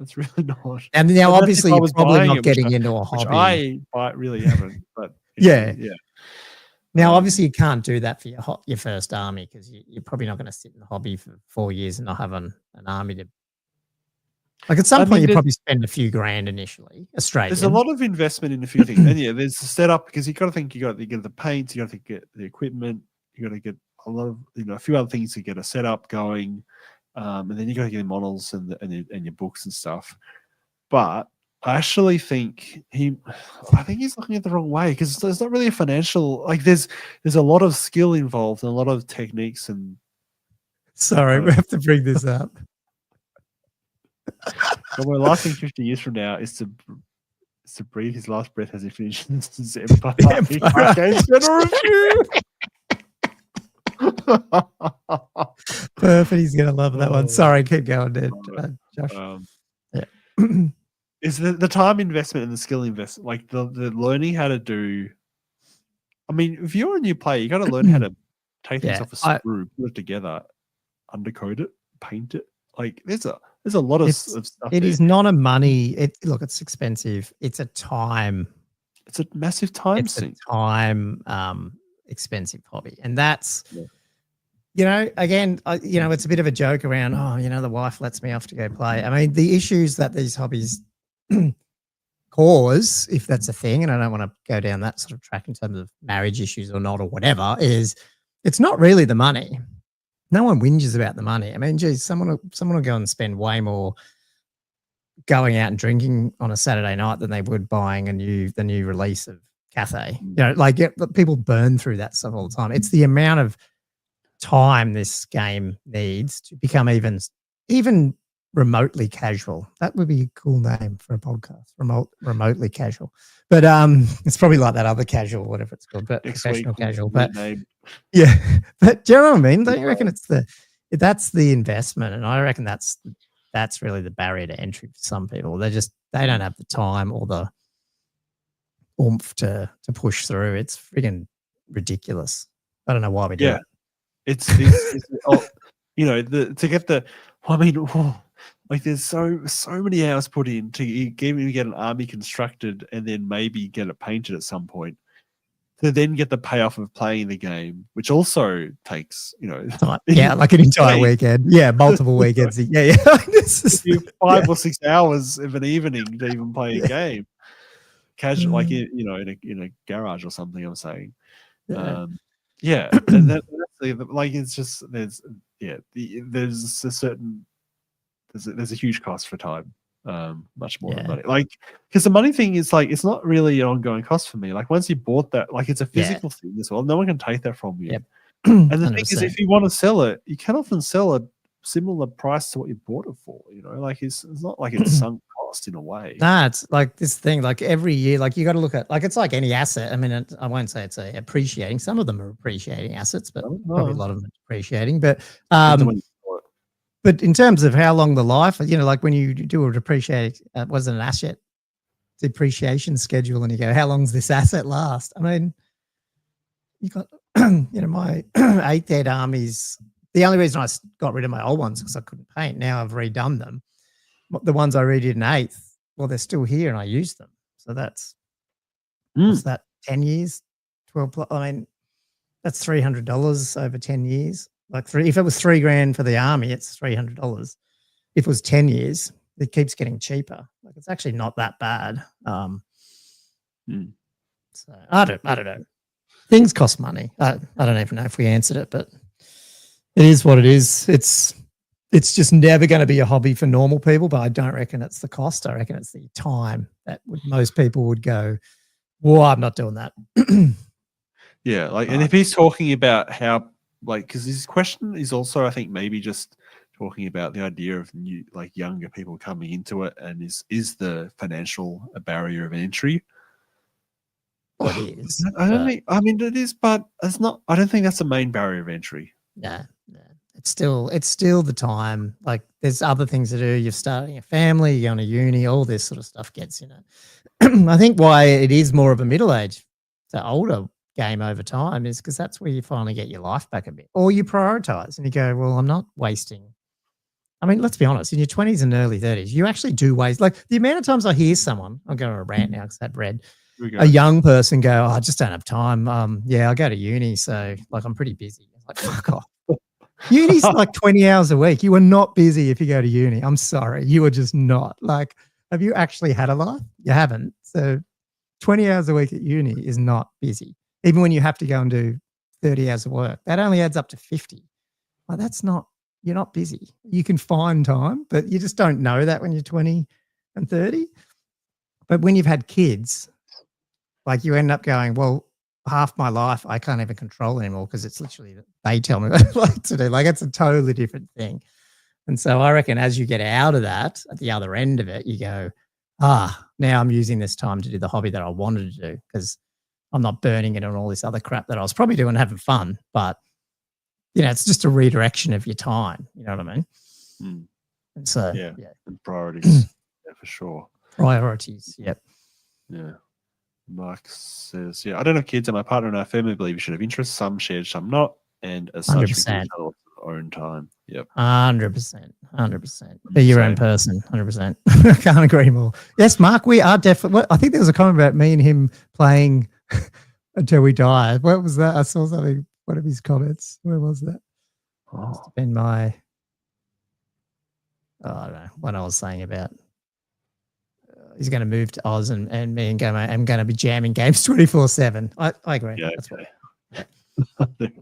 It's really not. And now, obviously, you're probably not getting into a hobby. I really haven't, but yeah. Now, obviously, you can't do that for your first army because you're probably not going to sit in the hobby for 4 years and not have an army to. At some point, you probably spend a few grand initially. Australian. There's a lot of investment in a few things, and there's the setup because you got to think you got to get the paints, you got to get the equipment, you got to get a lot of a few other things to get a setup going, and then you got to get the models and your books and stuff. But I actually think he's looking at the wrong way because there's not really a financial there's a lot of skill involved and a lot of techniques and. Sorry, we have to bring this up. Well, my last thing 50 years from now is to breathe his last breath as he finishes his Empire. Perfect. He's gonna love that one. Sorry, keep going, Dad. Josh. Is the time investment and the skill investment, the learning how to do. I mean, if you're a new player, you got to learn how to take things off a screw, put it together, undercoat it, paint it. There's a lot of stuff. It is not a money. Look, it's expensive. It's a time It's a massive time It's a sink. time expensive hobby, and that's Yeah. you know, again, you know, it's a bit of a joke around. Oh, you know, the wife lets me off to go play. I mean, the issues that these hobbies cause, if that's a thing, and I don't want to go down that sort of track in terms of marriage issues or not or whatever, is it's not really the money. No one whinges about the money. I mean, geez, someone will go and spend way more going out and drinking on a Saturday night than they would buying the new release of Cathay. You know, like people burn through that stuff all the time. It's the amount of time this game needs to become even remotely casual. That would be a cool name for a podcast. Remotely casual. But it's probably like that other casual, whatever it's called, but professional casual. But yeah. But do you know what I mean? Don't you reckon that's the investment? And I reckon that's really the barrier to entry for some people. They don't have the time or the oomph to push through. It's friggin' ridiculous. I don't know why we do it. It's you know, to get the, I mean, like there's so many hours put in to even get an army constructed and then maybe get it painted at some point, to then get the payoff of playing the game, which also takes, you know, like an entire weekend. Yeah, multiple weekends. Yeah. 5 or 6 hours of an evening to even play a game. Casual, like in a garage or something. I'm saying, yeah, and that's like it's just there's a certain there's a huge cost for time, much more than money. Like, because the money thing is like it's not really an ongoing cost for me. Like once you bought that, like it's a physical thing as well. No one can take that from you. Yep. And the thing is, if you want to sell it, you can often sell a similar price to what you bought it for. You know, like it's not like it's sunk cost in a way. Nah, it's like this thing. Like every year, like you got to look at, like it's like any asset. I mean, I won't say it's appreciating. Some of them are appreciating assets, but probably a lot of them are depreciating. But but in terms of how long the life, you know, like when you do a wasn't an asset depreciation schedule, and you go, how long's this asset last? I mean, you got, you know, my 8th Ed armies. The only reason I got rid of my old ones because I couldn't paint. Now I've redone them. The ones I redid in 8th, well, they're still here and I use them. So that's what's that? 10 years, 12. I mean, that's $300 over 10 years. Like if it was $3,000 for the army, it's $300. If it was 10 years, it keeps getting cheaper. Like it's actually not that bad. So I don't know. Things cost money. I don't even know if we answered it, but it is what it is. It's just never going to be a hobby for normal people, but I don't reckon it's the cost. I reckon it's the time that most people would go, well, I'm not doing that. Yeah, like, and if he's talking about how, like, because his question is also, I think, maybe just talking about the idea of younger people coming into it, and is the financial a barrier of entry? Well, it is. I don't think. I mean, it is, but it's not. I don't think that's the main barrier of entry. No. It's still the time. Like there's other things to do. You're starting a family, you're going to uni, all this sort of stuff gets in it. I think why it is more of a middle-aged to older game over time is because that's where you finally get your life back a bit. Or you prioritize and you go, well, I'm not wasting. I mean, let's be honest, in your 20s and early 30s, you actually do waste. Like the amount of times I hear someone, I'm going to rant now because I've read a young person go, I just don't have time. I go to uni, so like I'm pretty busy. Like, fuck off. Uni's like 20 hours a week. You are not busy if you go to uni. I'm sorry. You are just not. Like, have you actually had a life? You haven't. So 20 hours a week at uni is not busy. Even when you have to go and do 30 hours of work, that only adds up to 50. Like, you're not busy. You can find time, but you just don't know that when you're 20 and 30. But when you've had kids, like you end up going, well, half my life I can't even control anymore because it's literally they tell me what I like to do. Like it's a totally different thing. And so I reckon as you get out of that, at the other end of it, you go, now I'm using this time to do the hobby that I wanted to do because I'm not burning it on all this other crap that I was probably doing having fun. But, you know, it's just a redirection of your time. You know what I mean? And so, yeah. And priorities, for sure. Priorities, yep. Yeah. Mike says, I don't have kids and my partner and our family believe we should have interests. Some shared, some not. And as such, we own time. Yep. 100%. Be your own Same. person. 100%. I can't agree more. Yes, Mark, we are definitely. I think there was a comment about me and him playing until we die. What was that? I saw something. One of his comments. Where was that? Must Oh, have been my. Oh, I don't know what I was saying about. He's going to move to Oz, and me and Gommo am going to be jamming games 24/7. I agree. yeah. That's Okay.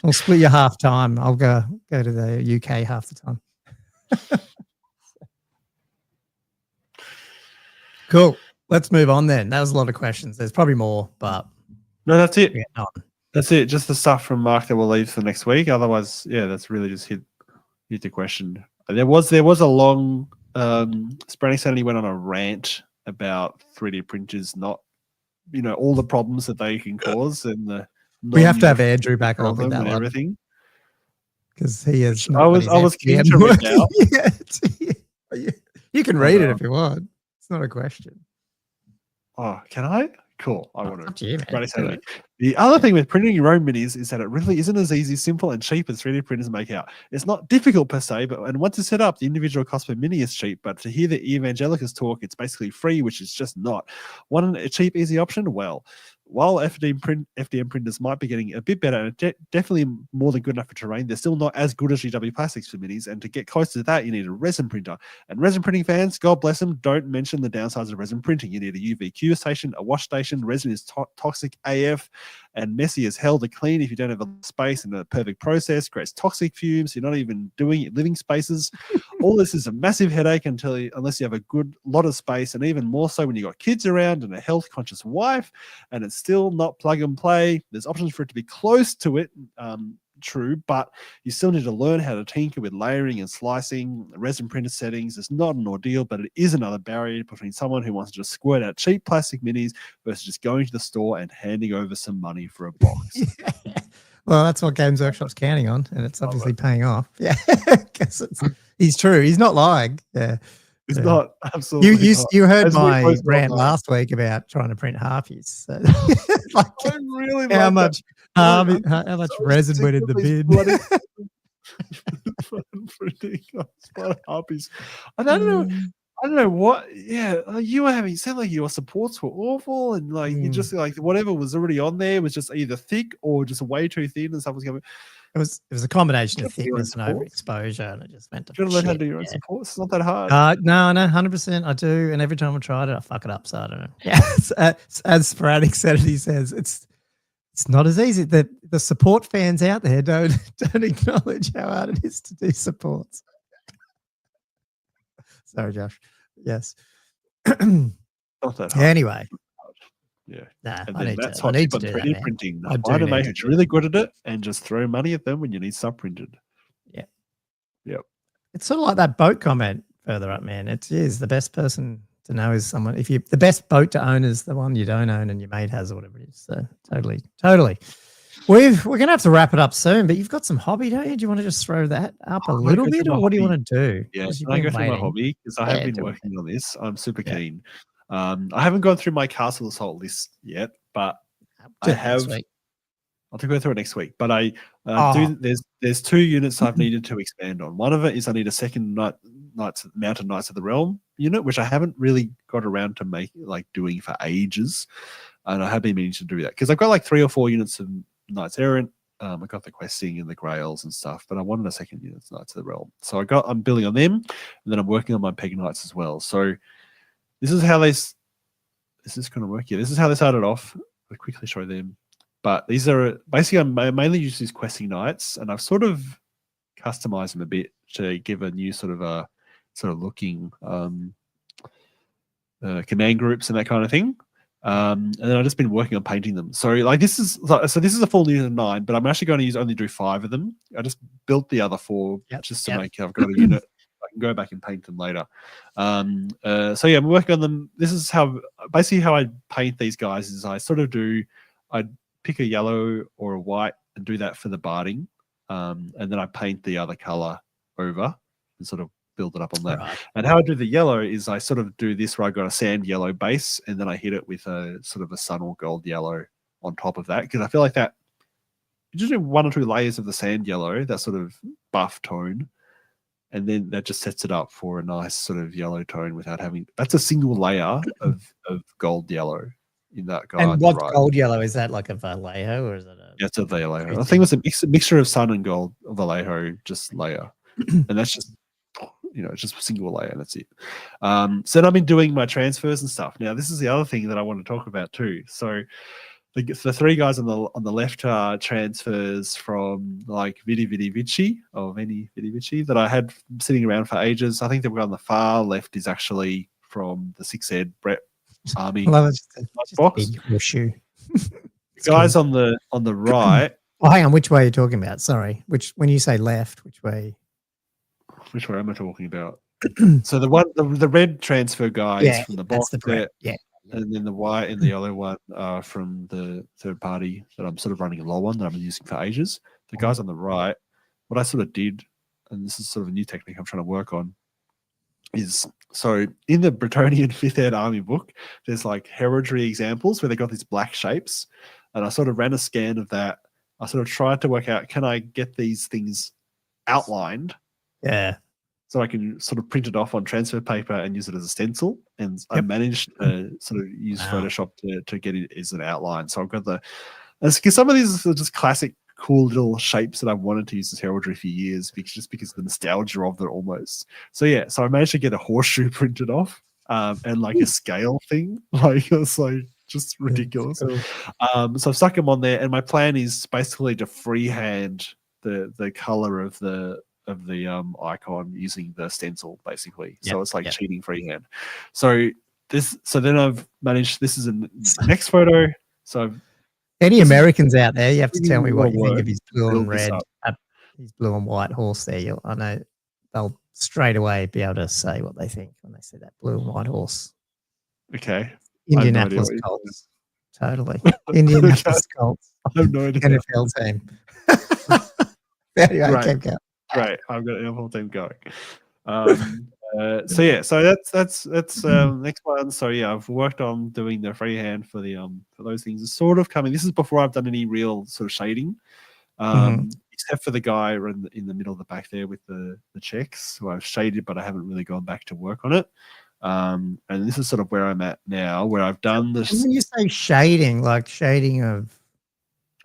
We'll split your half time. I'll go to the UK half the time. Cool. Let's move on then. That was a lot of questions. There's probably more, but No, that's it. yeah, no. That's it. Just the stuff from Mark that we'll leave for next week. Otherwise, yeah, that's really just hit the question. There was a long Spreading Sanity went on a rant about 3D printers not, all the problems that they can cause, and We have to have Andrew back on with them that and one everything. because he is. I was keen to read out. You can read it if you want. It's not a question. Oh, can I? Cool. I want Up to. to you, man. Spreading Sanity. The other thing with printing your own minis is that it really isn't as easy, simple, and cheap as 3D printers make out. It's not difficult per se, and once it's set up, the individual cost per mini is cheap. But to hear the evangelicals talk, it's basically free, which is just not. Want a cheap, easy option? Well, while FDM printers might be getting a bit better, and definitely more than good enough for terrain, they're still not as good as GW Plastics for minis. And to get close to that, you need a resin printer. And resin printing fans, God bless them, don't mention the downsides of resin printing. You need a UV station, a wash station. Resin is toxic AF and messy as hell to clean if you don't have a space and a perfect process. Creates toxic fumes. You're not even doing it living spaces. All this is a massive headache unless you have a good lot of space, and even more so when you've got kids around and a health-conscious wife, and it's still not plug and play. There's options for it to be close to it, true, but you still need to learn how to tinker with layering and slicing. Resin printer settings is not an ordeal, but it is another barrier between someone who wants to just squirt out cheap plastic minis versus just going to the store and handing over some money for a box. Well, that's what Games Workshop's counting on, and it's obviously paying off. Yeah, he's true. He's not lying. Yeah. It's not absolutely. You heard my rant last week about trying to print halfies. So how much resin went in the bin? Harpies. I don't know what. Yeah, you were having. It sounded like your supports were awful, and you just whatever was already on there was just either thick or just way too thin, and stuff was coming. It was a combination of thickness and overexposure, and it just meant to. You gotta learn how to do your own supports. It's not that hard. No, 100%. I do, and every time I tried it, I fuck it up. So I don't know. Yeah, as Sporadic Sanity says, it's not as easy. The support fans out there don't acknowledge how hard it is to do supports. Sorry, Josh. Yes. Not that hard. Anyway. Yeah. Nah, and I need that's to do 3D that, printing. I Find a do mate need who's to really good at it and just throw money at them when you need stuff printed. Yeah. Yep. It's sort of like that boat comment further up, man. It is the best person to know is someone. The best boat to own is the one you don't own and your mate has or whatever it is. So totally. We're going to have to wrap it up soon, but you've got some hobby, don't you? Do you want to just throw that up a little bit, or what do you want to do? Yeah, can I go through my hobby? Because I have been working on this. I'm super keen. I haven't gone through my Castle Assault list yet, but I have. I'll go through it next week. But I do. There's 2 units I've needed to expand on. One of it is I need a second Mounted Knights of the Realm unit, which I haven't really got around to doing for ages, and I have been meaning to do that because I've got 3 or 4 units of Knights Errant. I got the questing and the Grails and stuff, but I wanted a second unit of Knights of the Realm. So I'm building on them, and then I'm working on my Peg Knights as well. So this is how this is going to work. Yeah, this is how they started off. I'll quickly show them. But these are basically, I mainly use these questing knights, and I've sort of customized them a bit to give a new sort of looking command groups and that kind of thing. And then I've just been working on painting them. So this is a full unit of 9, but I'm actually going to only do 5 of them. I just built the other 4 just to make I've got a unit. I can go back and paint them later. I'm working on them. This is how I paint these guys is I pick a yellow or a white and do that for the barding. And then I paint the other color over and sort of build it up on that. Right. And how I do the yellow is I sort of do this where I got a sand yellow base and then I hit it with a sort of a sun or gold yellow on top of that because I feel like that you just do 1 or 2 layers of the sand yellow, that sort of buff tone, and then that just sets it up for a nice sort of yellow tone without having. That's a single layer of gold yellow in that guy. And on the what right. gold yellow is that? Like a Vallejo, or is it a? Yeah, it's a Vallejo. I think it was a mixture of sun and gold Vallejo, just layer, and that's just it's just a single layer. That's it. So then I've been doing my transfers and stuff. Now this is the other thing that I want to talk about too. So the 3 guys on the left are transfers from like Vidi Vici that I had sitting around for ages. I think the guy on the far left is actually from the 6 Ed Brett Army. Love it. Just box. big horseshoe. Guys on the right. Oh, hang on. Which way are you talking about? Sorry. When you say left, which way? Which way am I talking about? So the red transfer guy is from the box. That's the Brett. Yeah. And then the white and the yellow one are from the third party that I'm sort of running low on that I've been using for ages. The guys on the right, what I sort of did, and this is sort of a new technique I'm trying to work on, is so in the Bretonian 5th Ed Army book, there's like heraldry examples where they got these black shapes, and I sort of ran a scan of that. I sort of tried to work out, can I get these things outlined? Yeah. So I can sort of print it off on transfer paper and use it as a stencil. And I managed to sort of use Photoshop to get it as an outline. So I've got because some of these are just classic, cool little shapes that I've wanted to use as heraldry for years, because of the nostalgia of it almost. So yeah, so I managed to get a horseshoe printed off and like a scale thing. Like it's like just ridiculous. Cool. So I've stuck them on there, and my plan is basically to freehand the color of the icon using the stencil, basically. So it's like cheating freehand. So then I've managed. This is a next photo. So any Americans out there, you have to tell me what you work. think of his blue and red, his blue and white horse there. I know they'll straight away be able to say what they think when they see that blue and white horse. Okay. Indianapolis Colts. Totally. Indianapolis Colts. I have no idea. NFL team. Anyway, keep going. Great, I've got an NFL team going. So that's next one. So yeah, I've worked on doing the freehand for those things. It's sort of coming. This is before I've done any real sort of shading, except for the guy in the middle of the back there with the checks, who I've shaded, but I haven't really gone back to work on it. And this is sort of where I'm at now, where I've done this. When you say shading, like shading of,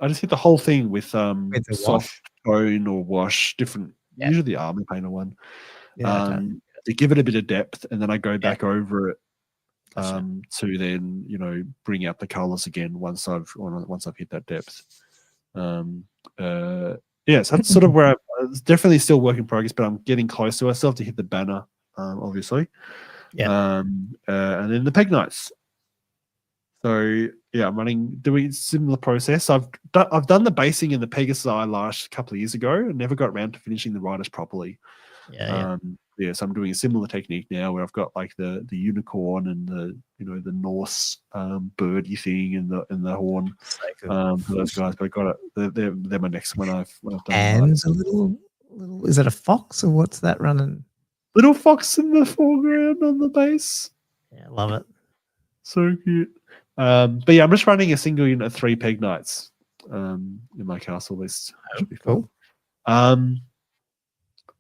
I just hit the whole thing with the soft tone or wash, different, usually the army painter one, to give it a bit of depth, and then I go back over it to then bring out the colors again once I've hit that depth. So that's sort of where it's definitely still work in progress, but I'm getting close to it. I still have to hit the banner, obviously. And then the peg knights. So yeah, I'm doing a similar process. I've done the basing and the Pegasus eyelash a couple of years ago and never got around to finishing the riders properly. So I'm doing a similar technique now, where I've got like the unicorn and the Norse birdie thing and the horn for those guys. But I got it. They're my next one. I've done. And a little. Is it a fox or what's that running? Little fox in the foreground on the base. Yeah, love it. So cute. But yeah, I'm just running a single unit of 3 peg knights in my castle list. Should be cool. I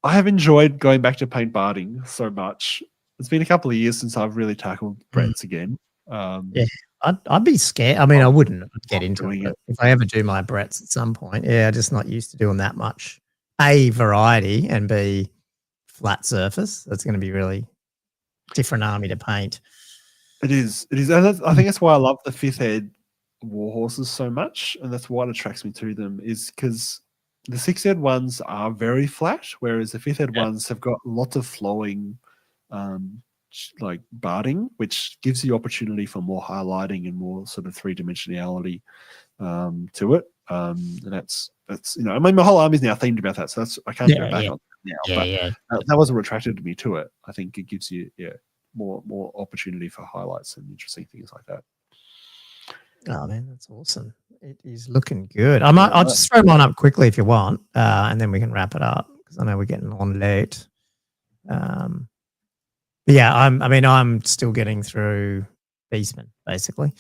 have enjoyed going back to paint barding so much. It's been a couple of years since I've really tackled Brets again. I'd be scared. I mean, I wouldn't get into it. If I ever do my Brets at some point, I'm just not used to doing that much. A, variety, and B, flat surface. That's going to be really different army to paint. It is. And I think that's why I love the 5th Ed war horses so much, and that's what attracts me to them, is because the 6th Ed ones are very flat, whereas the 5th Ed ones have got lots of flowing like barding, which gives you opportunity for more highlighting and more sort of 3-dimensionality to it. And that's I mean, my whole army's now themed about that, so I can't go back on that now. That was what attracted me to it. I think it gives you more opportunity for highlights and interesting things like that. Oh man, that's awesome. It is looking good. I'll just throw mine up quickly if you want, and then we can wrap it up, because I know we're getting on late. I'm still getting through Beastmen, basically.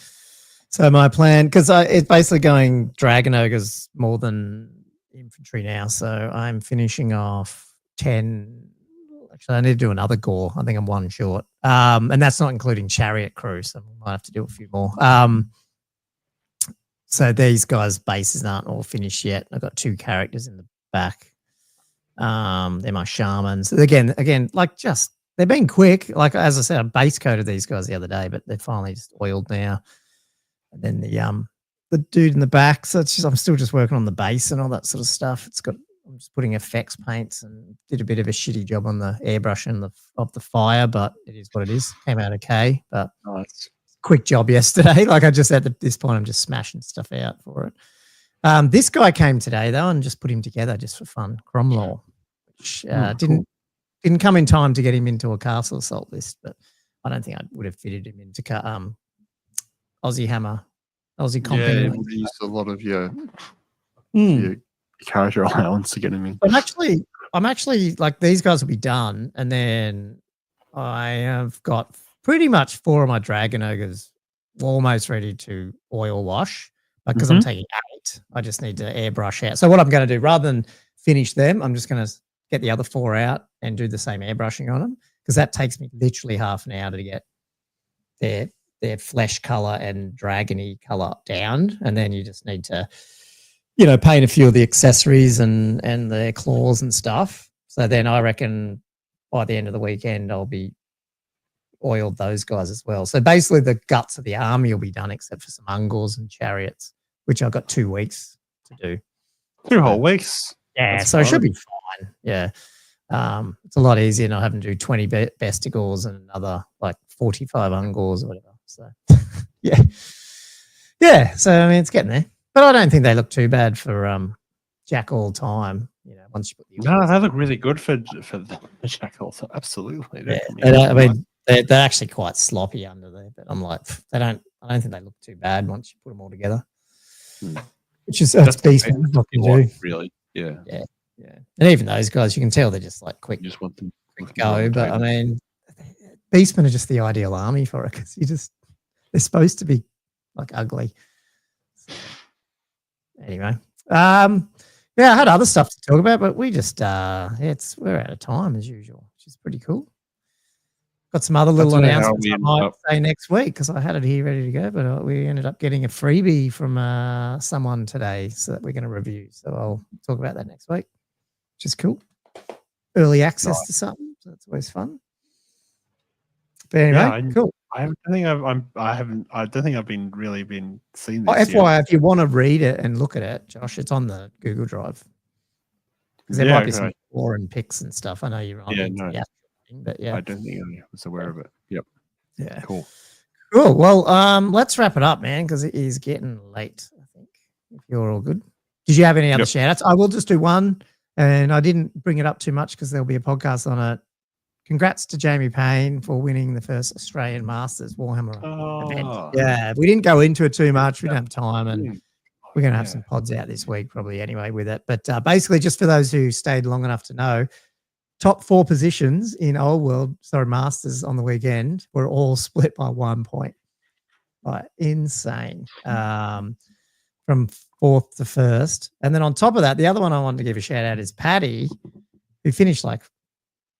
So my plan, because it's basically going Dragon Ogres more than infantry now. So I'm finishing off 10. Actually, I need to do another gore. I think I'm one short. And that's not including chariot crew. So I might have to do a few more. So these guys' bases aren't all finished yet. I've got 2 characters in the back. They're my shamans. Again, like just they've been quick. Like as I said, I base coated these guys the other day, but they're finally just oiled now. And then the dude in the back. So it's just, I'm still just working on the base and all that sort of stuff. I'm just putting effects paints and did a bit of a shitty job on the airbrush and of the fire, but it is what it is. Came out okay, but Nice. quick job yesterday. Like I just at this point, I'm just smashing stuff out for it. This guy came today though, and just put him together just for fun. Cromlaw, which didn't come in time to get him into a castle assault list, but I don't think I would have fitted him into Aussie Hammer, Aussie Comp. Yeah, anyway. you used a lot of your character allowance to get him in. I'm actually like these guys will be done, and then I have got pretty much 4 of my Dragon Ogres almost ready to oil wash. Because I'm taking 8, I just need to airbrush out. So what I'm going to do, rather than finish them, I'm just going to get the other 4 out and do the same airbrushing on them, because that takes me literally half an hour to get their flesh color and dragony color down, and then you just need to, paint a few of the accessories and their claws and stuff. So then I reckon by the end of the weekend I'll be oiled those guys as well. So basically the guts of the army will be done except for some ungors and chariots, which I've got 2 weeks to do. 2 whole weeks. Yeah, That's so fine. it should be fine. Yeah. It's a lot easier not having to do 20 bestigors and another like 45 ungors or whatever. So yeah. Yeah. So I mean it's getting there. But I don't think they look too bad for Jack all time. Once you put the No, they look really good for the Jackal. So absolutely. I mean they're actually quite sloppy under there, but I'm like I don't think they look too bad once you put them all together. Which is that's Beastmen what you do. Really. Yeah. Yeah. And even those guys, you can tell they're just like quick You just want them to go. But I mean, Beastmen are just the ideal army for it, because they're supposed to be like ugly. So, anyway, I had other stuff to talk about, but we just we're out of time as usual, which is pretty cool. Got some other little announcements I might say next week, because I had it here ready to go, but we ended up getting a freebie from someone today, so that we're going to review. So I'll talk about that next week, which is cool. Early access to something, so that's always fun. But anyway, cool. I don't think I've been seeing Oh, this. FYI, if you want to read it and look at it, Josh, it's on the Google Drive. Because there might be some foreign pics and stuff. I know you're on but yeah. I don't think I was aware of it. Yep. Yeah. Cool. Cool. Well, let's wrap it up, man, because it is getting late, I think, if you're all good. Did you have any other shout outs? I will just do one, and I didn't bring it up too much because there'll be a podcast on it. Congrats to Jamie Payne for winning the first Australian Masters Warhammer event. Yeah, we didn't go into it too much. We didn't have time, and we're going to have some pods out this week probably anyway with it. But basically, just for those who stayed long enough to know, top 4 positions in Masters on the weekend were all split by 1 point. Like insane. From 4th to 1st. And then on top of that, the other one I wanted to give a shout out is Patty, who finished like,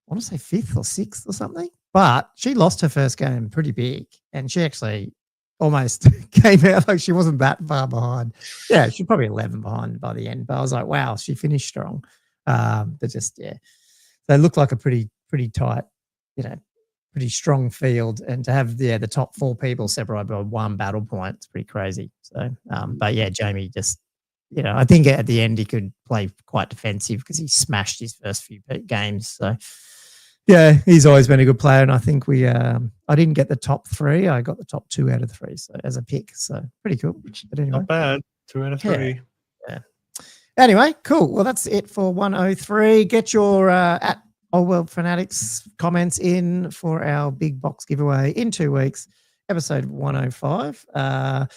I want to say 5th or 6th or something, but she lost her first game pretty big, and she actually almost came out like she wasn't that far behind. Yeah, she's probably 11 behind by the end, but I was like, wow, she finished strong. But just, so it looked like a pretty tight, pretty strong field, and to have the top 4 people separated by 1 battle point, it's pretty crazy. So, but yeah, Jamie just, I think at the end he could play quite defensive because he smashed his first few games. So, yeah, he's always been a good player, and I think I didn't get the top 3. I got the top 2 out of 3, so as a pick. So pretty cool. But anyway, not bad. 2 out of 3. Yeah. Anyway, cool. Well, that's it for 103. Get your at Old World Fanatics comments in for our big box giveaway in 2 weeks, episode 105.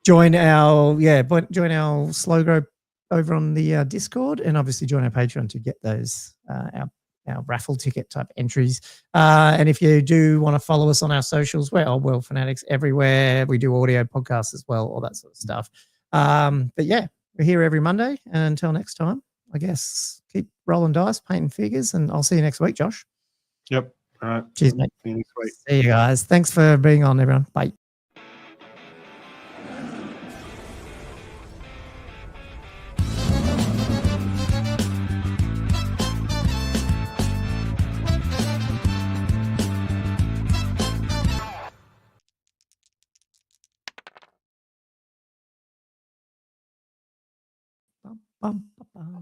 Join our slow group over on the Discord, and obviously join our Patreon to get those our our raffle ticket type entries. And if you do want to follow us on our socials, we're Old World Fanatics everywhere. We do audio podcasts as well, all that sort of stuff. But yeah, we're here every Monday. And until next time, I guess keep rolling dice, painting figures, and I'll see you next week, Josh. Yep. All right. Cheers, mate. See you next week. See you guys. Thanks for being on, everyone. Bye. Bum, bum, bum, bum.